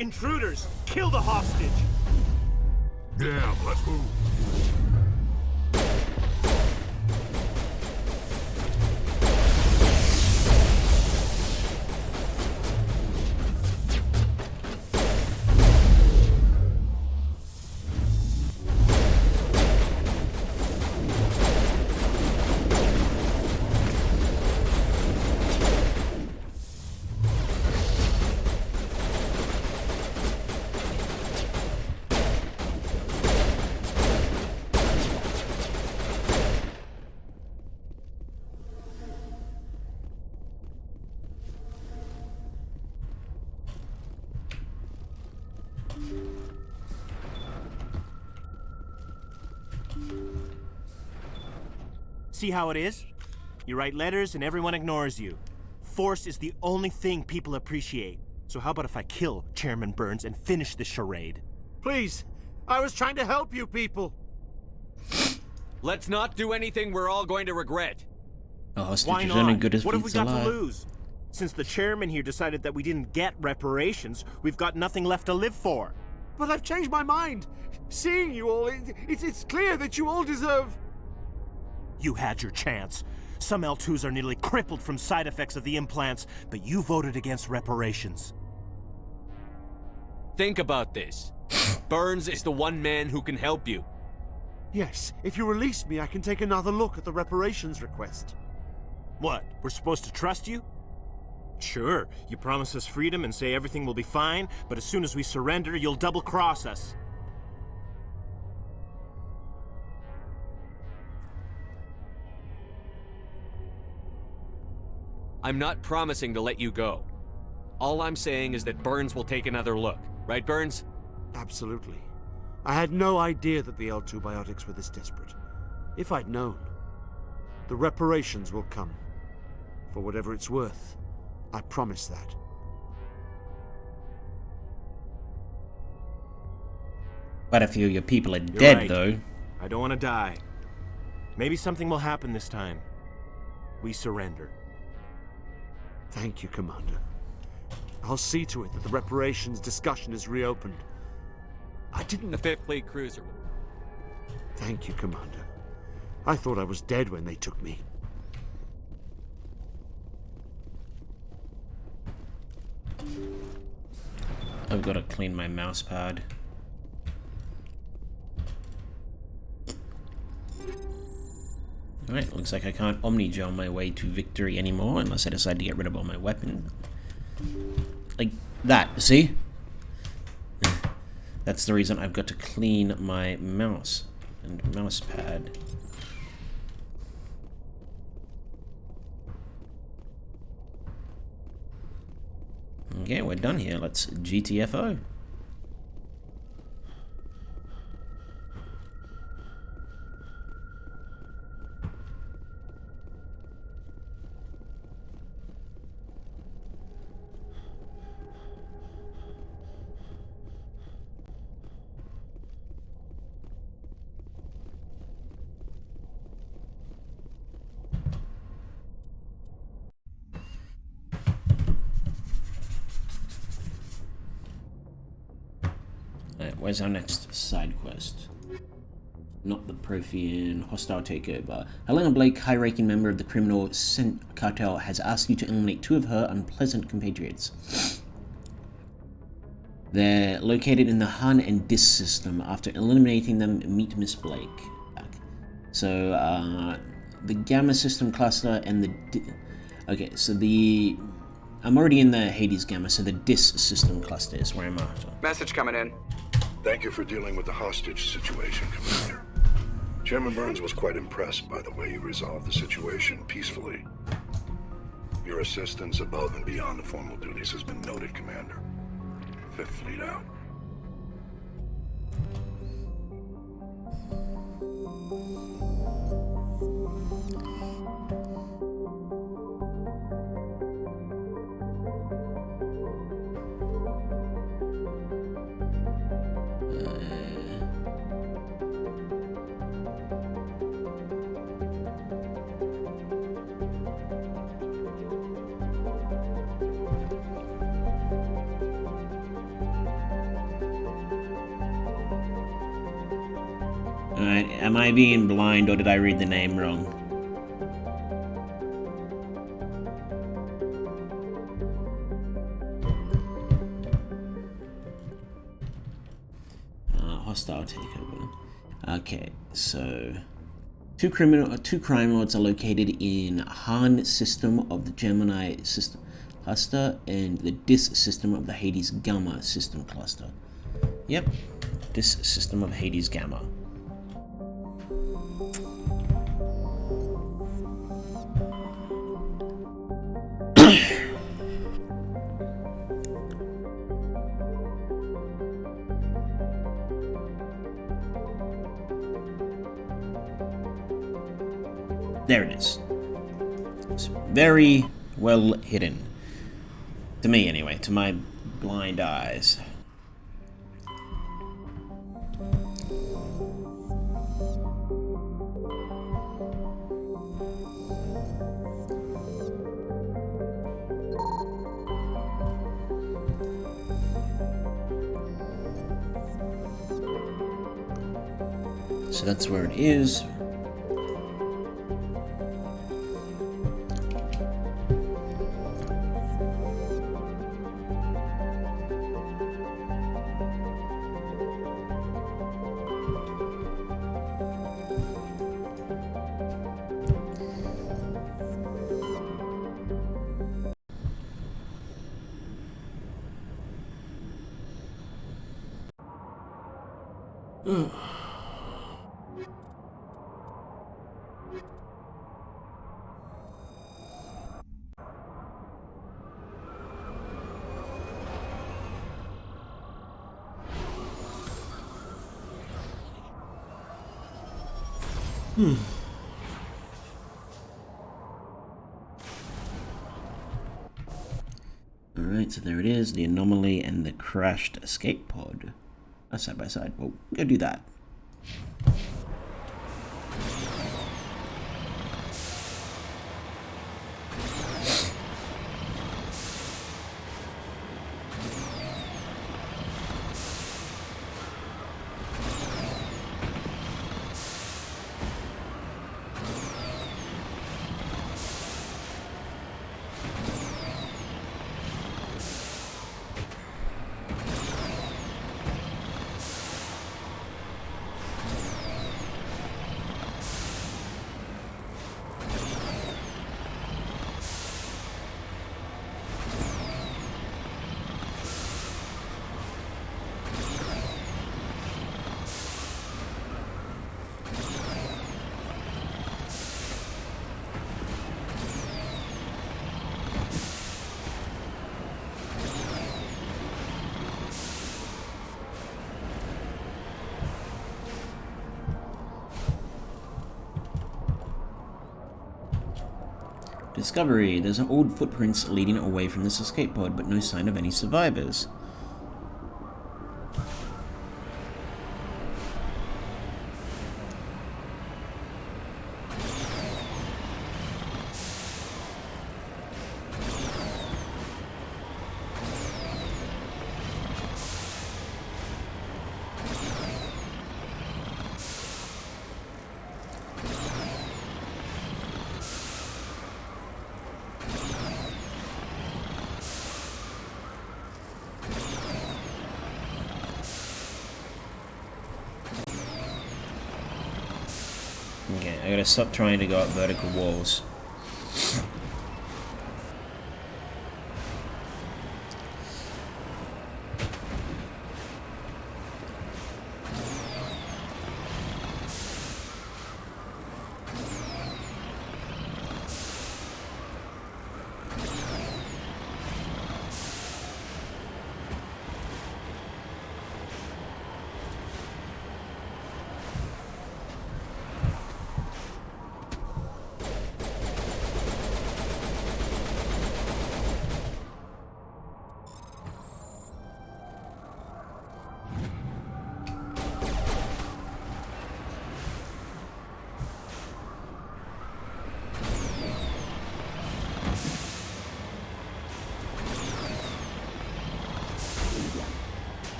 Intruders! Kill the hostage! Damn, let's move. See how it is? You write letters and everyone ignores you. Force is the only thing people appreciate. So how about if I kill Chairman Burns and finish this charade? Please, I was trying to help you people. Let's not do anything we're all going to regret. A hostage Why is not? only good as What have we beats got alive. to lose? Since the chairman here decided that we didn't get reparations, we've got nothing left to live for. But I've changed my mind. Seeing you all, it's clear that you all deserve... You had your chance. Some L2s are nearly crippled from side effects of the implants, but you voted against reparations. Think about this. Burns is the one man who can help you. Yes, if you release me, I can take another look at the reparations request. What, we're supposed to trust you? Sure, you promise us freedom and say everything will be fine, but as soon as we surrender, you'll double-cross us. I'm not promising to let you go. All I'm saying is that Burns will take another look. Right, Burns? Absolutely. I had no idea that the L2 biotics were this desperate. If I'd known, the reparations will come. For whatever it's worth, I promise that. Quite a few of your people are You're dead, right. though. I don't want to die. Maybe something will happen this time. We surrender. Thank you, Commander. I'll see to it that the reparations discussion is reopened. I didn't... The 5th Fleet cruiser. Thank you, Commander. I thought I was dead when they took me. I've got to clean my mouse pad. Alright, looks like I can't Omni-gel my way to victory anymore unless I decide to get rid of all my weapon. Like that, see? That's the reason I've got to clean my mouse and mouse pad. Okay, we're done here. Let's GTFO. where's our next side quest? Not the Prothean hostile takeover. Helena Blake, high-ranking member of the criminal cartel, has asked you to eliminate 2 of her unpleasant compatriots. They're located in the Han and Dis system. After eliminating them, meet Miss Blake. So, the Gamma system cluster and the... Okay, so the... I'm already in the Hades Gamma, so the Dis system cluster is where I'm after. Message coming in. Thank you for dealing with the hostage situation, Commander. Chairman Burns was quite impressed by the way you resolved the situation peacefully. Your assistance above and beyond the formal duties has been noted, Commander. Fifth Fleet out. Alright, am I being blind or did I read the name wrong? Hostile takeover. Okay, so... Two crime lords are located in Han system of the Gemini system cluster and the Dis system of the Hades Gamma system cluster. Yep, Dis system of Hades Gamma. There it is. It's very well hidden. To me, anyway. To my blind eyes. So that's where it is. Alright, so there it is, the anomaly and the crashed escape pod. Side by side. Well, go do that. Discovery. There's old footprints leading away from this escape pod, but no sign of any survivors. Okay, I gotta stop trying to go up vertical walls.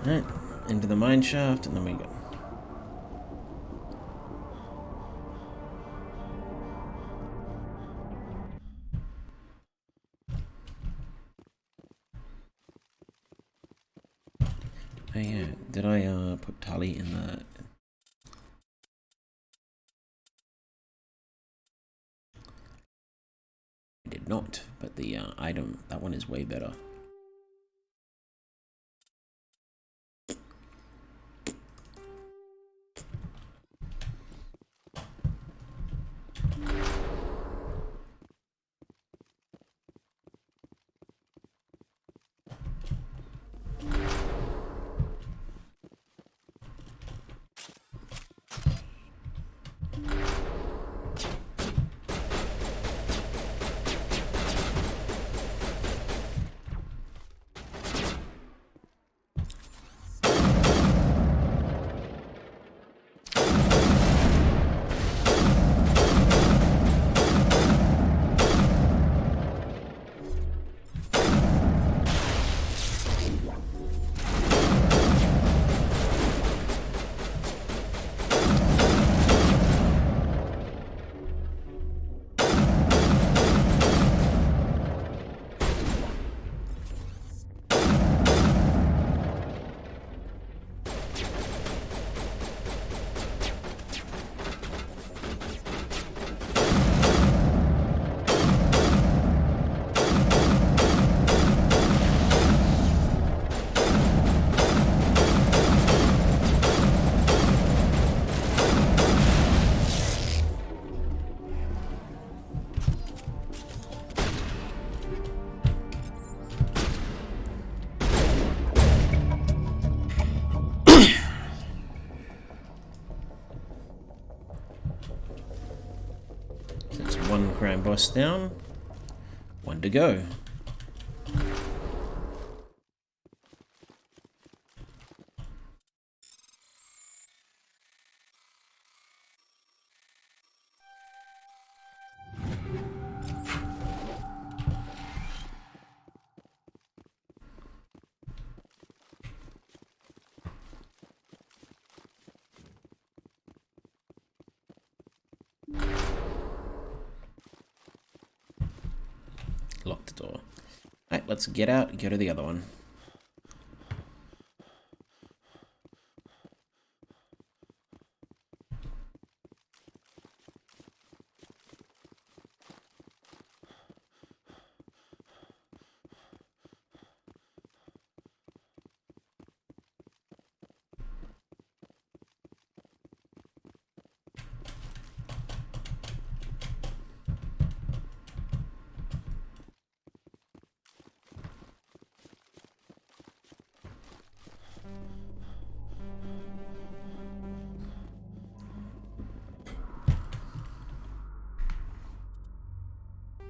Alright, into the mine shaft, and then we go. Oh yeah, did I put Tali in the... I did not, but the item, that one is way better. That's one grand boss down, one to go. Lock the door. Alright, let's get out and go to the other one.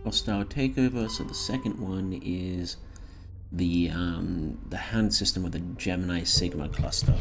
Hostile takeover. So the second one is the hand system with the Gemini Sigma cluster.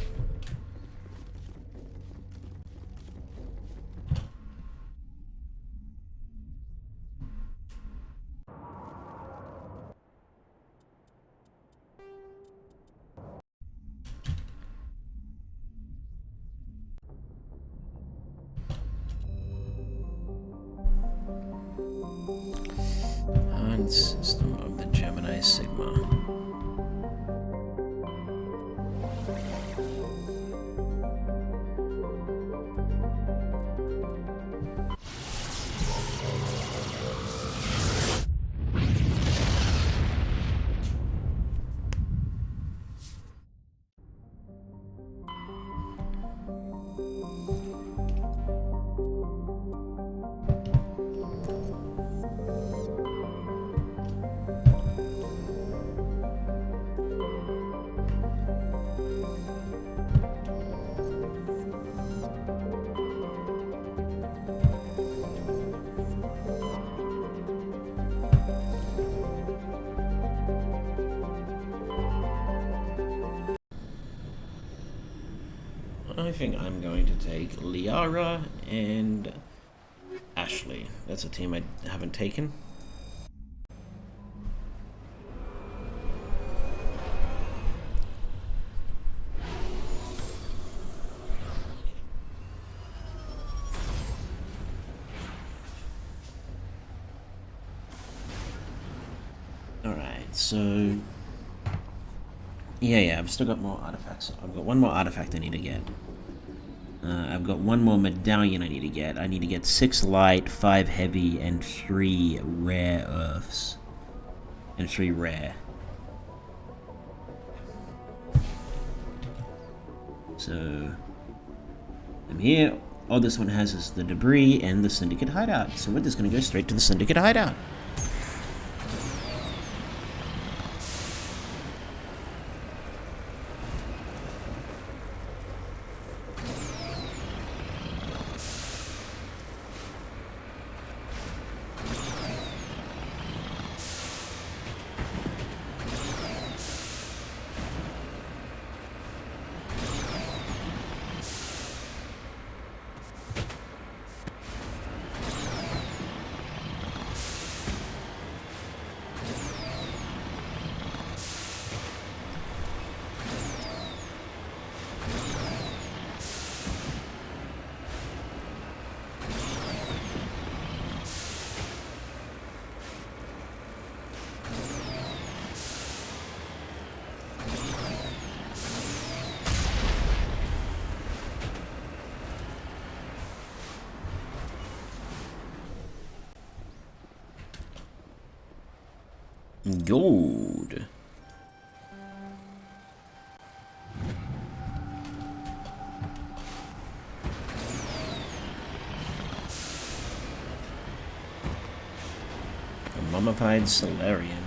And system of the Gemini Sigma. I think I'm going to take Liara and Ashley. That's a team I haven't taken. Alright, so... Yeah, I've still got more artifacts. I've got one more artifact I need to get. I've got one more medallion I need to get. I need to get 6 light, 5 heavy, and 3 rare earths. And 3 rare. So... I'm here. All this one has is the debris and the Syndicate hideout. So we're just gonna go straight to the Syndicate hideout. Gold. A mummified Solarian.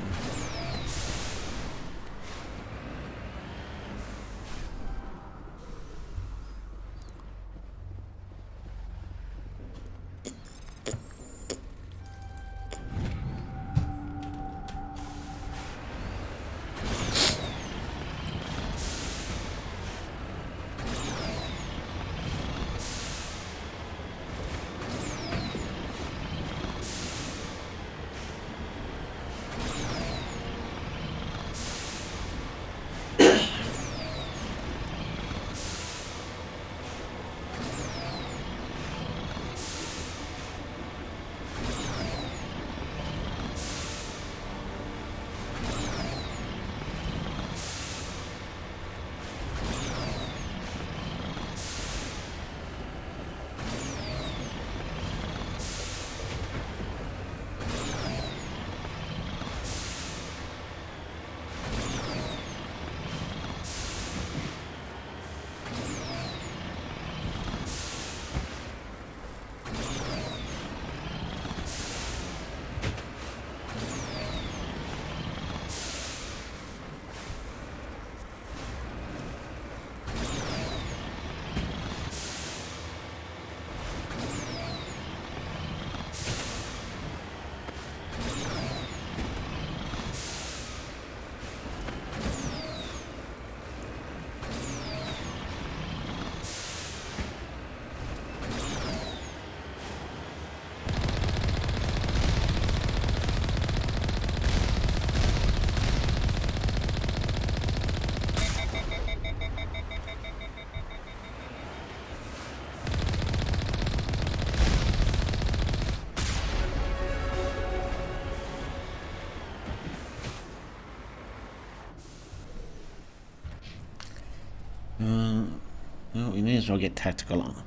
we may as well get tactical armor.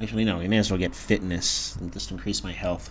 Actually, no, we may as well get fitness and just increase my health.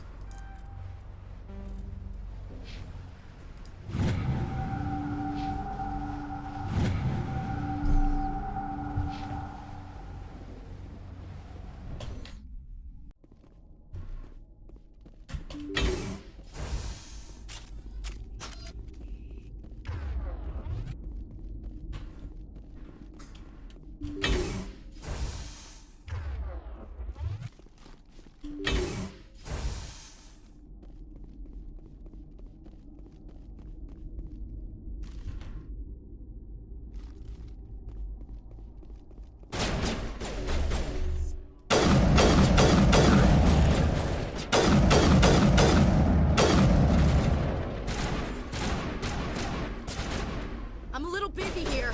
I'm a little busy here.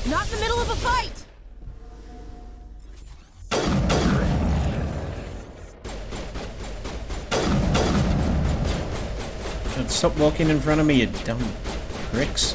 Not in the middle of a fight! Stop walking in front of me, you dumb pricks.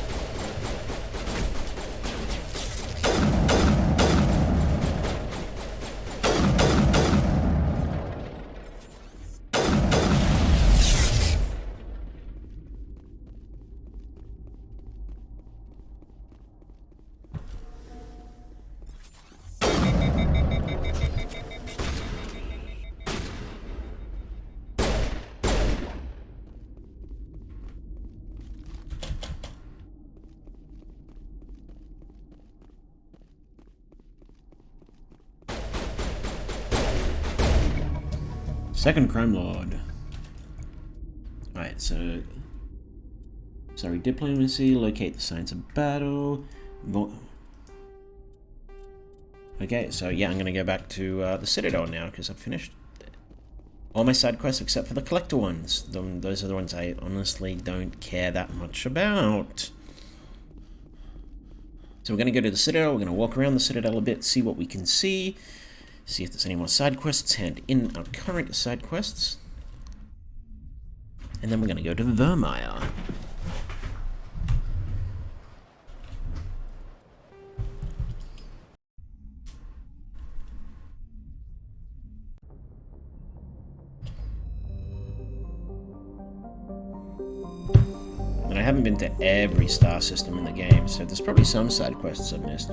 Second crime lord. Alright, so... Sorry, diplomacy, locate the signs of battle... Okay, so yeah, I'm gonna go back to the Citadel now, because I've finished all my side quests except for the collector ones. Those are the ones I honestly don't care that much about. So we're gonna go to the Citadel, we're gonna walk around the Citadel a bit, see what we can see if there's any more side quests, hand in our current side quests. And then we're going to go to Vermeer. And I haven't been to every star system in the game, so there's probably some side quests I've missed.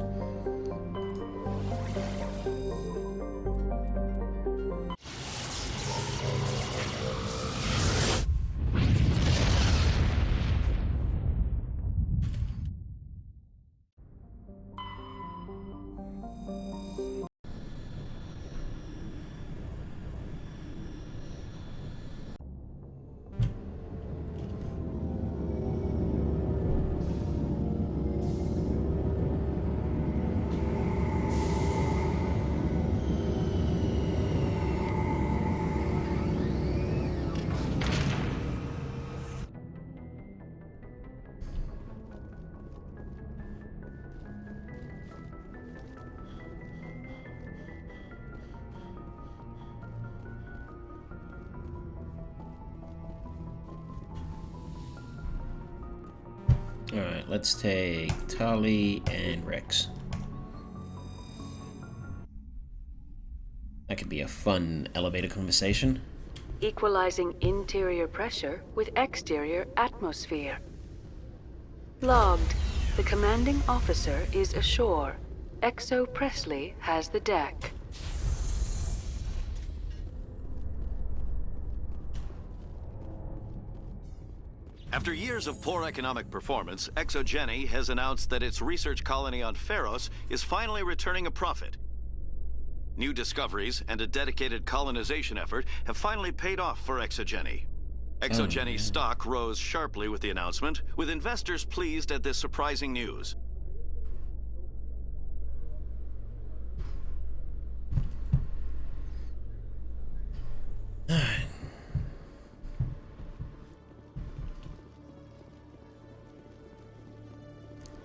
Alright, let's take Tali and Rex. That could be a fun elevator conversation. Equalizing interior pressure with exterior atmosphere. Logged. The commanding officer is ashore. Exo Presley has the deck. After years of poor economic performance, ExoGeni has announced that its research colony on Pharos is finally returning a profit. New discoveries and a dedicated colonization effort have finally paid off for ExoGeni. ExoGeni's stock rose sharply with the announcement, with investors pleased at this surprising news.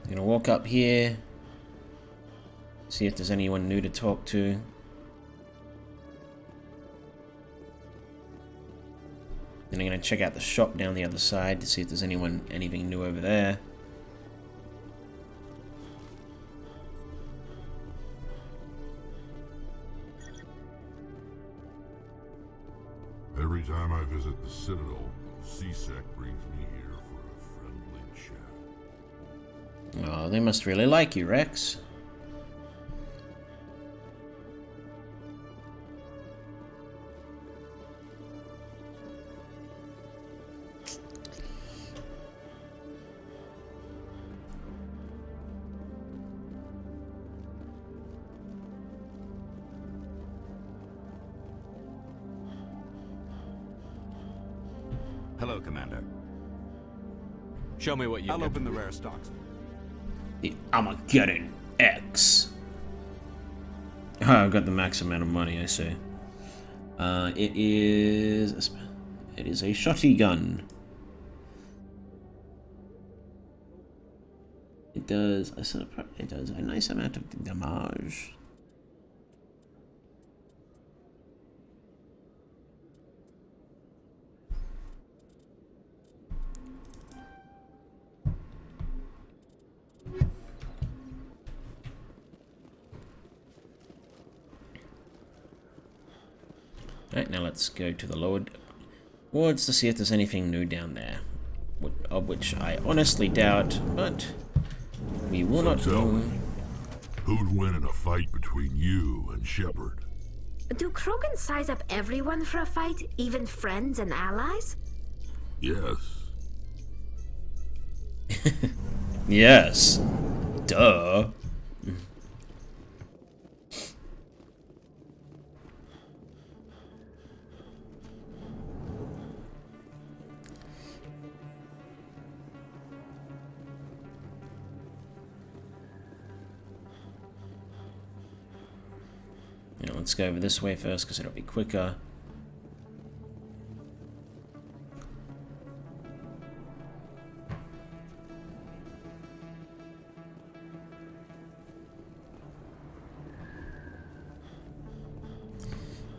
I'm gonna walk up here, See if there's anyone new to talk to. Then I'm gonna check out the shop down the other side to see if there's anything new over there. Every time I visit the Citadel, CSEC brings me here for a friendly chat. Oh, they must really like you, Rex. Hello, Commander. Show me what you I'll can. open the rare stocks. The Armageddon X. Oh, I've got the max amount of money, I see. It is a shotgun. It does a nice amount of damage. Alright, now let's go to the lower wards to see if there's anything new down there. Of which I honestly doubt, but we will not know. Who'd win in a fight between you and Shepard? Do Krogan size up everyone for a fight, even friends and allies? Yes. Yes. Duh. Let's go over this way first because it'll be quicker.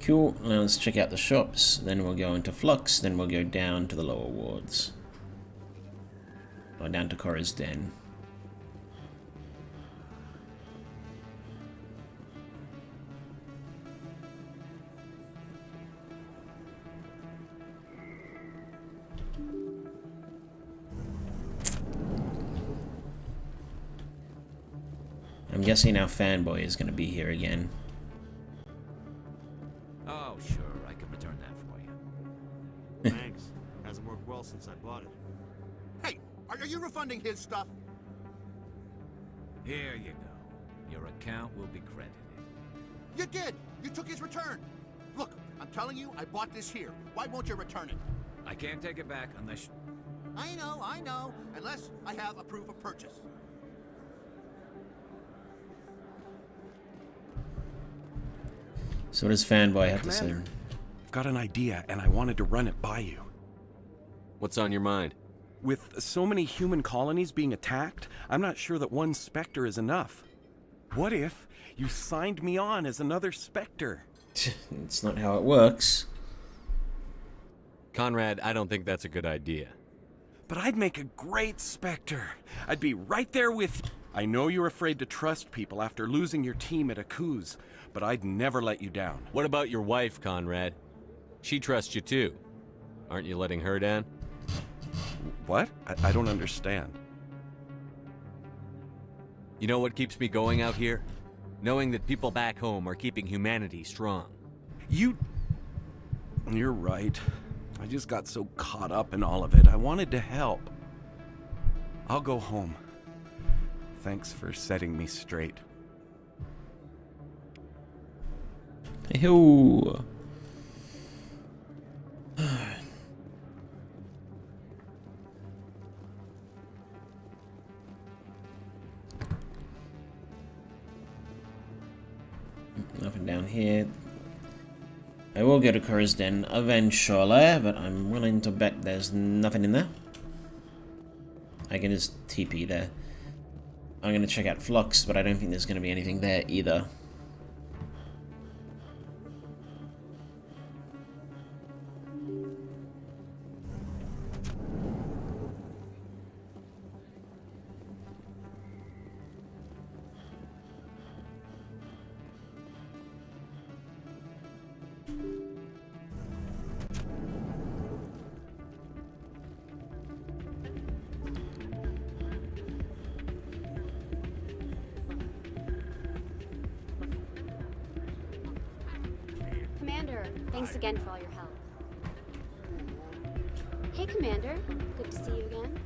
Cool, now let's check out the shops, then we'll go into Flux, then we'll go down to the lower wards. Or down to Korra's Den. I'm guessing our fanboy is going to be here again. Oh, sure, I can return that for you. Thanks. Hasn't worked well since I bought it. Hey, are you refunding his stuff? Here you go. Your account will be credited. You did! You took his return! Look, I'm telling you, I bought this here. Why won't you return it? I can't take it back unless... I know. Unless I have a proof of purchase. So what does fanboy have to say? Commander, I've got an idea, and I wanted to run it by you. What's on your mind? With so many human colonies being attacked, I'm not sure that one Spectre is enough. What if you signed me on as another Spectre? It's not how it works. Conrad, I don't think that's a good idea. But I'd make a great Spectre. I'd be right there with you. I know you're afraid to trust people after losing your team at Akuz, but I'd never let you down. What about your wife, Conrad? She trusts you too. Aren't you letting her down? What? I don't understand. You know what keeps me going out here? Knowing that people back home are keeping humanity strong. You're right. I just got so caught up in all of it. I wanted to help. I'll go home. Thanks for setting me straight. Hey-ho. Nothing down here. I will go to Korra's Den eventually, but I'm willing to bet there's nothing in there. I can just TP there. I'm going to check out Flux, but I don't think there's going to be anything there either. Commander, thanks again for all your help. Hey, Commander. Good to see you again.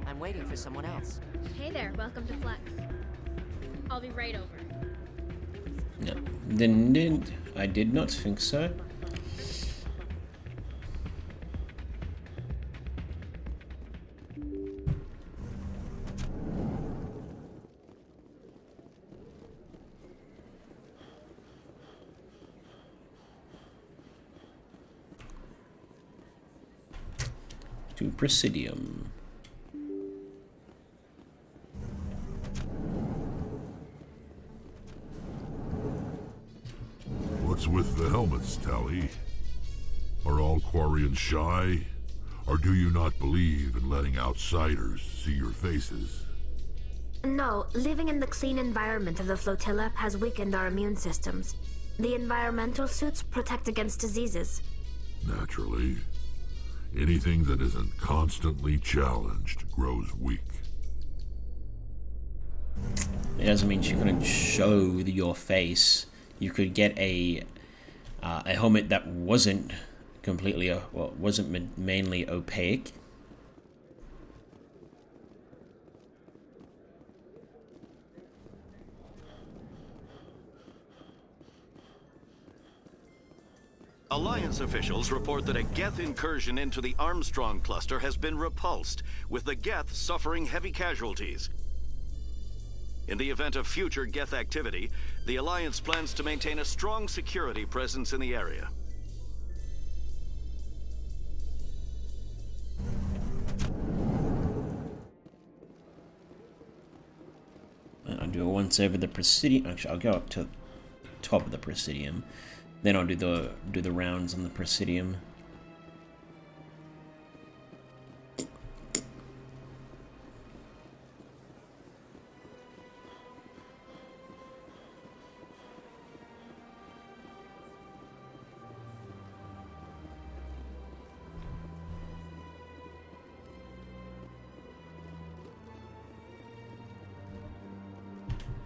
I'm waiting for someone else. Hey there, welcome to Flex. I'll be right over. No, I did not think so. To Presidium. What's with the helmets, Tally? Are all Quarians shy? Or do you not believe in letting outsiders see your faces? No, living in the clean environment of the flotilla has weakened our immune systems. The environmental suits protect against diseases. Naturally. Anything that isn't constantly challenged grows weak. It doesn't mean she couldn't show your face. You could get a helmet that wasn't completely, well, wasn't mainly opaque. Alliance officials report that a Geth incursion into the Armstrong cluster has been repulsed, with the Geth suffering heavy casualties. In the event of future Geth activity, the Alliance plans to maintain a strong security presence in the area. I'll do it once over the Presidium. Actually, I'll go up to the top of the Presidium. Then I'll do the rounds on the Presidium.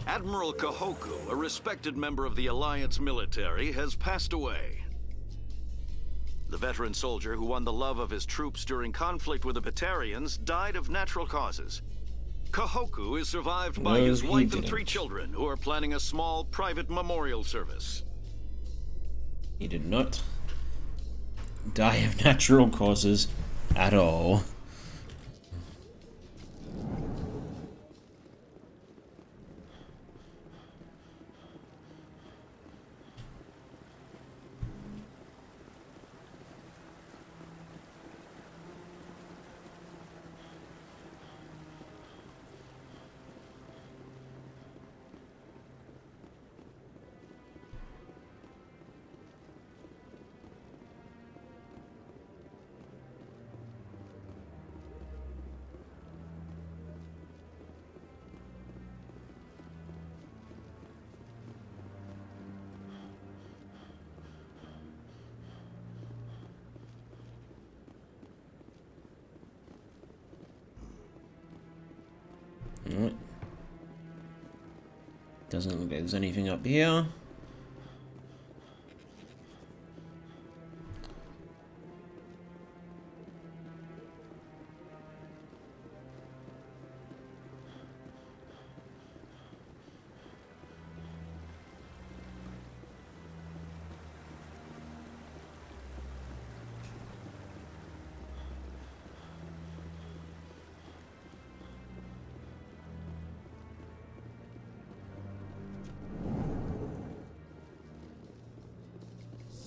Admiral Kahoku, a respected member of the Alliance military, has passed away. The veteran soldier who won the love of his troops during conflict with the Batarians died of natural causes. Kahoku is survived by his wife and 3 children, who are planning a small private memorial service. He did not die of natural causes at all. Alright. Doesn't look like there's anything up here.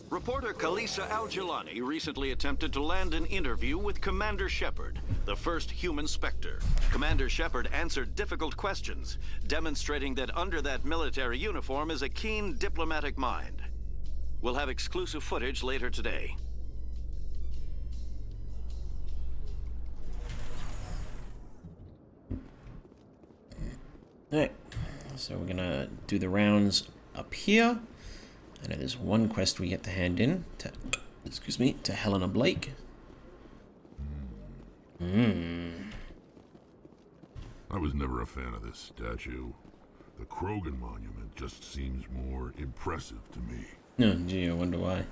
Reporter Kalisa Al-Jilani recently attempted to land an interview with Commander Shepard, the first human Spectre. Commander Shepard answered difficult questions, demonstrating that under that military uniform is a keen diplomatic mind. We'll have exclusive footage later today. Alright, so we're gonna do the rounds up here. I know there's one quest we get to hand in to, to Helena Blake. I was never a fan of this statue. The Krogan monument just seems more impressive to me. Oh, gee, I wonder why.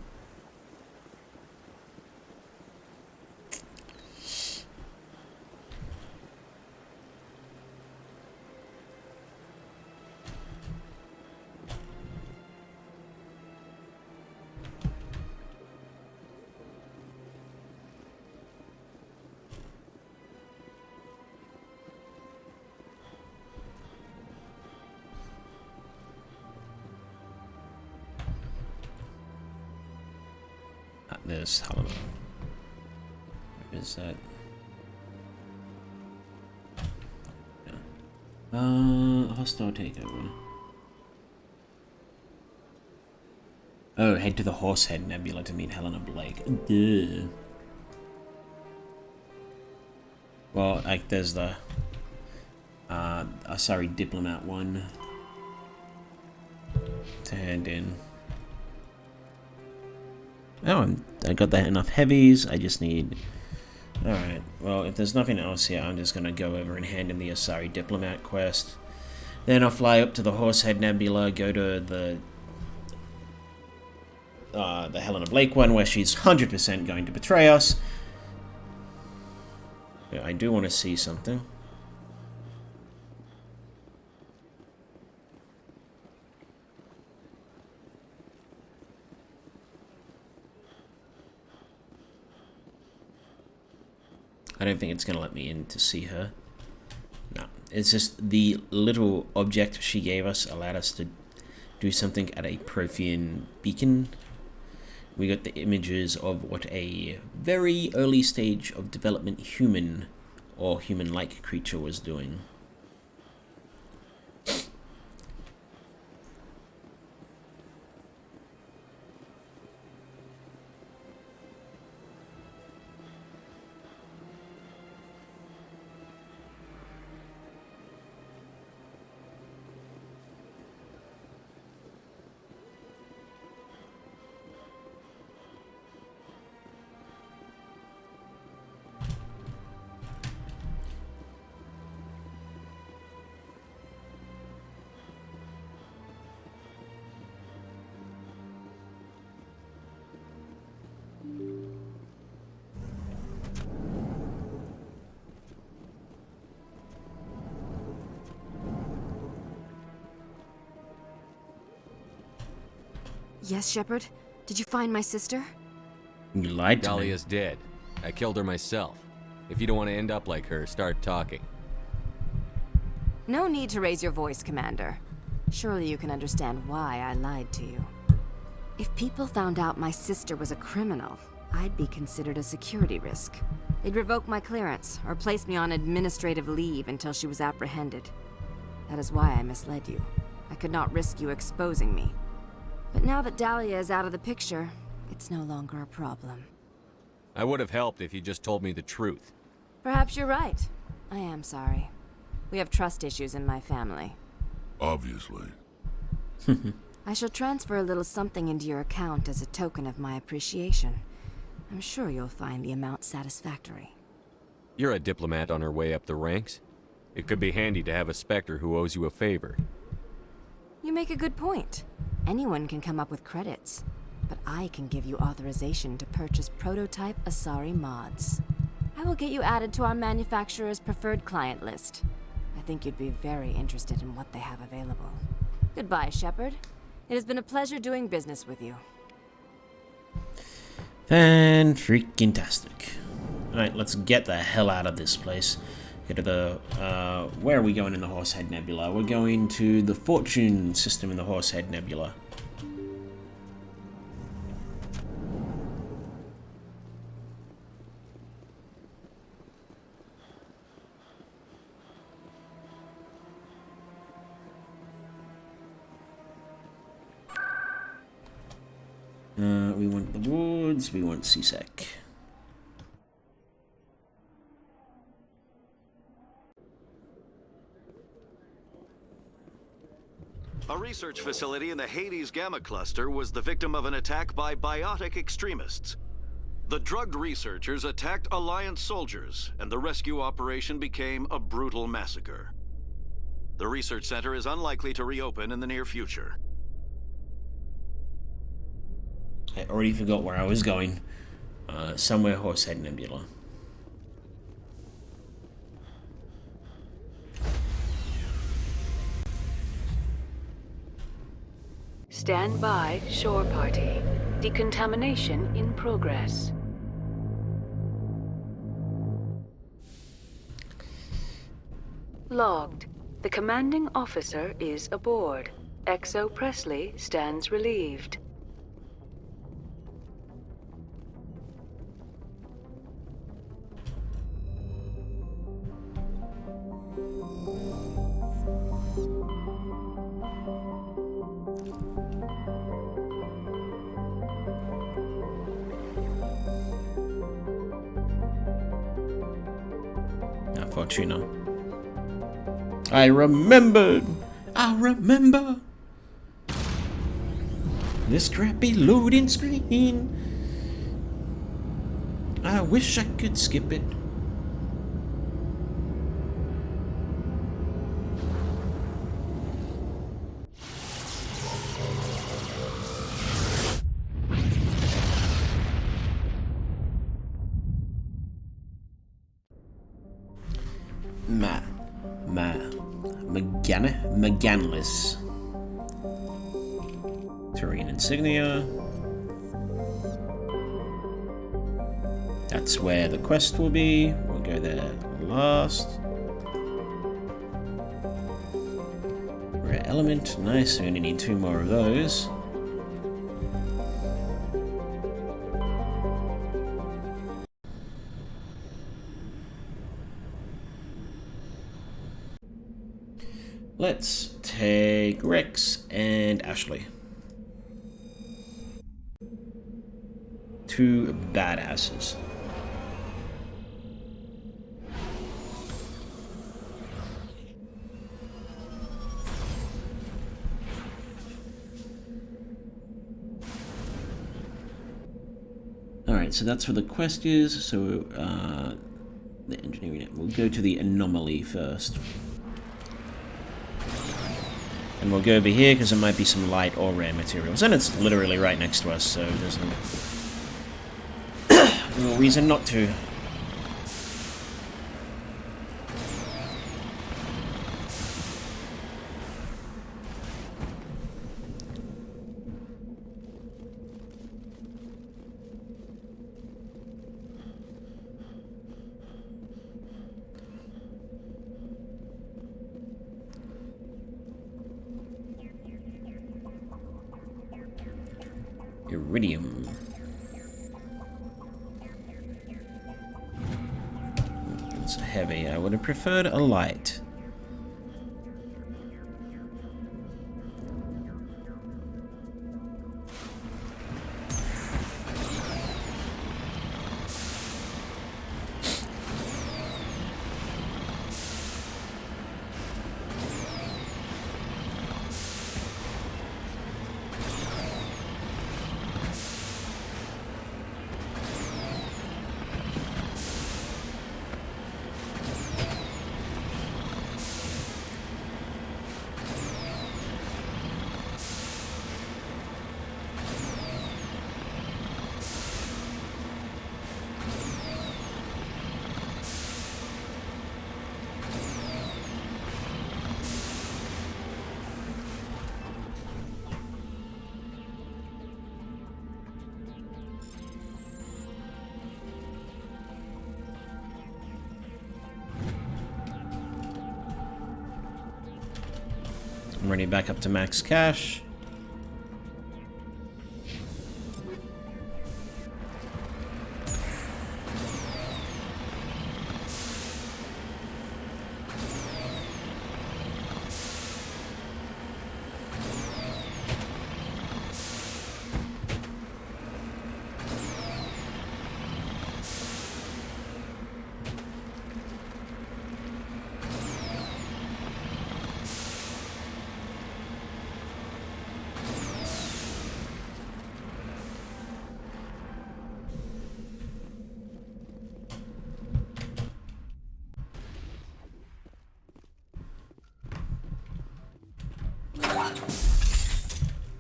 There's Helena. Where is that? Hostile takeover. Oh, head to the Horsehead Nebula to meet Helena Blake. Duh. Well, like, there's the sorry, Diplomat one to hand in. Oh, I got that enough heavies. I just need... Alright, well, if there's nothing else here, I'm just going to go over and hand in the Asari Diplomat quest. Then I'll fly up to the Horsehead Nebula, go to the Helena Blake one, where she's 100% going to betray us. Yeah, I do want to see something. I don't think it's going to let me in to see her. No, it's just the little object she gave us allowed us to do something at a Prothean beacon. We got the images of what a very early stage of development human or human-like creature was doing. Yes, Shepard? Did you find my sister? You lied to me. Dahlia's dead. I killed her myself. If you don't want to end up like her, start talking. No need to raise your voice, Commander. Surely you can understand why I lied to you. If people found out my sister was a criminal, I'd be considered a security risk. They'd revoke my clearance, or place me on administrative leave until she was apprehended. That is why I misled you. I could not risk you exposing me. But now that Dahlia is out of the picture, it's no longer a problem. I would have helped if you just told me the truth. Perhaps you're right. I am sorry. We have trust issues in my family. Obviously. I shall transfer a little something into your account as a token of my appreciation. I'm sure you'll find the amount satisfactory. You're a diplomat on her way up the ranks. It could be handy to have a Spectre who owes you a favor. You make a good point. Anyone can come up with credits, but I can give you authorization to purchase prototype Asari mods. I will get you added to our manufacturer's preferred client list. I think you'd be very interested in what they have available. Goodbye, Shepard. It has been a pleasure doing business with you. Fan-freaking-tastic. Alright, let's get the hell out of this place. Go to the, where are we going in the Horsehead Nebula? We're going to the Fortune system in the Horsehead Nebula. We want the wards, we want CSEC. A research facility in the Hades Gamma Cluster was the victim of an attack by biotic extremists. The drugged researchers attacked Alliance soldiers, and the rescue operation became a brutal massacre. The research center is unlikely to reopen in the near future. I already forgot where I was going. Somewhere Horsehead Nebula. Stand by, shore party. Decontamination in progress. Logged. The commanding officer is aboard. XO Presley stands relieved. Fortuna. I remembered! I remember! This crappy loading screen! I wish I could skip it. McGanless. Terrain insignia. That's where the quest will be. We'll go there last. Rare element. Nice. We only need 2 more of those. Let's take Rex and Ashley. 2 badasses. Alright, so that's where the quest is. So, the engineering. We'll go to the anomaly first. And we'll go over here because there might be some light or rare materials. And it's literally right next to us, so there's no reason not to. Iridium. It's heavy. I would have preferred a light. I'm running back up to max cash.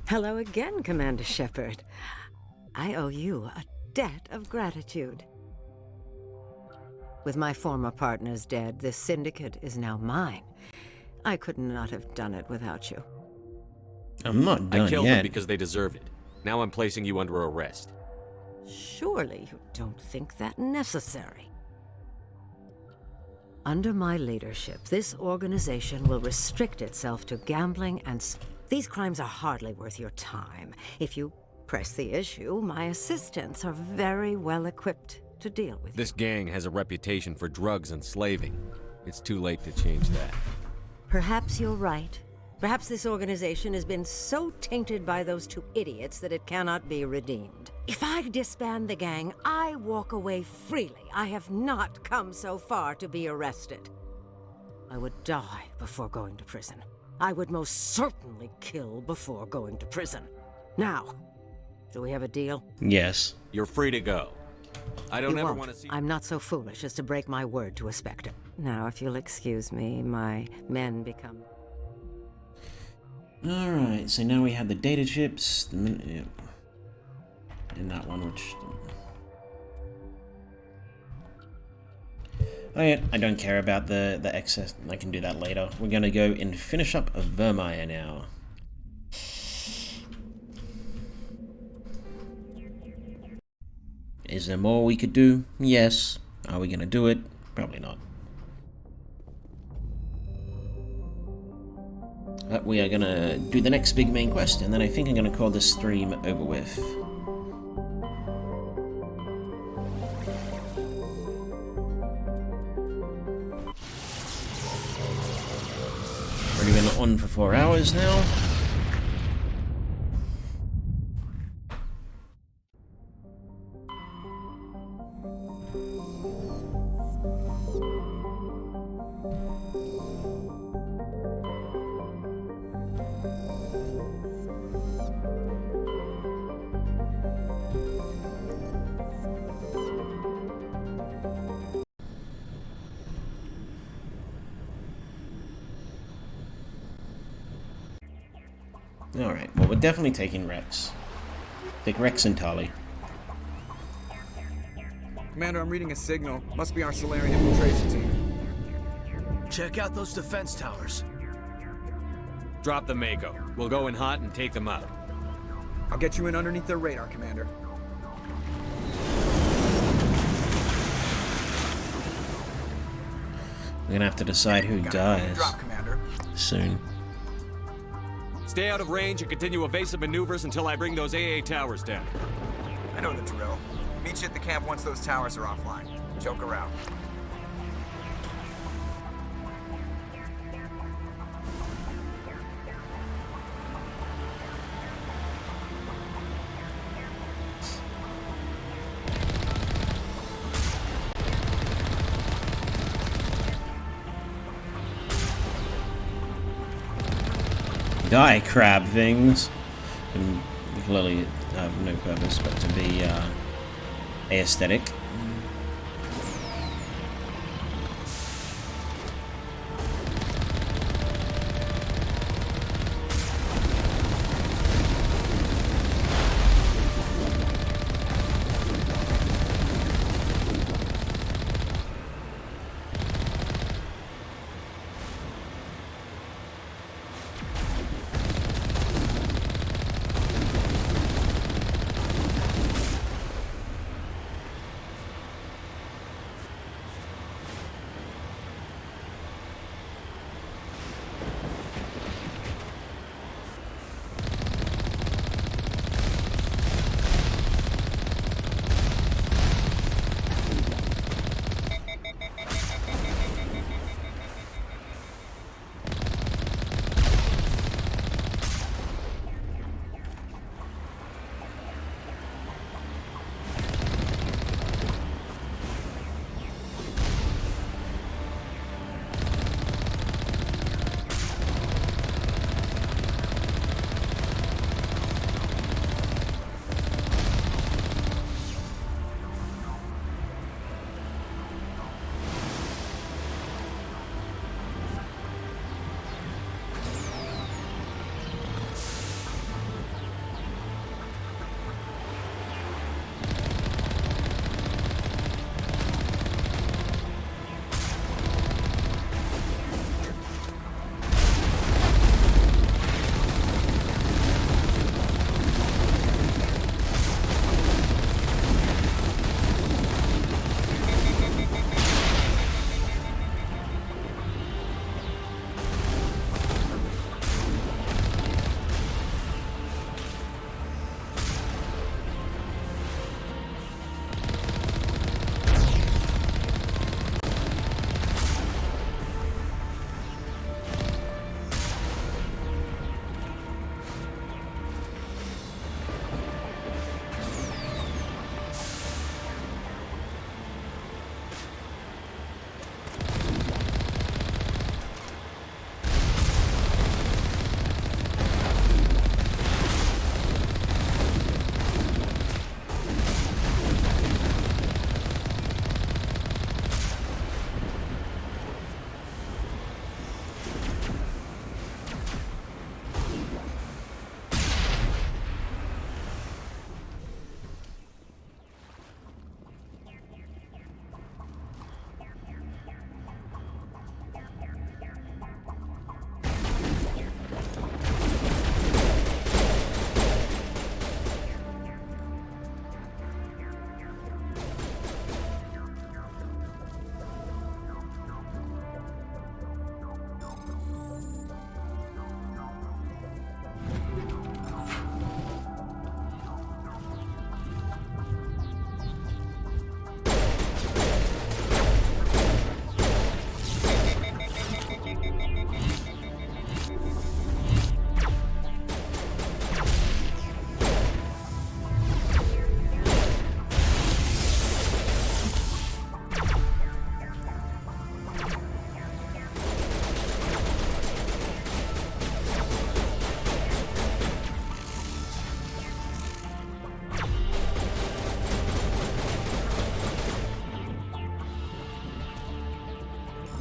Hello again, Commander Shepard. I owe you a debt of gratitude. With my former partners dead, this syndicate is now mine. I could not have done it without you. I'm not done I killed yet. them because they deserve it. Now I'm placing you under arrest. Surely you don't think that necessary. Under my leadership, this organization will restrict itself to gambling and... These crimes are hardly worth your time. If you press the issue, my assistants are very well equipped to deal with This gang has a reputation for drugs and slaving. It's too late to change that. Perhaps you're right. Perhaps this organization has been so tainted by those two idiots that it cannot be redeemed. If I disband the gang, I walk away freely. I have not come so far to be arrested. I would die before going to prison. I would most certainly kill before going to prison. Now, do we have a deal? Yes. You're free to go. I don't You ever won't. want to see... I'm not so foolish as to break my word to a Spectre. Now, if you'll excuse me, my men become... Alright, so now we have the data chips, and that one, which... Oh yeah, I don't care about the excess, I can do that later. We're gonna go and finish up Vermeer now. Is there more we could do? Yes. Are we gonna do it? Probably not. But we are gonna do the next big main quest, and then I think I'm gonna call this stream over with. Already been on for 4 hours now. Alright, well, we're definitely taking Rex. Take Rex and Tali. Commander, I'm reading a signal. Must be our Solarian infiltration team. Check out those defense towers. Drop the Mako. We'll go in hot and take them out. I'll get you in underneath their radar, Commander. We're gonna have to decide who dies Drop, Commander. soon. Stay out of range and continue evasive maneuvers until I bring those AA towers down. I know the drill. Meet you at the camp once those towers are offline. Joke around. Die, crab things. And clearly have no purpose but to be aesthetic.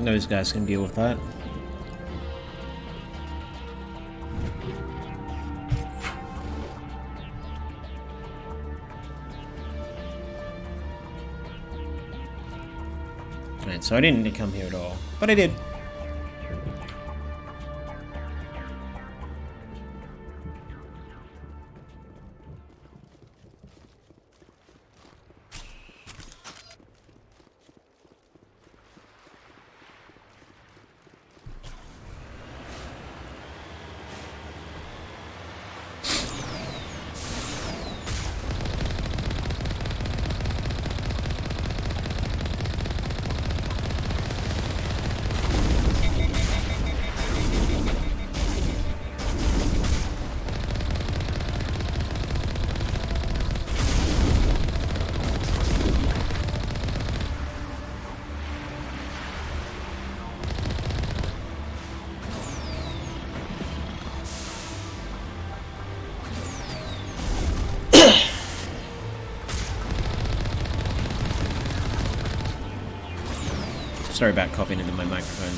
Those guys can deal with that. Right, so I didn't need to come here at all, but I did. Sorry about coughing into my microphone.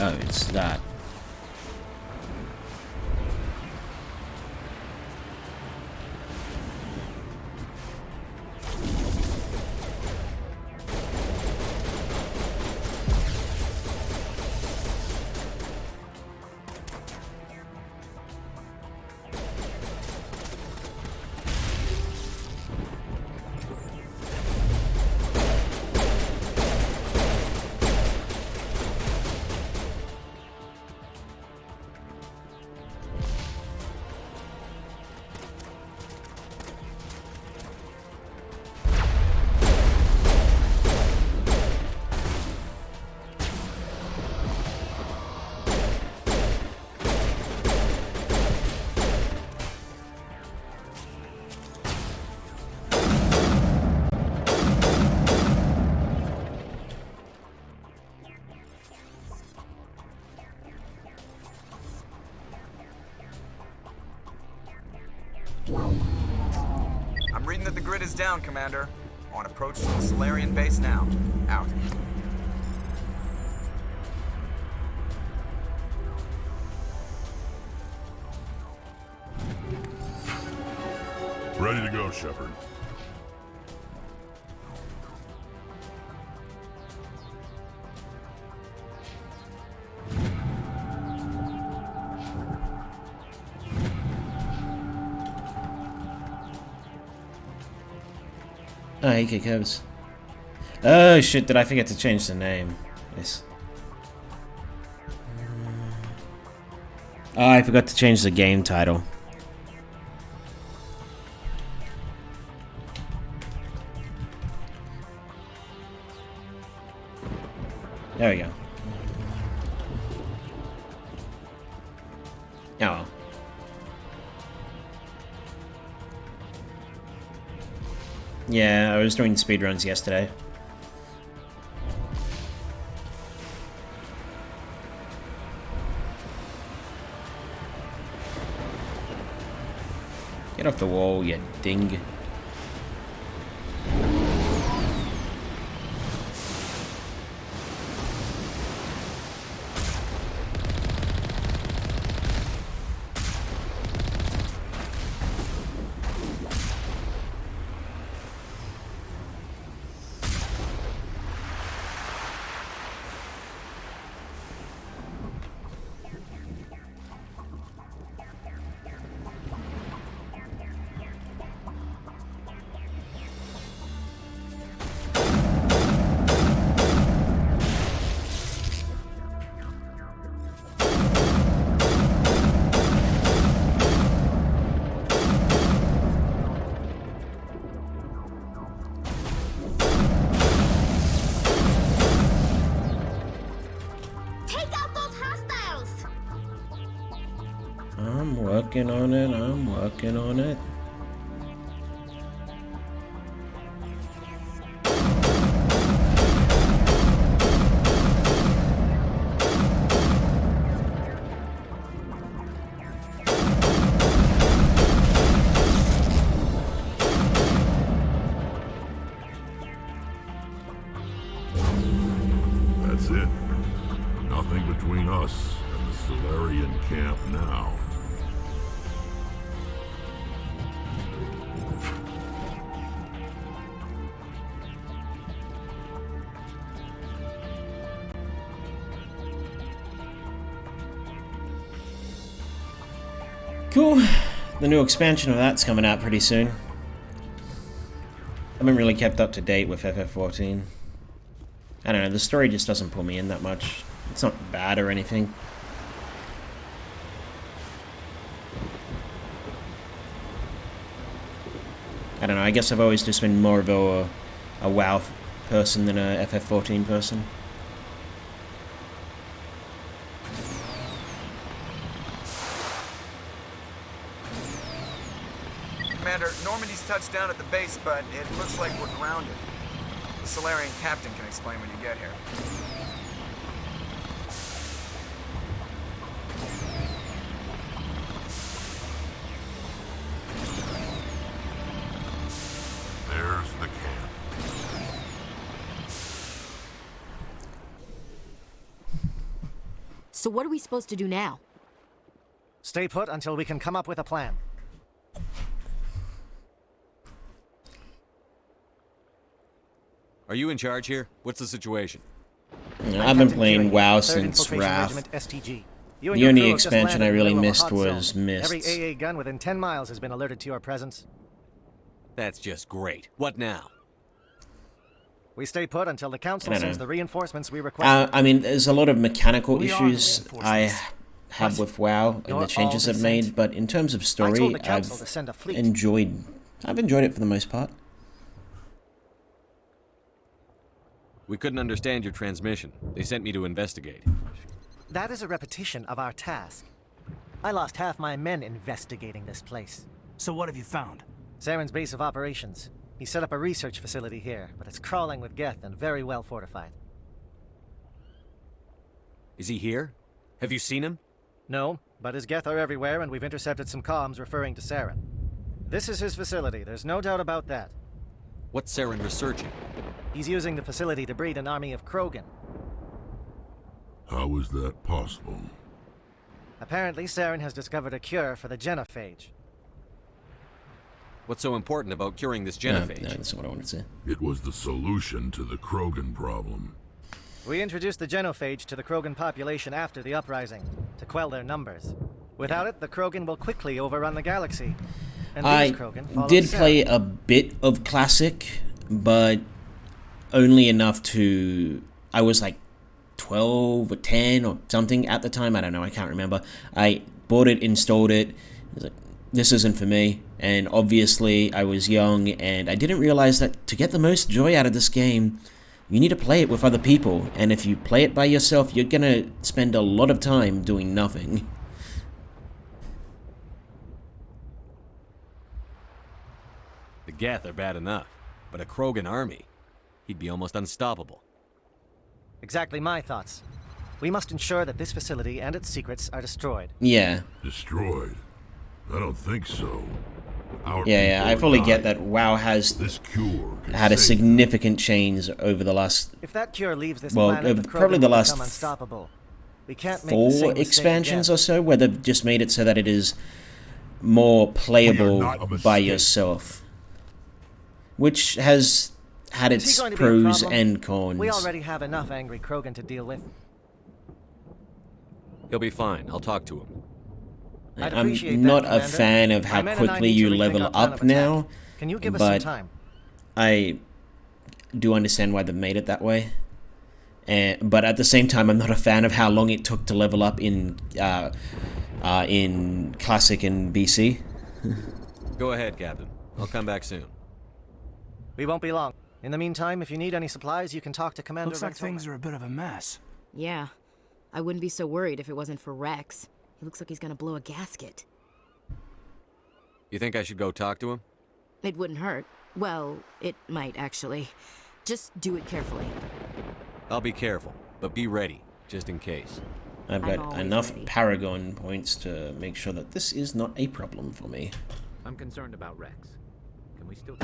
Oh, it's that. I'm reading that the grid is down, Commander. On approach to the Solarian base now. Out. Ready to go, Shepard. Oh, AK Cubs. Oh shit, did I forget to change the name? Yes. Oh, I forgot to change the game title. There we go. Oh. Yeah, I was doing speedruns yesterday. Get off the wall, you ding. working on it, I'm working on it. That's it. Nothing between us and the Solarian camp now. Cool. The new expansion of that's coming out pretty soon. I haven't really kept up to date with FF14. I don't know, the story just doesn't pull me in that much. It's not bad or anything. I don't know, I guess I've always just been more of a WoW person than a FF14 person. Commander, Normandy's touched down at the base, but it looks like we're grounded. The Solarian captain can explain when you get here. There's the camp. So what are we supposed to do now? Stay put until we can come up with a plan. Are you in charge here? What's the situation? I've been playing WoW since Wrath. The only expansion I really missed was Mist. Every AA gun within 10 miles has been alerted to your presence. That's just great. What now? We stay put until the council sends the reinforcements we request. I mean, there's a lot of mechanical issues I have with WoW and the changes I've made, but in terms of story, I've enjoyed it for the most part. We couldn't understand your transmission. They sent me to investigate. That is a repetition of our task. I lost half my men investigating this place. So what have you found? Saren's base of operations. He set up a research facility here, but it's crawling with Geth and very well fortified. Is he here? Have you seen him? No, but his Geth are everywhere, and we've intercepted some comms referring to Saren. This is his facility, there's no doubt about that. What's Saren researching? He's using the facility to breed an army of Krogan. How is that possible? Apparently, Saren has discovered a cure for the genophage. What's so important about curing this genophage? No, that's not what I wanted to say. It was the solution to the Krogan problem. We introduced the genophage to the Krogan population after the uprising, to quell their numbers. Without it, the Krogan will quickly overrun the galaxy. And I did play a bit of Classic, but only enough to... I was like 12 or 10 or something at the time. I don't know, I can't remember. I bought it, installed it. I was like, this isn't for me. And obviously, I was young, and I didn't realize that to get the most joy out of this game, you need to play it with other people. And if you play it by yourself, you're gonna spend a lot of time doing nothing. The Geth are bad enough, but a Krogan army, he'd be almost unstoppable. Exactly my thoughts. We must ensure that this facility and its secrets are destroyed. Yeah. Destroyed? I don't think so. Yeah, I fully get that WoW has had a significant change over the last... If that cure leaves this well, planet, the probably the last unstoppable. We can't make the same 4 mistake expansions again. or so, where they've just made it so that it is more playable by yourself. Which has had Is he its going to be a pros problem? and cons. We already have enough angry Krogan to deal with. He'll be fine. I'll talk to him. I'm not a fan of how quickly you level up now, Can you give us some but time? I do understand why they've made it that way. But at the same time, I'm not a fan of how long it took to level up in Classic and BC. Go ahead, Captain. I'll come back soon. We won't be long. In the meantime, if you need any supplies, you can talk to Commander Looks like Ventolin. things are a bit of a mess. Yeah. I wouldn't be so worried if it wasn't for Rex. He looks like he's gonna blow a gasket. You think I should go talk to him? It wouldn't hurt. Well, it might actually. Just do it carefully. I'll be careful, but be ready, just in case. I've got enough Paragon points to make sure that this is not a problem for me. I'm concerned about Rex. Can we still...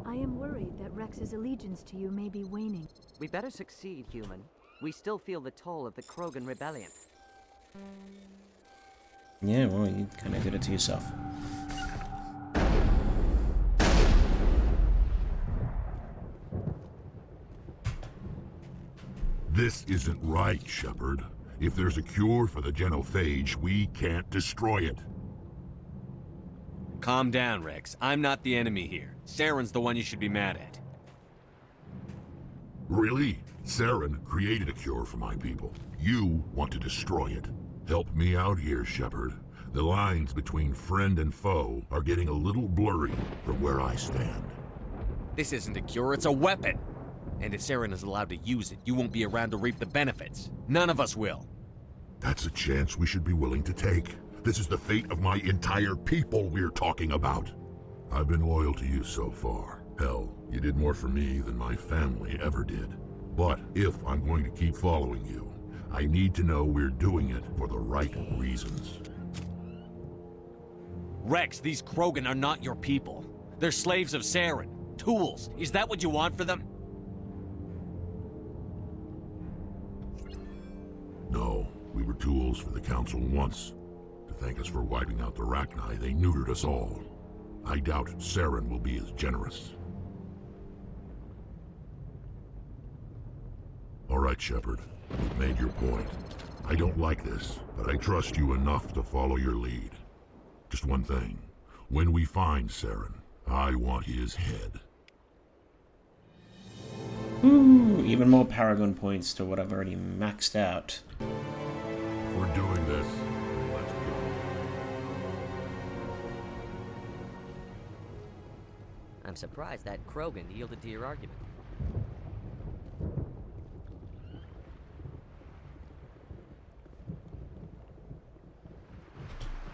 I am worried that Rex's allegiance to you may be waning. We better succeed, human. We still feel the toll of the Krogan rebellion. Yeah, well, you kind of did it to yourself. This isn't right, Shepard. If there's a cure for the genophage, we can't destroy it. Calm down, Rex. I'm not the enemy here. Saren's the one you should be mad at. Really? Saren created a cure for my people. You want to destroy it. Help me out here, Shepard. The lines between friend and foe are getting a little blurry from where I stand. This isn't a cure, it's a weapon! And if Saren is allowed to use it, you won't be around to reap the benefits. None of us will. That's a chance we should be willing to take. This is the fate of my entire people we're talking about. I've been loyal to you so far. Hell, you did more for me than my family ever did. But if I'm going to keep following you, I need to know we're doing it for the right reasons. Rex, these Krogan are not your people. They're slaves of Saren. Tools. Is that what you want for them? No, we were tools for the Council once. To thank us for wiping out the Rachni, they neutered us all. I doubt Saren will be as generous. All right, Shepard. You've made your point. I don't like this, but I trust you enough to follow your lead. Just one thing. When we find Saren, I want his head. Ooh, even more Paragon points to what I've already maxed out. For doing this, let's go. I'm surprised that Krogan yielded to your argument.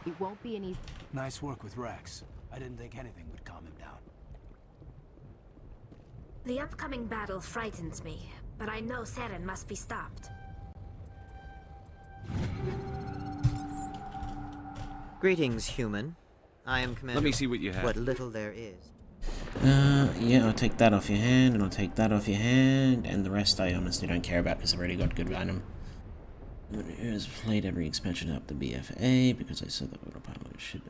It won't be any... Nice work with Rex. I didn't think anything would calm him down. The upcoming battle frightens me, but I know Saren must be stopped. Greetings, human. I am Commander. Let me see what you have. What little there is. Yeah, I'll take that off your hand, and I'll take that off your hand, and the rest I honestly don't care about because I've already got good venom. It has played every expansion up to BFA because I said that autopilot should.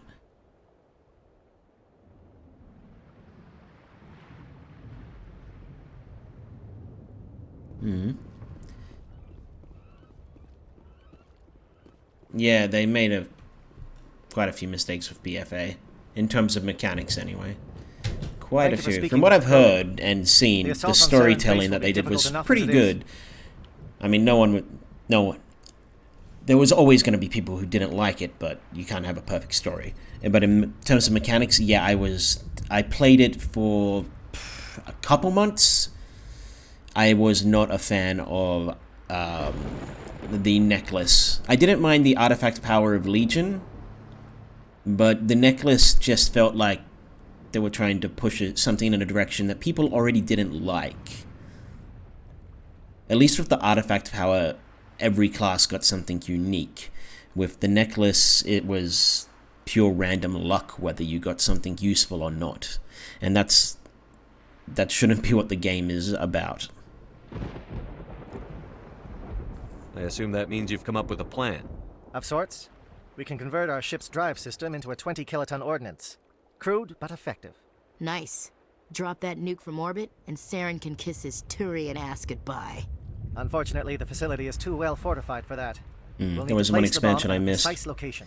Yeah, they made quite a few mistakes with BFA in terms of mechanics, anyway. Quite a few. From what I've heard and seen, the storytelling that they did was pretty good. I mean, no one. There was always going to be people who didn't like it, but you can't have a perfect story. But in terms of mechanics, yeah, I played it for a couple months. I was not a fan of the necklace. I didn't mind the artifact power of Legion, but the necklace just felt like they were trying to push something in a direction that people already didn't like. At least with the artifact power, every class got something unique. With the necklace, it was pure random luck whether you got something useful or not. And that shouldn't be what the game is about. I assume that means you've come up with a plan. Of sorts. We can convert our ship's drive system into a 20-kiloton ordnance. Crude, but effective. Nice. Drop that nuke from orbit, and Saren can kiss his Turian ass goodbye. Unfortunately, the facility is too well fortified for that. We'll there was one expansion I missed. Precise location.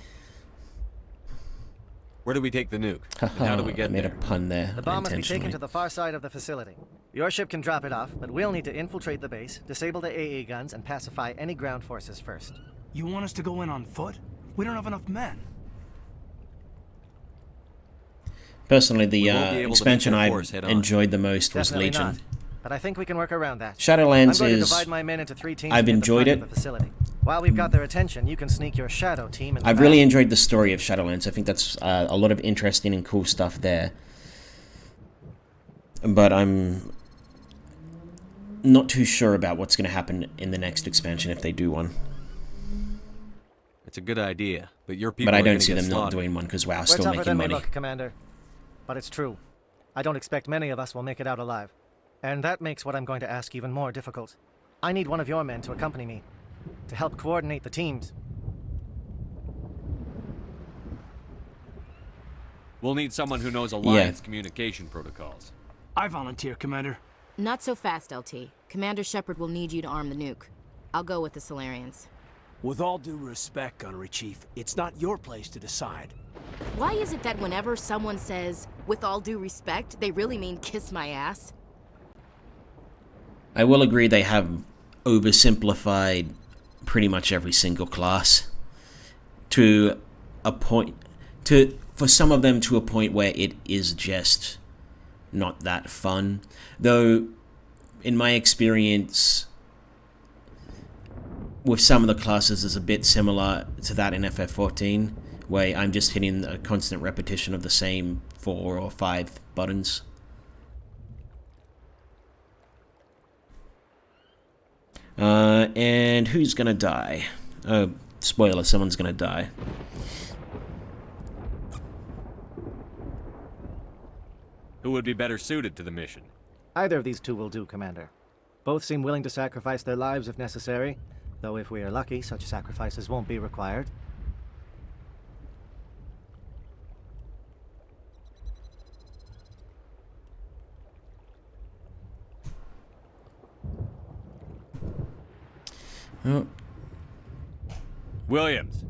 Where do we take the nuke? And how do we get I made there? a pun there. The bomb must be taken to the far side of the facility. Your ship can drop it off, but we'll need to infiltrate the base, disable the AA guns, and pacify any ground forces first. You want us to go in on foot? We don't have enough men. Personally, the We won't be able to expansion meet their I force head on. enjoyed the most was Definitely Legion. not. But I think we can work around that. Shadowlands I'm going is- to divide my men into 3 teams I've to hit the enjoyed front it. of the facility. While we've got their attention, you can sneak your shadow team in the I've back. really enjoyed the story of Shadowlands. I think that's a lot of interesting and cool stuff there. But I'm not too sure about what's going to happen in the next expansion if they do one. It's a good idea, but your people But I are don't gonna see get them not slaughtered. doing one because WoW's We're still tougher making than we money. look, Commander. But it's true. I don't expect many of us will make it out alive. And that makes what I'm going to ask even more difficult. I need one of your men to accompany me, to help coordinate the teams. We'll need someone who knows Alliance communication protocols. I volunteer, Commander. Not so fast, LT. Commander Shepard will need you to arm the nuke. I'll go with the Solarians. With all due respect, Gunnery Chief, it's not your place to decide. Why is it that whenever someone says, with all due respect, they really mean kiss my ass? I will agree they have oversimplified pretty much every single class to a point, for some of them to a point where it is just not that fun. Though, in my experience, with some of the classes is a bit similar to that in FF14, where I'm just hitting a constant repetition of the same 4 or 5 buttons. And who's gonna die? Oh, spoiler, someone's gonna die. Who would be better suited to the mission? Either of these two will do, Commander. Both seem willing to sacrifice their lives if necessary, though if we are lucky, such sacrifices won't be required. Oh. Williams,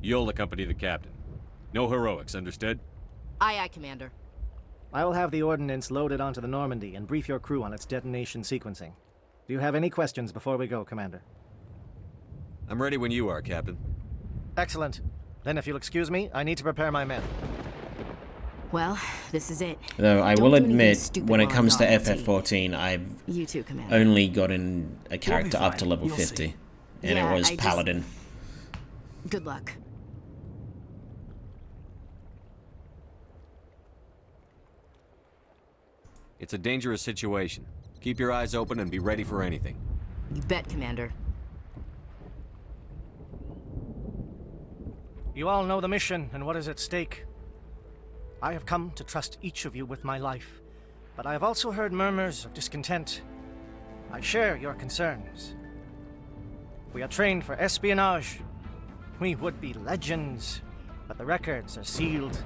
you'll accompany the captain. No heroics, understood? Aye, aye, Commander. I will have the ordnance loaded onto the Normandy and brief your crew on its detonation sequencing. Do you have any questions before we go, Commander? I'm ready when you are, Captain. Excellent. Then if you'll excuse me, I need to prepare my men. Well, this is it. Though I Don't will do anything admit, stupid when it while I'm comes to gone, FF14, I've You too, Commander. only gotten a character up to fine. level You'll 50. see. And Yeah, it was I just- Paladin. Good luck. It's a dangerous situation. Keep your eyes open and be ready for anything. You bet, Commander. You all know the mission and what is at stake. I have come to trust each of you with my life, but I have also heard murmurs of discontent. I share your concerns. We are trained for espionage. We would be legends, but the records are sealed.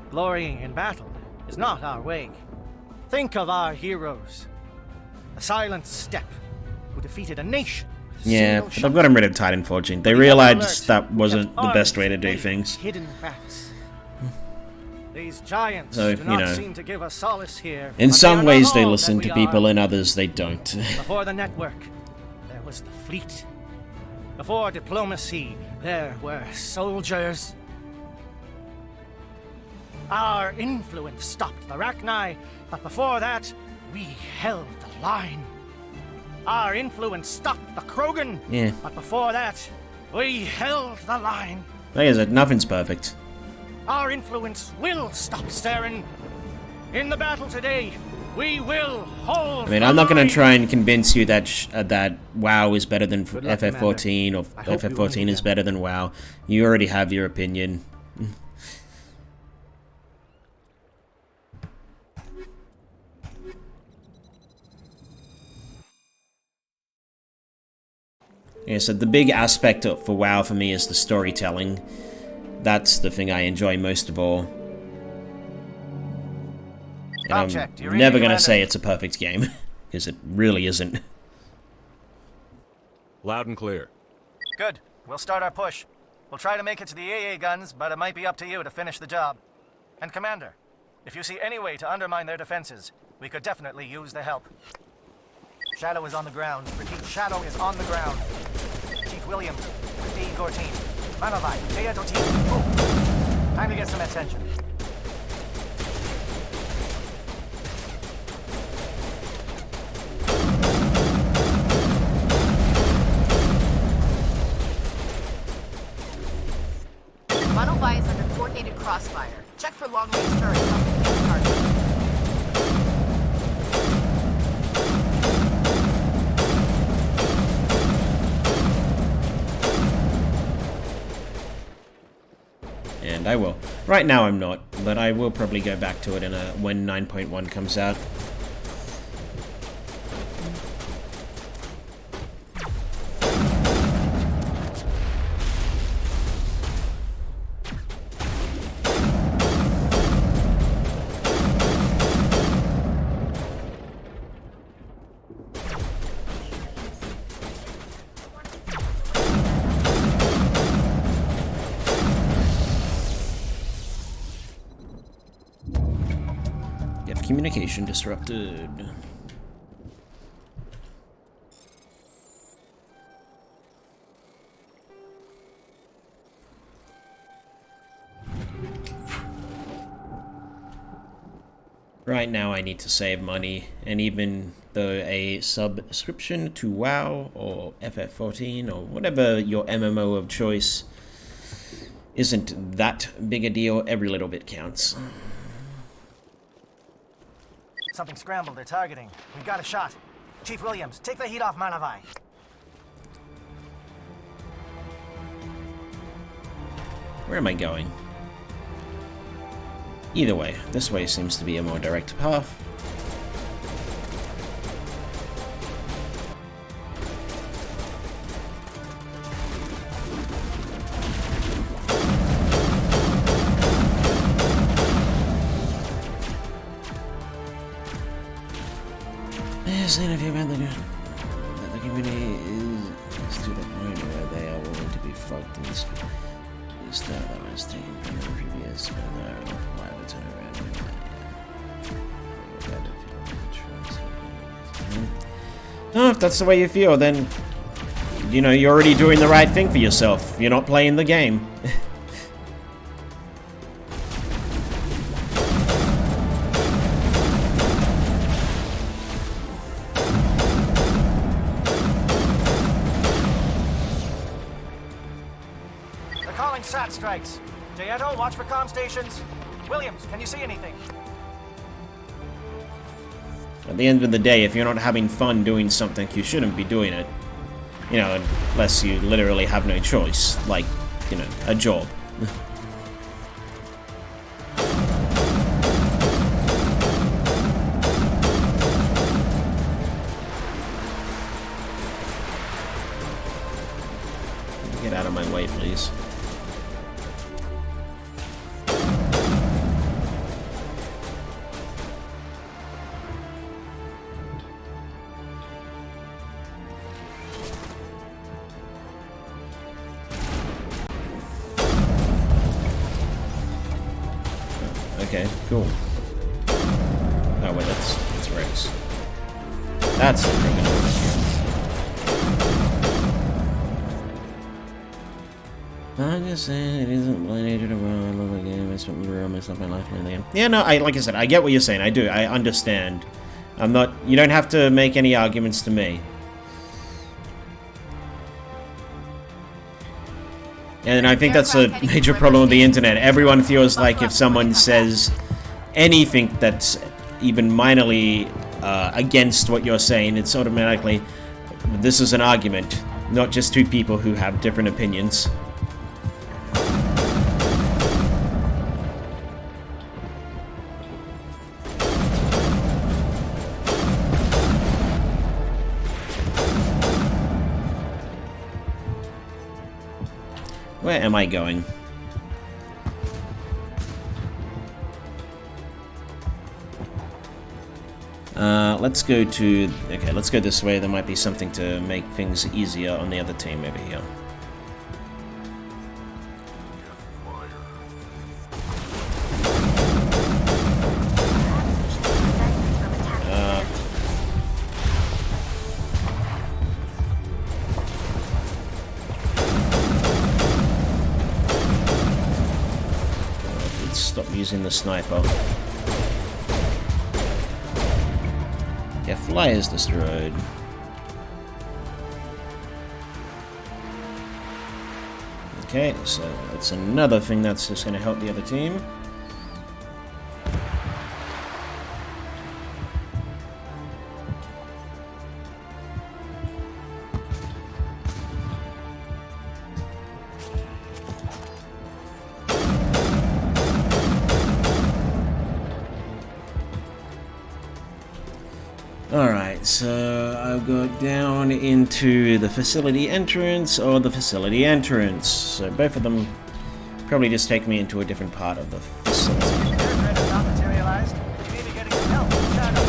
Glorying in battle is not our way. Think of our heroes. The Silent Step, who defeated a nation. with a Yeah, single but shot. they've got him rid of Titanfall. They But the realized alert that wasn't kept the best armies way to do away from things. Hidden facts. These giants So, do you not know, seem to give us solace here. In but some they are ways not they all listen that to we people, are. in others they don't. Before the network, there was the fleet. Before diplomacy, there were soldiers. Our influence stopped the Rachni, but before that, we held the line. Our influence stopped the Krogan, Yeah. but before that, we held the line. Like I said, nothing's perfect. Our influence will stop Saren. In the battle today, we will hold. I mean, I'm not going to try and convince you that that WoW is better than Good luck, FF14 or I hope you FF14 win is again. better than WoW. You already have your opinion. Yeah, so the big aspect for WoW for me is the storytelling. That's the thing I enjoy most of all. And I'm Object, you're in, never going to Commander. say it's a perfect game, because it really isn't. Loud and clear. Good. We'll start our push. We'll try to make it to the AA guns, but it might be up to you to finish the job. And Commander, if you see any way to undermine their defenses, we could definitely use the help. Shadow is on the ground. Repeat, Shadow is on the ground. Chief Williams, A. Gortine, Manovai, Teato team, move. Time to get some attention. Right now I'm not, but I will probably go back to it when 9.1 comes out. Communication disrupted. Right now I need to save money, and even though a subscription to WoW or FF14 or whatever your MMO of choice isn't that big a deal, every little bit counts. Something scrambled. They're targeting. We've got a shot. Chief Williams, take the heat off Manavai. Where am I going? Either way, this way seems to be a more direct path. Saying if you about that the community is to the point where they are willing to be fucked and is that was taken from the previous why would turn around. No, if that's the way you feel, then you know you're already doing the right thing for yourself. You're not playing the game. SAT strikes. Jayeto, watch for comm stations. Williams, can you see anything? At the end of the day, if you're not having fun doing something, you shouldn't be doing it. You know, unless you literally have no choice, like, you know, a job. Get out of my way, please. Okay, cool. Oh wait, that's Rex. That's the I'm just saying it isn't my nature to run. I love the game. I spent myself my life playing the game. Yeah, no, like I said, I get what you're saying. I do. I understand. I'm not. You don't have to make any arguments to me. And I think that's a major problem with the internet. Everyone feels like if someone says anything that's even minorly against what you're saying, it's automatically, this is an argument, not just two people who have different opinions. Where am I going? Let's go to... Okay, let's go this way. There might be something to make things easier on the other team over here. Stop using the sniper. Yeah, fly is destroyed. Okay, so that's another thing that's just going to help the other team. Alright, so I'll go down into the facility entrance or the facility entrance. So both of them probably just take me into a different part of the facility. Airthread has not materialized. You may be getting some help from Shadow.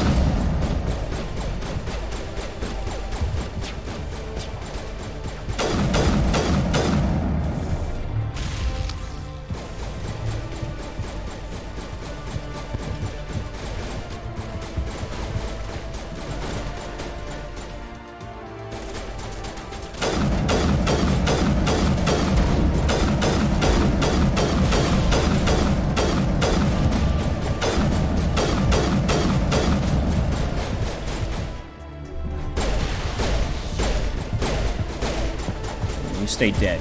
You stay dead.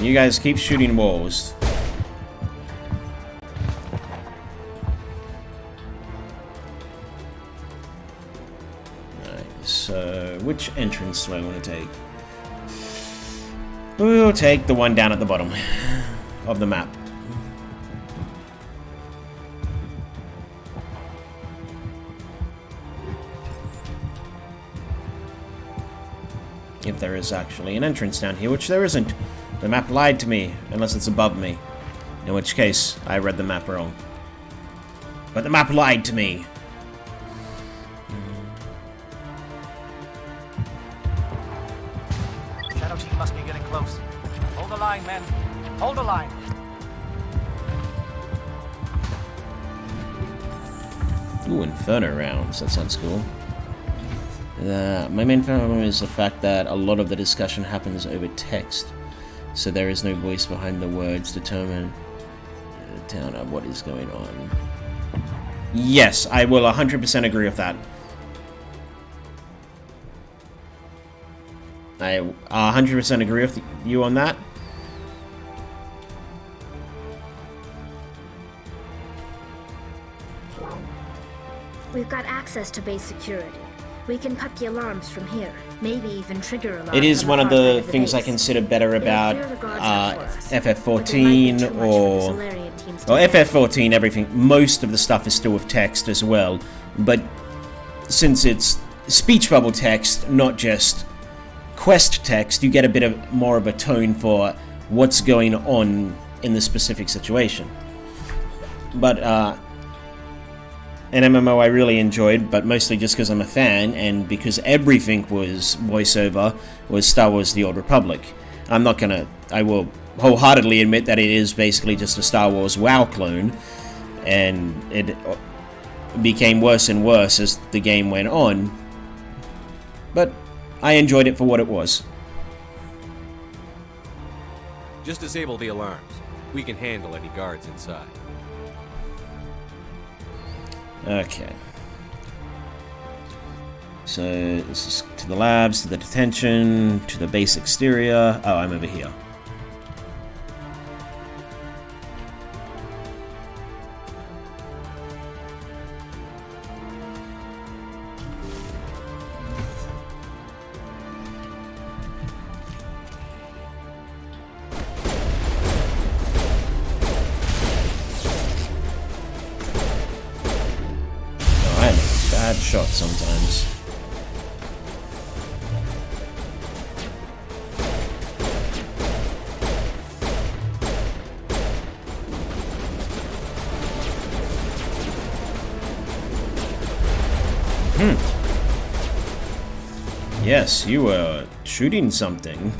You guys keep shooting walls. Alright, so which entrance do I want to take? We'll take the one down at the bottom of the map. If there is actually an entrance down here, which there isn't. The map lied to me, unless it's above me. In which case, I read the map wrong. But the map lied to me. Shadow team must be getting close. Hold the line, men. Hold the line. Ooh, Inferno rounds. That sounds cool. My main problem is the fact that a lot of the discussion happens over text, so there is no voice behind the words to determine what is going on. Yes, I will 100% agree with that. I 100% agree with you on that. We've got access to base security. We can put the alarms from here. Maybe even trigger alarms. It is on one the of far side the of things I base. consider better about It'll clear the guards out for us, FF14 but it might be too much for or... the Solarian teams to Well, handle. FF14, everything, most of the stuff is still with text as well, but since it's speech bubble text, not just quest text, you get a bit more of a tone for what's going on in the specific situation. But, an MMO I really enjoyed, but mostly just because I'm a fan, and because everything was voiceover, was Star Wars The Old Republic. I will wholeheartedly admit that it is basically just a Star Wars WoW clone, and it became worse and worse as the game went on, but I enjoyed it for what it was. Just disable the alarms. We can handle any guards inside. Okay. So, this is to the labs, to the detention, to the base exterior. Oh, I'm over here. Bad shot sometimes. Yes, you were shooting something.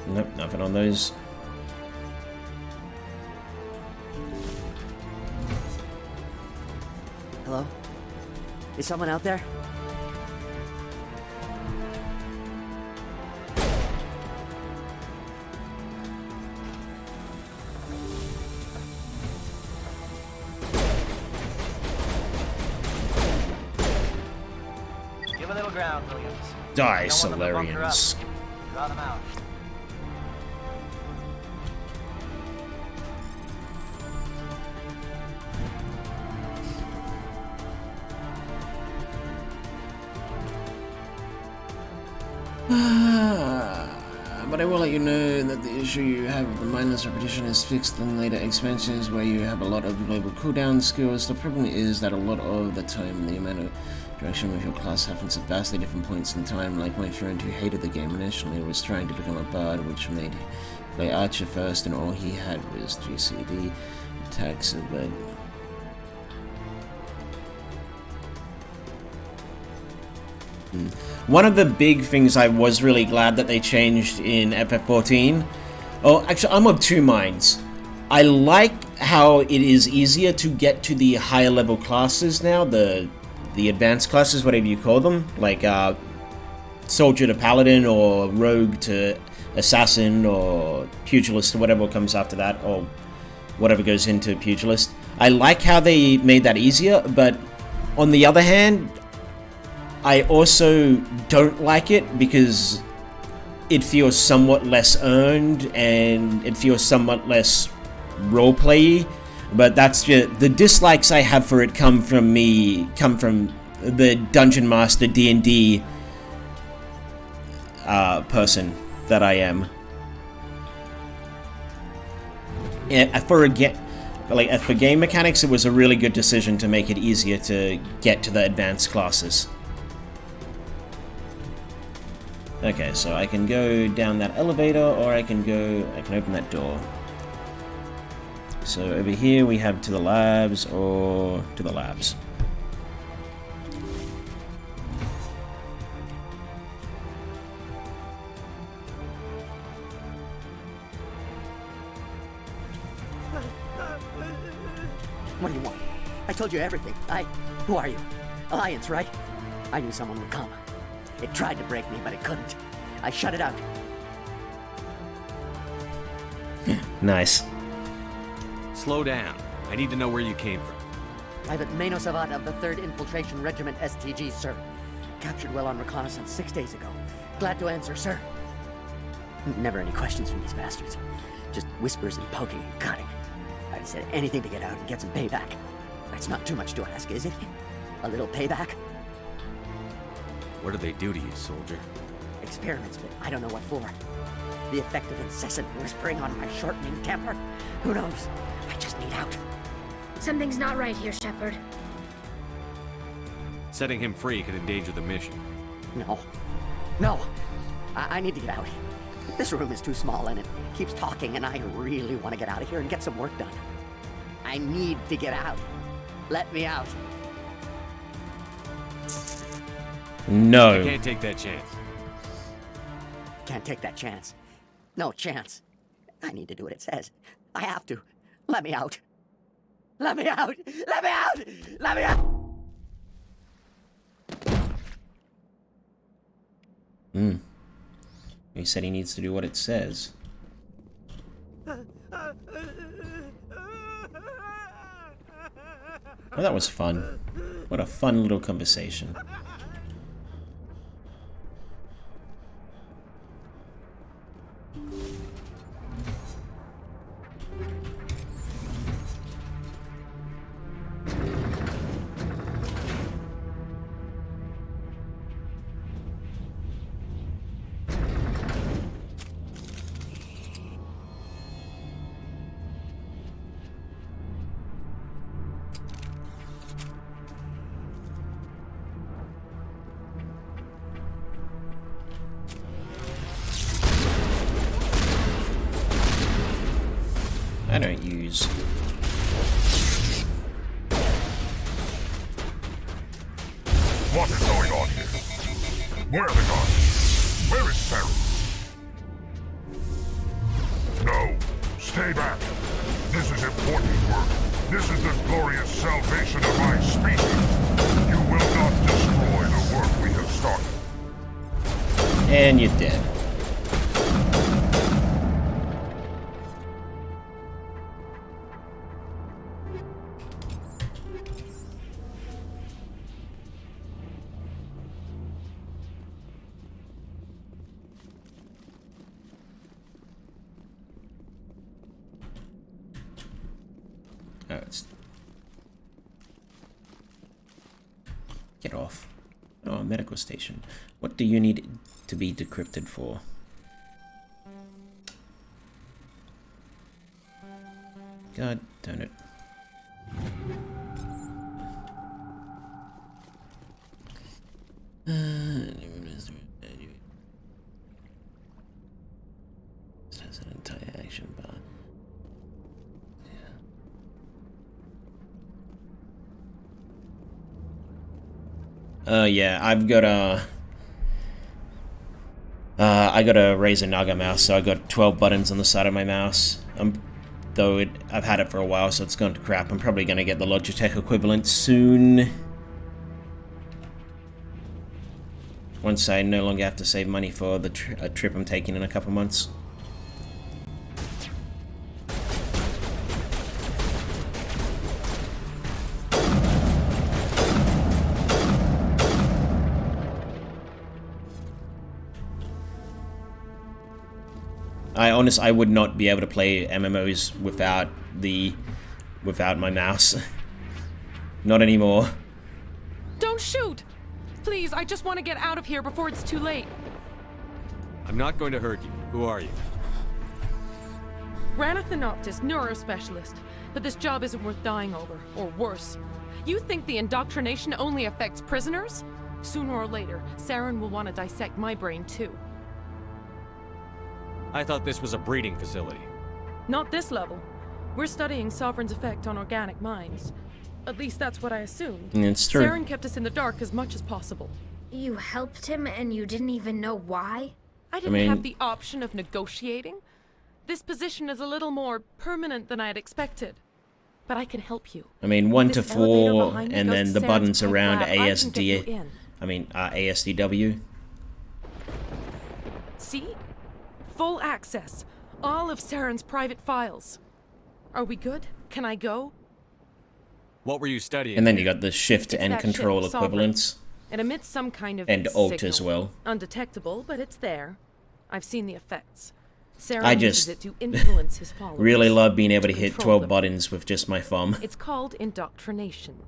Nope, nothing on those. Hello? Is someone out there? Give a little ground, Williams. Die, You don't want them to bunker up. Solarians. Draw them out. But I will let you know that the issue you have with the mindless repetition is fixed in later expansions where you have a lot of global cooldown skills. The problem is that a lot of the time the amount of direction with your class happens at vastly different points in time. Like my friend who hated the game initially was trying to become a bard, which made him play archer first, and all he had was GCD attacks, but one of the big things I was really glad that they changed in FF14. Oh, actually, I'm of two minds. I like how it is easier to get to the higher level classes now, the advanced classes, whatever you call them, like soldier to paladin or rogue to assassin or pugilist or whatever comes after that, or whatever goes into pugilist. I like how they made that easier, but on the other hand, I also don't like it because it feels somewhat less earned and it feels somewhat less roleplay-y. But that's just the dislikes I have for it come from the Dungeon Master D&D person that I am. For game mechanics, it was a really good decision to make it easier to get to the advanced classes. Okay, so I can go down that elevator, or I can open that door. So over here we have to the labs, or to the labs. What do you want? I told you everything. Who are you? Alliance, right? I knew someone would come. It tried to break me, but it couldn't. I shut it out. Nice. Slow down. I need to know where you came from. Private Mano Savat of the 3rd Infiltration Regiment STG, sir. Captured well on reconnaissance 6 days ago. Glad to answer, sir. Never any questions from these bastards. Just whispers and poking and cutting. I'd said anything to get out and get some payback. That's not too much to ask, is it? A little payback? What do they do to you, soldier? Experiments, but I don't know what for. The effect of incessant whispering on my shortening temper? Who knows? I just need out. Something's not right here, Shepard. Setting him free could endanger the mission. No. I need to get out. This room is too small and it keeps talking, and I really want to get out of here and get some work done. I need to get out. Let me out. No. You can't take that chance. Can't take that chance. No chance. I need to do what it says. I have to. Let me out. Let me out! Let me out! Let me out! He said he needs to do what it says. Oh, that was fun. What a fun little conversation. I don't use. What is going on here? Where are the guards? Where is Ferry? No, stay back. This is important work. This is the glorious salvation of my species. You will not destroy the work we have started. And you're dead. Oh, it's... Get off. Oh, a medical station. What do you need to be decrypted for? God damn it. This has an entire action bar. Yeah, I've got a... I got a Razer Naga mouse, so I got 12 buttons on the side of my mouse. I've had it for a while, so it's gone to crap. I'm probably gonna get the Logitech equivalent soon. Once I no longer have to save money for the trip I'm taking in a couple months. I would not be able to play MMOs without my mouse. Not anymore. Don't shoot! Please, I just want to get out of here before it's too late. I'm not going to hurt you. Who are you? Ranathanoptis, neurospecialist. But this job isn't worth dying over, or worse. You think the indoctrination only affects prisoners? Sooner or later, Saren will want to dissect my brain too. I thought this was a breeding facility. Not this level. We're studying Sovereign's effect on organic minds. At least that's what I assumed. It's true. Saren kept us in the dark as much as possible. You helped him and you didn't even know why? I didn't have the option of negotiating. This position is a little more permanent than I had expected. But I can help you. I mean, 1 to This elevator 4, behind me and goes then to the Saren's buttons tech around lab. I can get you in. ASDW. See? Full access. All of Saren's private files. Are we good? Can I go? What were you studying? And then you got the shift and that control ship, Sovereign. equivalents. It emits some kind of And alt signal. as well. Undetectable, but it's there. I've seen the effects. Saren I uses just it to influence his followers. really love being able to hit control 12 them. buttons with just my thumb. It's called indoctrination.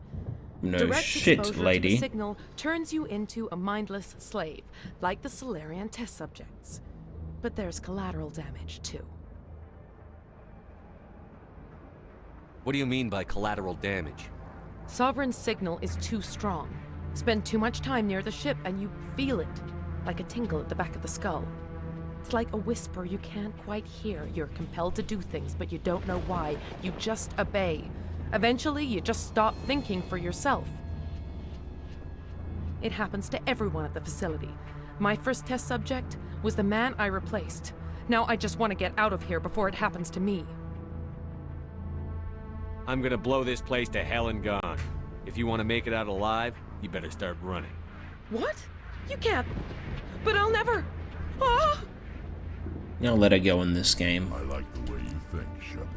No Direct shit, exposure lady. to the signal turns you into a mindless slave, like the Solarian test subjects. But there's collateral damage, too. What do you mean by collateral damage? Sovereign's signal is too strong. Spend too much time near the ship and you feel it, like a tingle at the back of the skull. It's like a whisper you can't quite hear. You're compelled to do things, but you don't know why. You just obey. Eventually, you just stop thinking for yourself. It happens to everyone at the facility. My first test subject was the man I replaced. Now I just want to get out of here before it happens to me. I'm gonna blow this place to hell and gone. If you want to make it out alive, you better start running. What? You can't. But I'll never. Ah! I'll let her go in this game. I like the way you think, Shepard.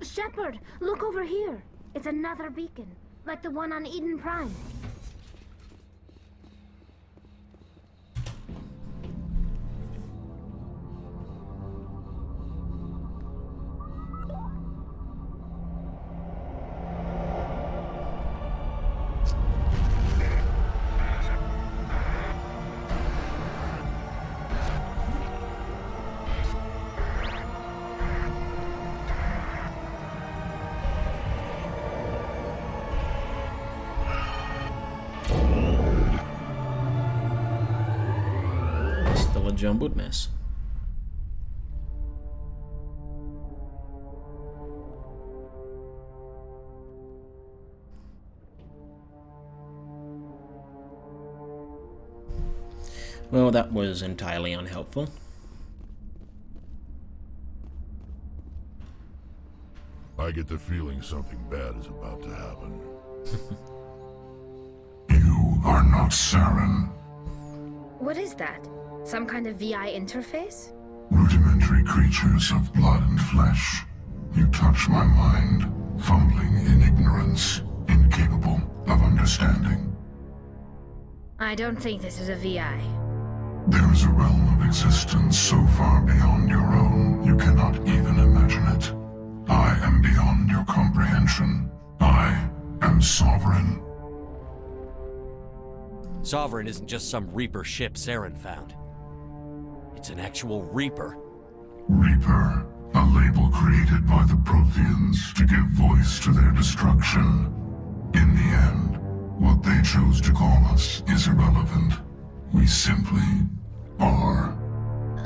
Shepard, look over here. It's another beacon, like the one on Eden Prime. Still a jumbled mess. Well, that was entirely unhelpful. I get the feeling something bad is about to happen. You are not Saren. What is that? Some kind of VI interface? Rudimentary creatures of blood and flesh. You touch my mind, fumbling in ignorance, incapable of understanding. I don't think this is a VI. There is a realm of existence so far beyond your own, you cannot even imagine it. I am beyond your comprehension. I am Sovereign. Sovereign isn't just some Reaper ship Saren found. It's an actual Reaper. Reaper, a label created by the Protheans to give voice to their destruction. In the end, what they chose to call us is irrelevant. We simply are.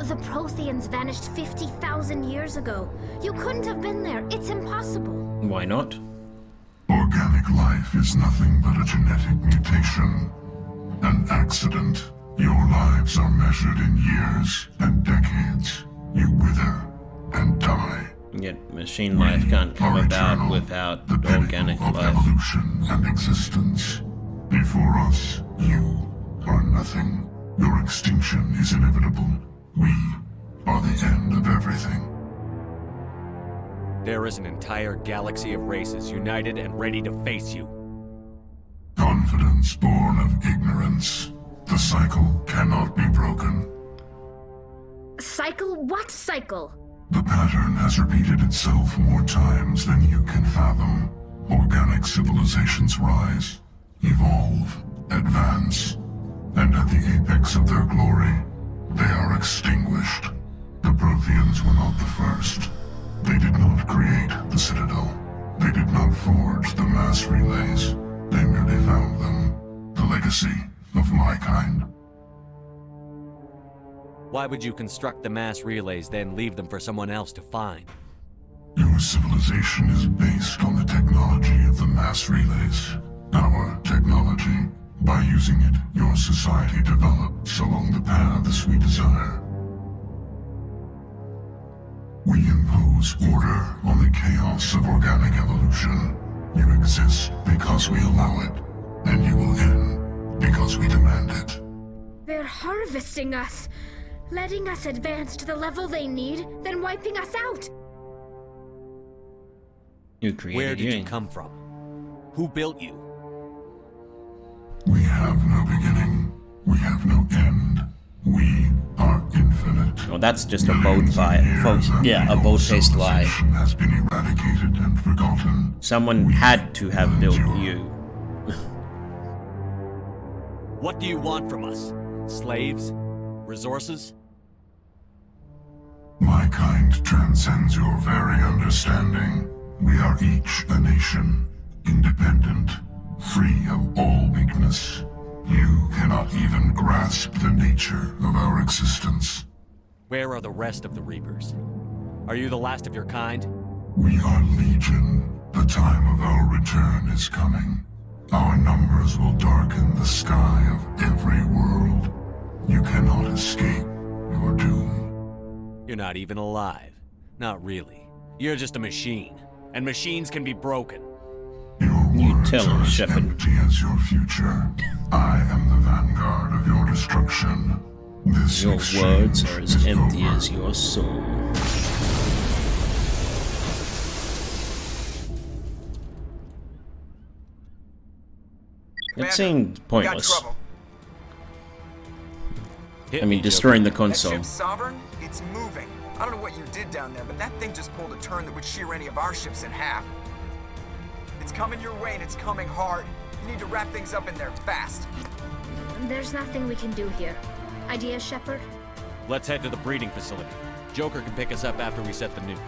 The Protheans vanished 50,000 years ago. You couldn't have been there. It's impossible. Why not? Organic life is nothing but a genetic mutation. An accident. Your lives are measured in years and decades. You wither and die. Yet machine life can't come about without organic life. Evolution and existence. Before us, you are nothing. Your extinction is inevitable. We are the end of everything. There is an entire galaxy of races united and ready to face you. Confidence born of ignorance. The cycle cannot be broken. Cycle? What cycle? The pattern has repeated itself more times than you can fathom. Organic civilizations rise, evolve, advance, and at the apex of their glory, they are extinguished. The Protheans were not the first. They did not create the Citadel. They did not forge the mass relays. They merely found them. The legacy of my kind. Why would you construct the mass relays, then leave them for someone else to find? Your civilization is based on the technology of the mass relays. Our technology. By using it, your society develops along the paths we desire. We impose order on the chaos of organic evolution. You exist because we allow it, and you will end because we demand it. They're harvesting us, letting us advance to the level they need, then wiping us out. You created Where did you come from? Who built you? We have no beginning. We have no end. We are infinite. Well, that's just a boat fight, folks. Yeah, a boat-faced lie. Has been eradicated and forgotten. Someone had to have built you. What do you want from us? Slaves? Resources? My kind transcends your very understanding. We are each a nation, independent, free of all weakness. You cannot even grasp the nature of our existence. Where are the rest of the Reapers? Are you the last of your kind? We are Legion. The time of our return is coming. Our numbers will darken the sky of every world. You cannot escape your doom. You're not even alive. Not really. You're just a machine. And machines can be broken. You tell him, Shepard. Empty as your future. I am the vanguard of your destruction. This your words are as empty as your soul. That seemed pointless. I mean, destroying the console. That ship's Sovereign? It's moving. I don't know what you did down there, but that thing just pulled a turn that would shear any of our ships in half. It's coming your way and it's coming hard. You need to wrap things up in there fast. There's nothing we can do here. Idea, Shepard? Let's head to the breeding facility. Joker can pick us up after we set the nuke.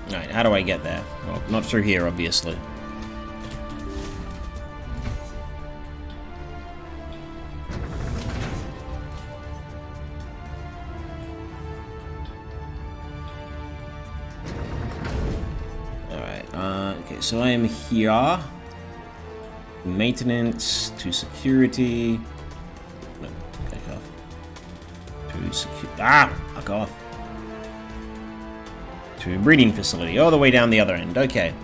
Alright, how do I get there? Well, not through here, obviously. Alright, okay, so I am here. maintenance, to security. No, back off. To fuck off. To breeding facility, all the way down the other end. Okay.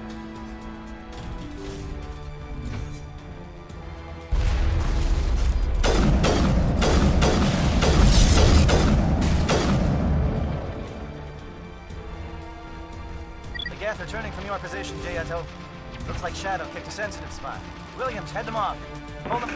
Geth returning from your position, Jayato. Looks like Shadow kicked a sensitive spot. Williams, head them off. Hold them.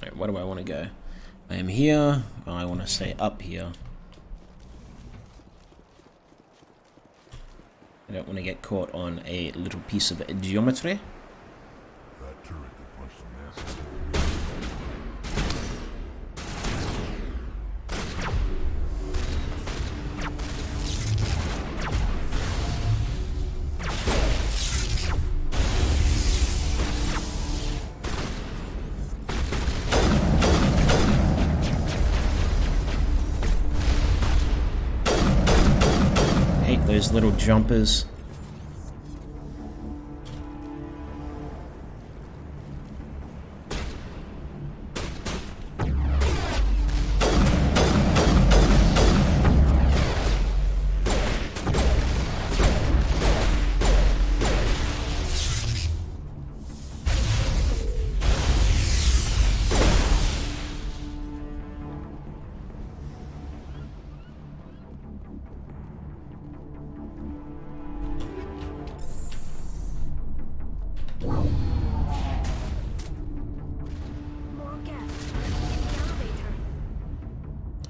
Alright, where do I want to go? I am here. I want to stay up here. I don't want to get caught on a little piece of geometry. That turret could punch some massive. Hate those little jumpers.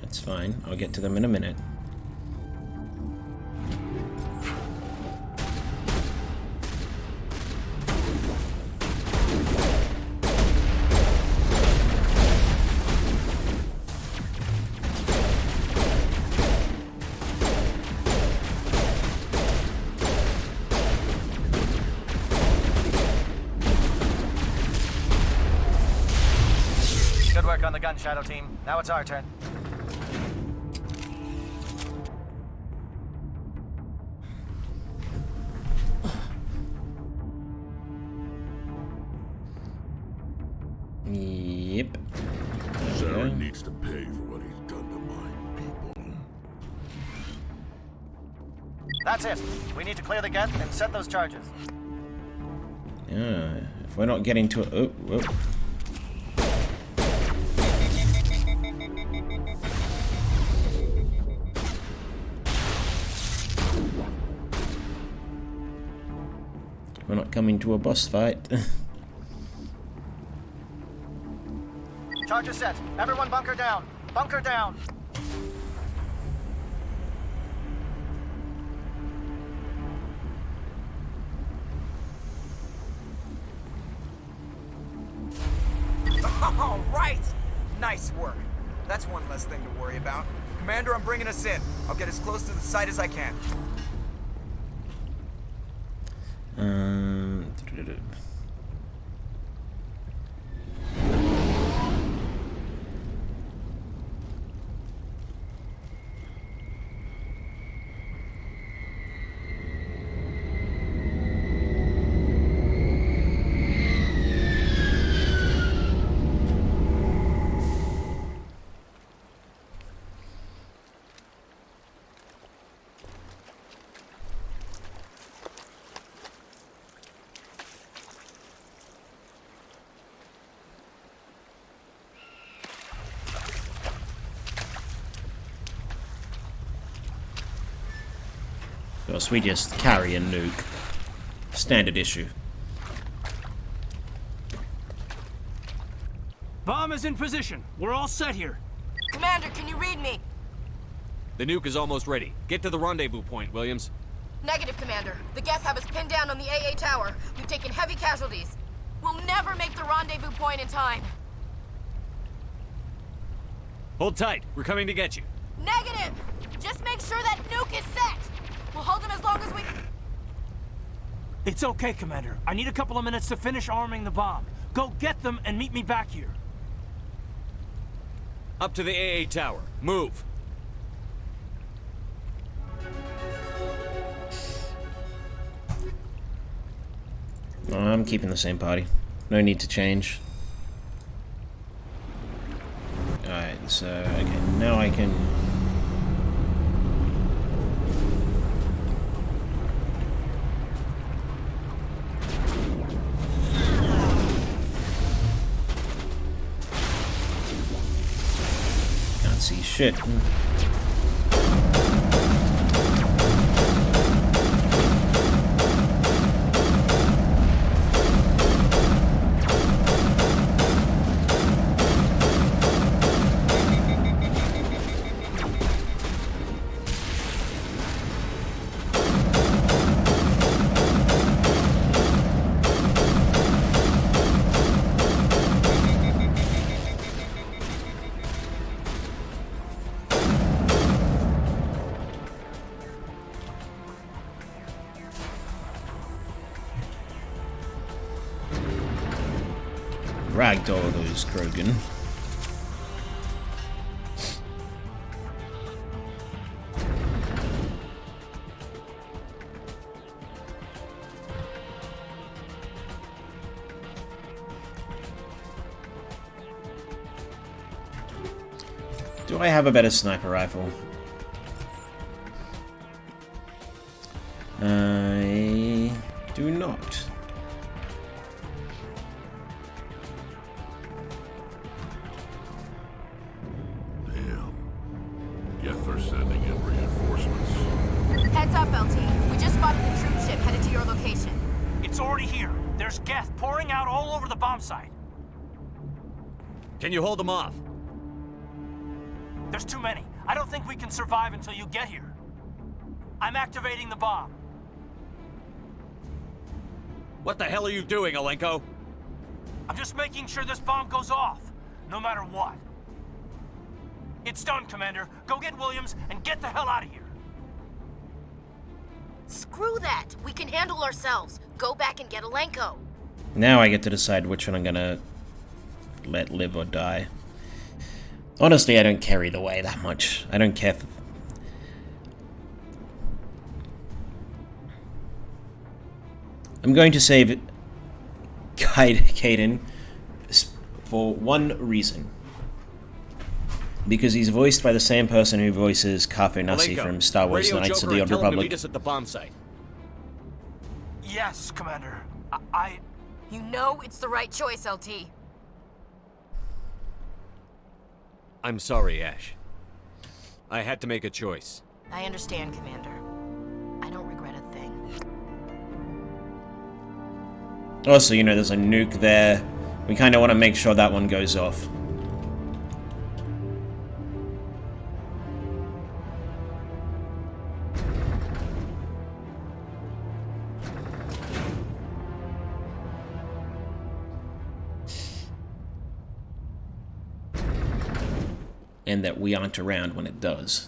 That's fine. I'll get to them in a minute. Good work on the gun, Shadow Team. Now it's our turn. Yep. Saren needs to pay for what he's done to my people. That's it. We need to clear the Geth and set those charges. Yeah, if we're not getting to it. Oh, whoa. We're not coming to a boss fight. Charges set. Everyone bunker down. Bunker down. All right! Nice work. That's one less thing to worry about. Commander, I'm bringing us in. I'll get as close to the site as I can. Of course, we just carry a nuke. Standard issue. Bomb is in position. We're all set here. Commander, can you read me? The nuke is almost ready. Get to the rendezvous point, Williams. Negative, Commander. The Geth have us pinned down on the AA tower. We've taken heavy casualties. We'll never make the rendezvous point in time. Hold tight. We're coming to get you. Negative! Just make sure that nuke is set! We'll hold them as long as we... It's okay, Commander. I need a couple of minutes to finish arming the bomb. Go get them and meet me back here. Up to the AA tower. Move. I'm keeping the same party. No need to change. Alright, so, okay, now I can... Can't see shit. Ragdoll those Krogan. Do I have a better sniper rifle? I do not. Sending in reinforcements. Heads up, LT. We just spotted a troop ship headed to your location. It's already here. There's Geth pouring out all over the bomb site. Can you hold them off? There's too many. I don't think we can survive until you get here. I'm activating the bomb. What the hell are you doing, Alenko? I'm just making sure this bomb goes off, no matter what. It's done, Commander. Go get Williams and get the hell out of here. Screw that. We can handle ourselves. Go back and get Alenko. Now I get to decide which one I'm gonna let live or die. Honestly, I don't care either way that much. I don't care. I'm going to save Kaiden for one reason. Because he's voiced by the same person who voices Kafe Nasi from Star Wars: The Knights of the Old Republic. Meet us at the bomb site. Yes, Commander. You know it's the right choice, LT. I'm sorry, Ash. I had to make a choice. I understand, Commander. I don't regret a thing. Also, you know, there's a nuke there. We kind of want to make sure that one goes off. And that we aren't around when it does.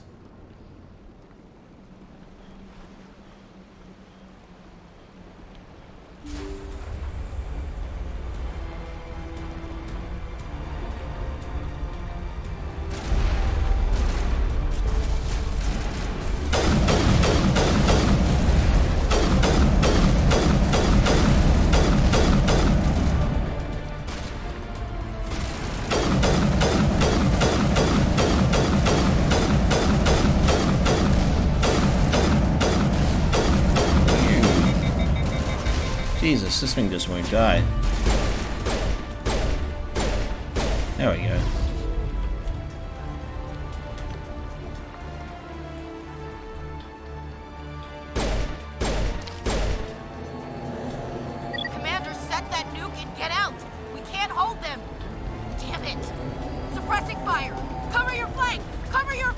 Jesus, this thing just won't die. There we go. them! Damn it! Suppressing fire! Cover your flank! Cover your...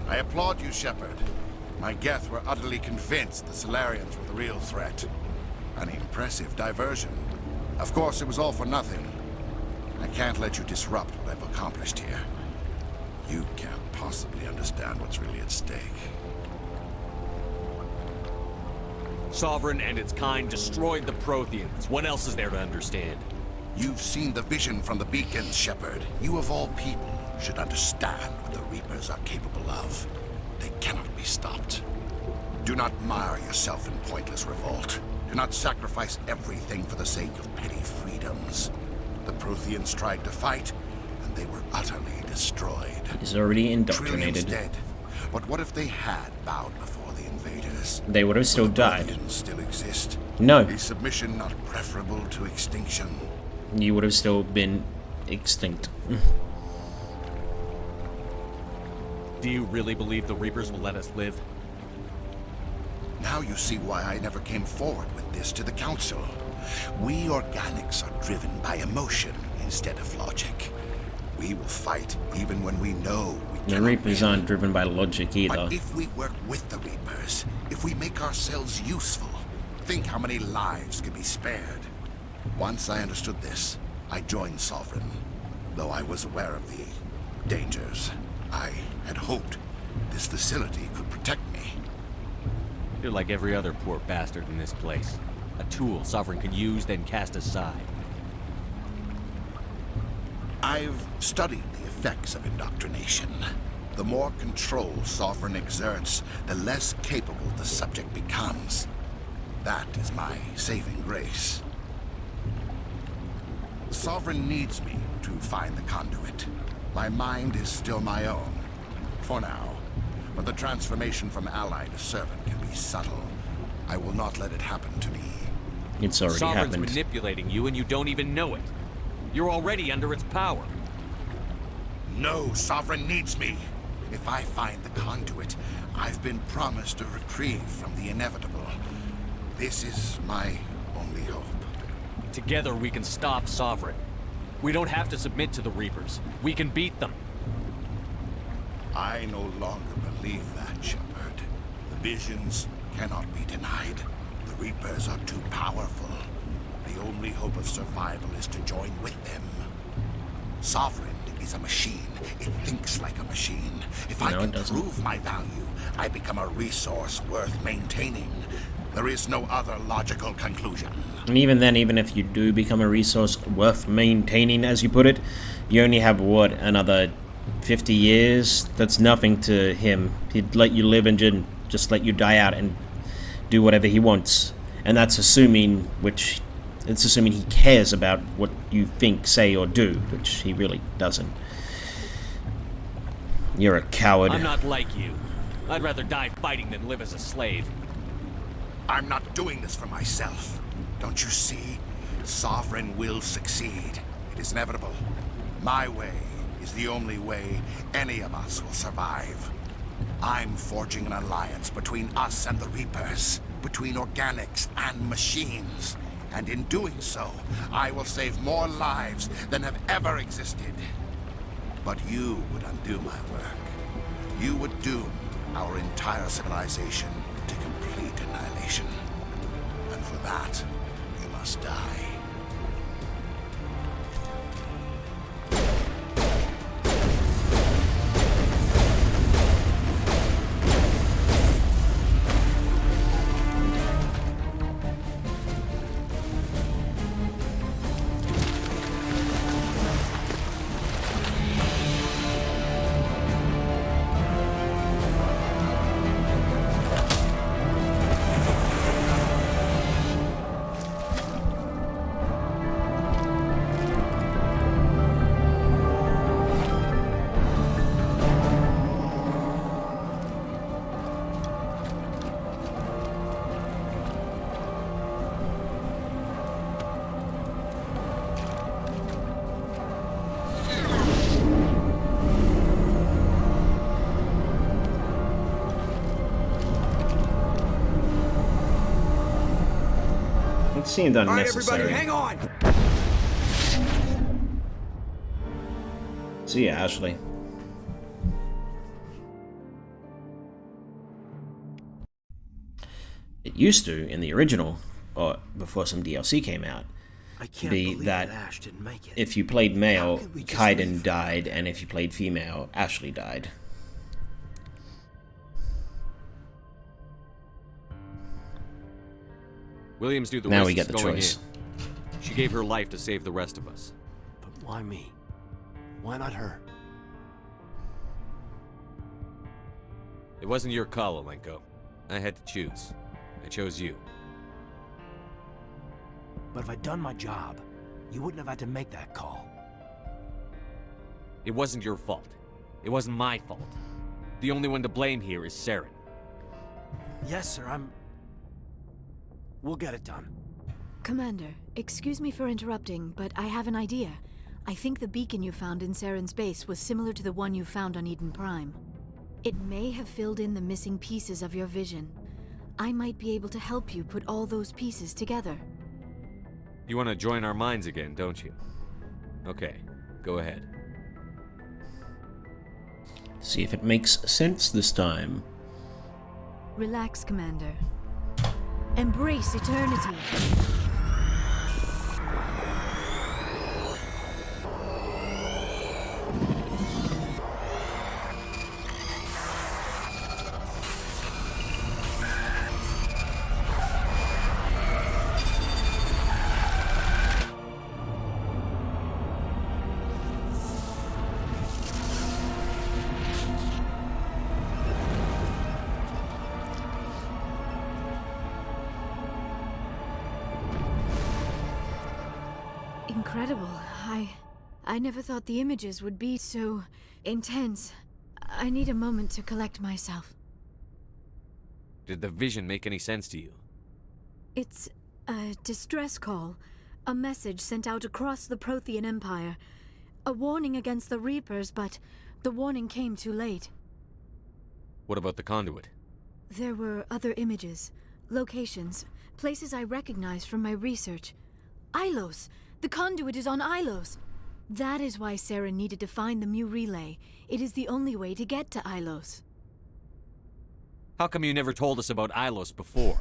I applaud you, Shepard. My Geth were utterly convinced the Solarians were the real threat. An impressive diversion. Of course, it was all for nothing. I can't let you disrupt what I've accomplished here. You can't possibly understand what's really at stake. Sovereign and its kind destroyed the Protheans. What else is there to understand? You've seen the vision from the beacons, Shepard. You of all people should understand what the Reapers are capable of. They cannot be stopped. Do not mire yourself in pointless revolt. Do not sacrifice everything for the sake of petty freedoms. The Protheans tried to fight, and they were utterly destroyed. He's already indoctrinated. Trillium's dead. But what if they had bowed before the invaders? They would have still died. Protheans still exist. No. Is submission not preferable to extinction? You would have still been extinct. Do you really believe the Reapers will let us live? Now you see why I never came forward with this to the Council. We organics are driven by emotion instead of logic. We will fight even when we know we cannot The Reapers win. aren't driven by logic either. But if we work with the Reapers, if we make ourselves useful, think how many lives could be spared. Once I understood this, I joined Sovereign, though I was aware of the dangers. I had hoped this facility could protect me. You're like every other poor bastard in this place. A tool Sovereign can use, then cast aside. I've studied the effects of indoctrination. The more control Sovereign exerts, the less capable the subject becomes. That is my saving grace. Sovereign needs me to find the conduit. My mind is still my own, for now. But the transformation from ally to servant can be subtle. I will not let it happen to me. It's already Sovereign's happened. manipulating you and you don't even know it. You're already under its power. No, Sovereign needs me. If I find the conduit, I've been promised a reprieve from the inevitable. This is my only hope. Together we can stop Sovereign. We don't have to submit to the Reapers. We can beat them. I no longer believe that, Shepard. The visions cannot be denied. The Reapers are too powerful. The only hope of survival is to join with them. Sovereign is a machine. It thinks like a machine. If I can prove my value, I become a resource worth maintaining. There is no other logical conclusion. And even then, even if you do become a resource worth maintaining, as you put it, you only have, what, another 50 years? That's nothing to him. He'd let you live and just let you die out and do whatever he wants. And that's assuming, it's assuming he cares about what you think, say, or do, which he really doesn't. You're a coward. I'm not like you. I'd rather die fighting than live as a slave. I'm not doing this for myself. Don't you see? Sovereign will succeed. It is inevitable. My way is the only way any of us will survive. I'm forging an alliance between us and the Reapers, between organics and machines. And in doing so, I will save more lives than have ever existed. But you would undo my work. You would doom our entire civilization to complete annihilation. And for that, you must die. Seemed unnecessary. All right, everybody, hang on. See ya, Ashley. It used to, in the original, or before some DLC came out, be that Ash didn't make it. if you played male, Kaiden died, and if you played female, Ashley died. Williams knew the Now we risks get the going choice. in. She gave her life to save the rest of us. But why me? Why not her? It wasn't your call, Alenko. I had to choose. I chose you. But if I'd done my job, you wouldn't have had to make that call. It wasn't your fault. It wasn't my fault. The only one to blame here is Saren. Yes, sir, We'll get it done. Commander, excuse me for interrupting, but I have an idea. I think the beacon you found in Saren's base was similar to the one you found on Eden Prime. It may have filled in the missing pieces of your vision. I might be able to help you put all those pieces together. You want to join our minds again, don't you? Okay, go ahead. See if it makes sense this time. Relax, Commander. Embrace eternity. Incredible. I never thought the images would be so intense. I need a moment to collect myself. Did the vision make any sense to you? It's a distress call. A message sent out across the Prothean Empire. A warning against the Reapers, but the warning came too late. What about the conduit? There were other images, locations, places I recognized from my research. Ilos! The conduit is on Ilos! That is why Saren needed to find the Mu relay. It is the only way to get to Ilos. How come you never told us about Ilos before?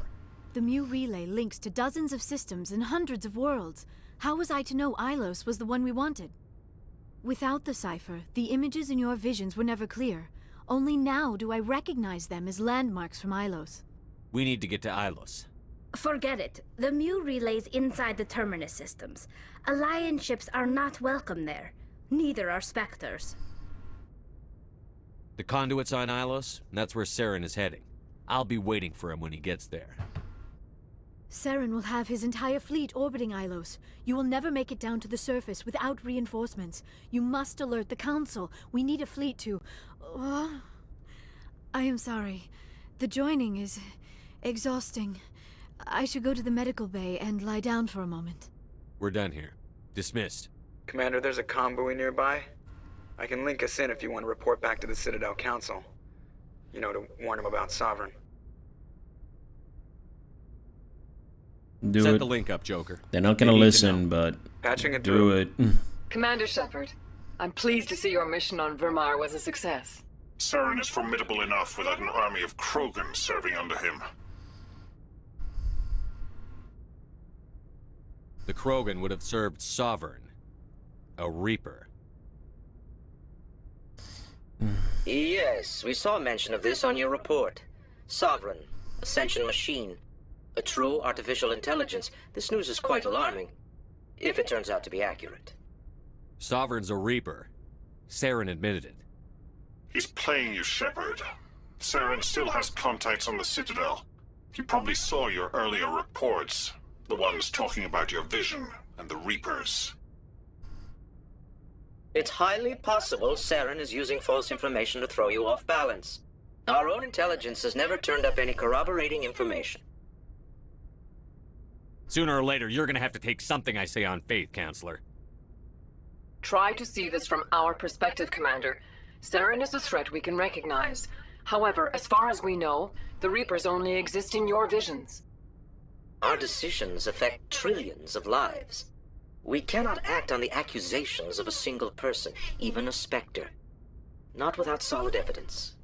The Mu relay links to dozens of systems and hundreds of worlds. How was I to know Ilos was the one we wanted? Without the cipher, the images in your visions were never clear. Only now do I recognize them as landmarks from Ilos. We need to get to Ilos. Forget it. The Mu relay's inside the Terminus systems. Alliance ships are not welcome there. Neither are Spectres. The conduit's on Ilos, and that's where Saren is heading. I'll be waiting for him when he gets there. Saren will have his entire fleet orbiting Ilos. You will never make it down to the surface without reinforcements. You must alert the Council. We need a fleet to... I am sorry. The joining is exhausting. I should go to the medical bay and lie down for a moment. We're done here. Dismissed. Commander, there's a comm buoy nearby. I can link us in if you want to report back to the Citadel Council. You know, to warn them about Sovereign. Set the link up, Joker. They're not gonna listen, but Patching it do through. it. Commander Shepard, I'm pleased to see your mission on Vermar was a success. Saren is formidable enough without an army of Krogan serving under him. The Krogan would have served Sovereign. A Reaper. Yes, we saw mention of this on your report. Sovereign, Ascension machine. A true artificial intelligence. This news is quite alarming, if it turns out to be accurate. Sovereign's a Reaper. Saren admitted it. He's playing you, Shepard. Saren still has contacts on the Citadel. He probably saw your earlier reports. The ones talking about your vision and the Reapers. It's highly possible Saren is using false information to throw you off balance. Our own intelligence has never turned up any corroborating information. Sooner or later, you're gonna have to take something I say on faith, Counselor. Try to see this from our perspective, Commander. Saren is a threat we can recognize. However, as far as we know, the Reapers only exist in your visions. Our decisions affect trillions of lives. We cannot act on the accusations of a single person, even a Spectre. Not without solid evidence.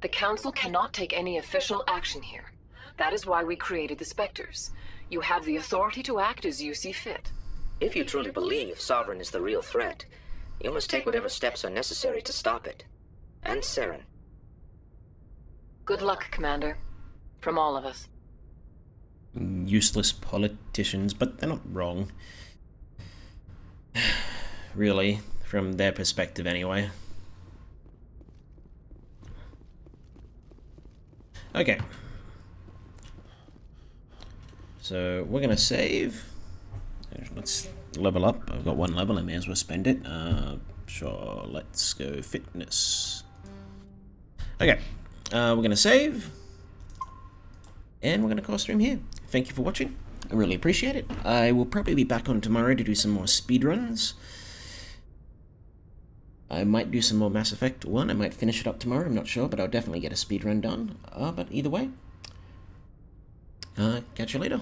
The Council cannot take any official action here. That is why we created the Spectres. You have the authority to act as you see fit. If you truly believe Sovereign is the real threat, you must take whatever steps are necessary to stop it. And Saren. Good luck, Commander. From all of us. Useless politicians, but they're not wrong. Really, from their perspective anyway. Okay. So, we're gonna save. Let's level up. I've got one level, I may as well spend it. Sure, let's go fitness. Okay, we're gonna save. And we're gonna call stream here. Thank you for watching. I really appreciate it. I will probably be back on tomorrow to do some more speedruns. I might do some more Mass Effect 1. I might finish it up tomorrow, I'm not sure, but I'll definitely get a speedrun done. But either way, catch you later.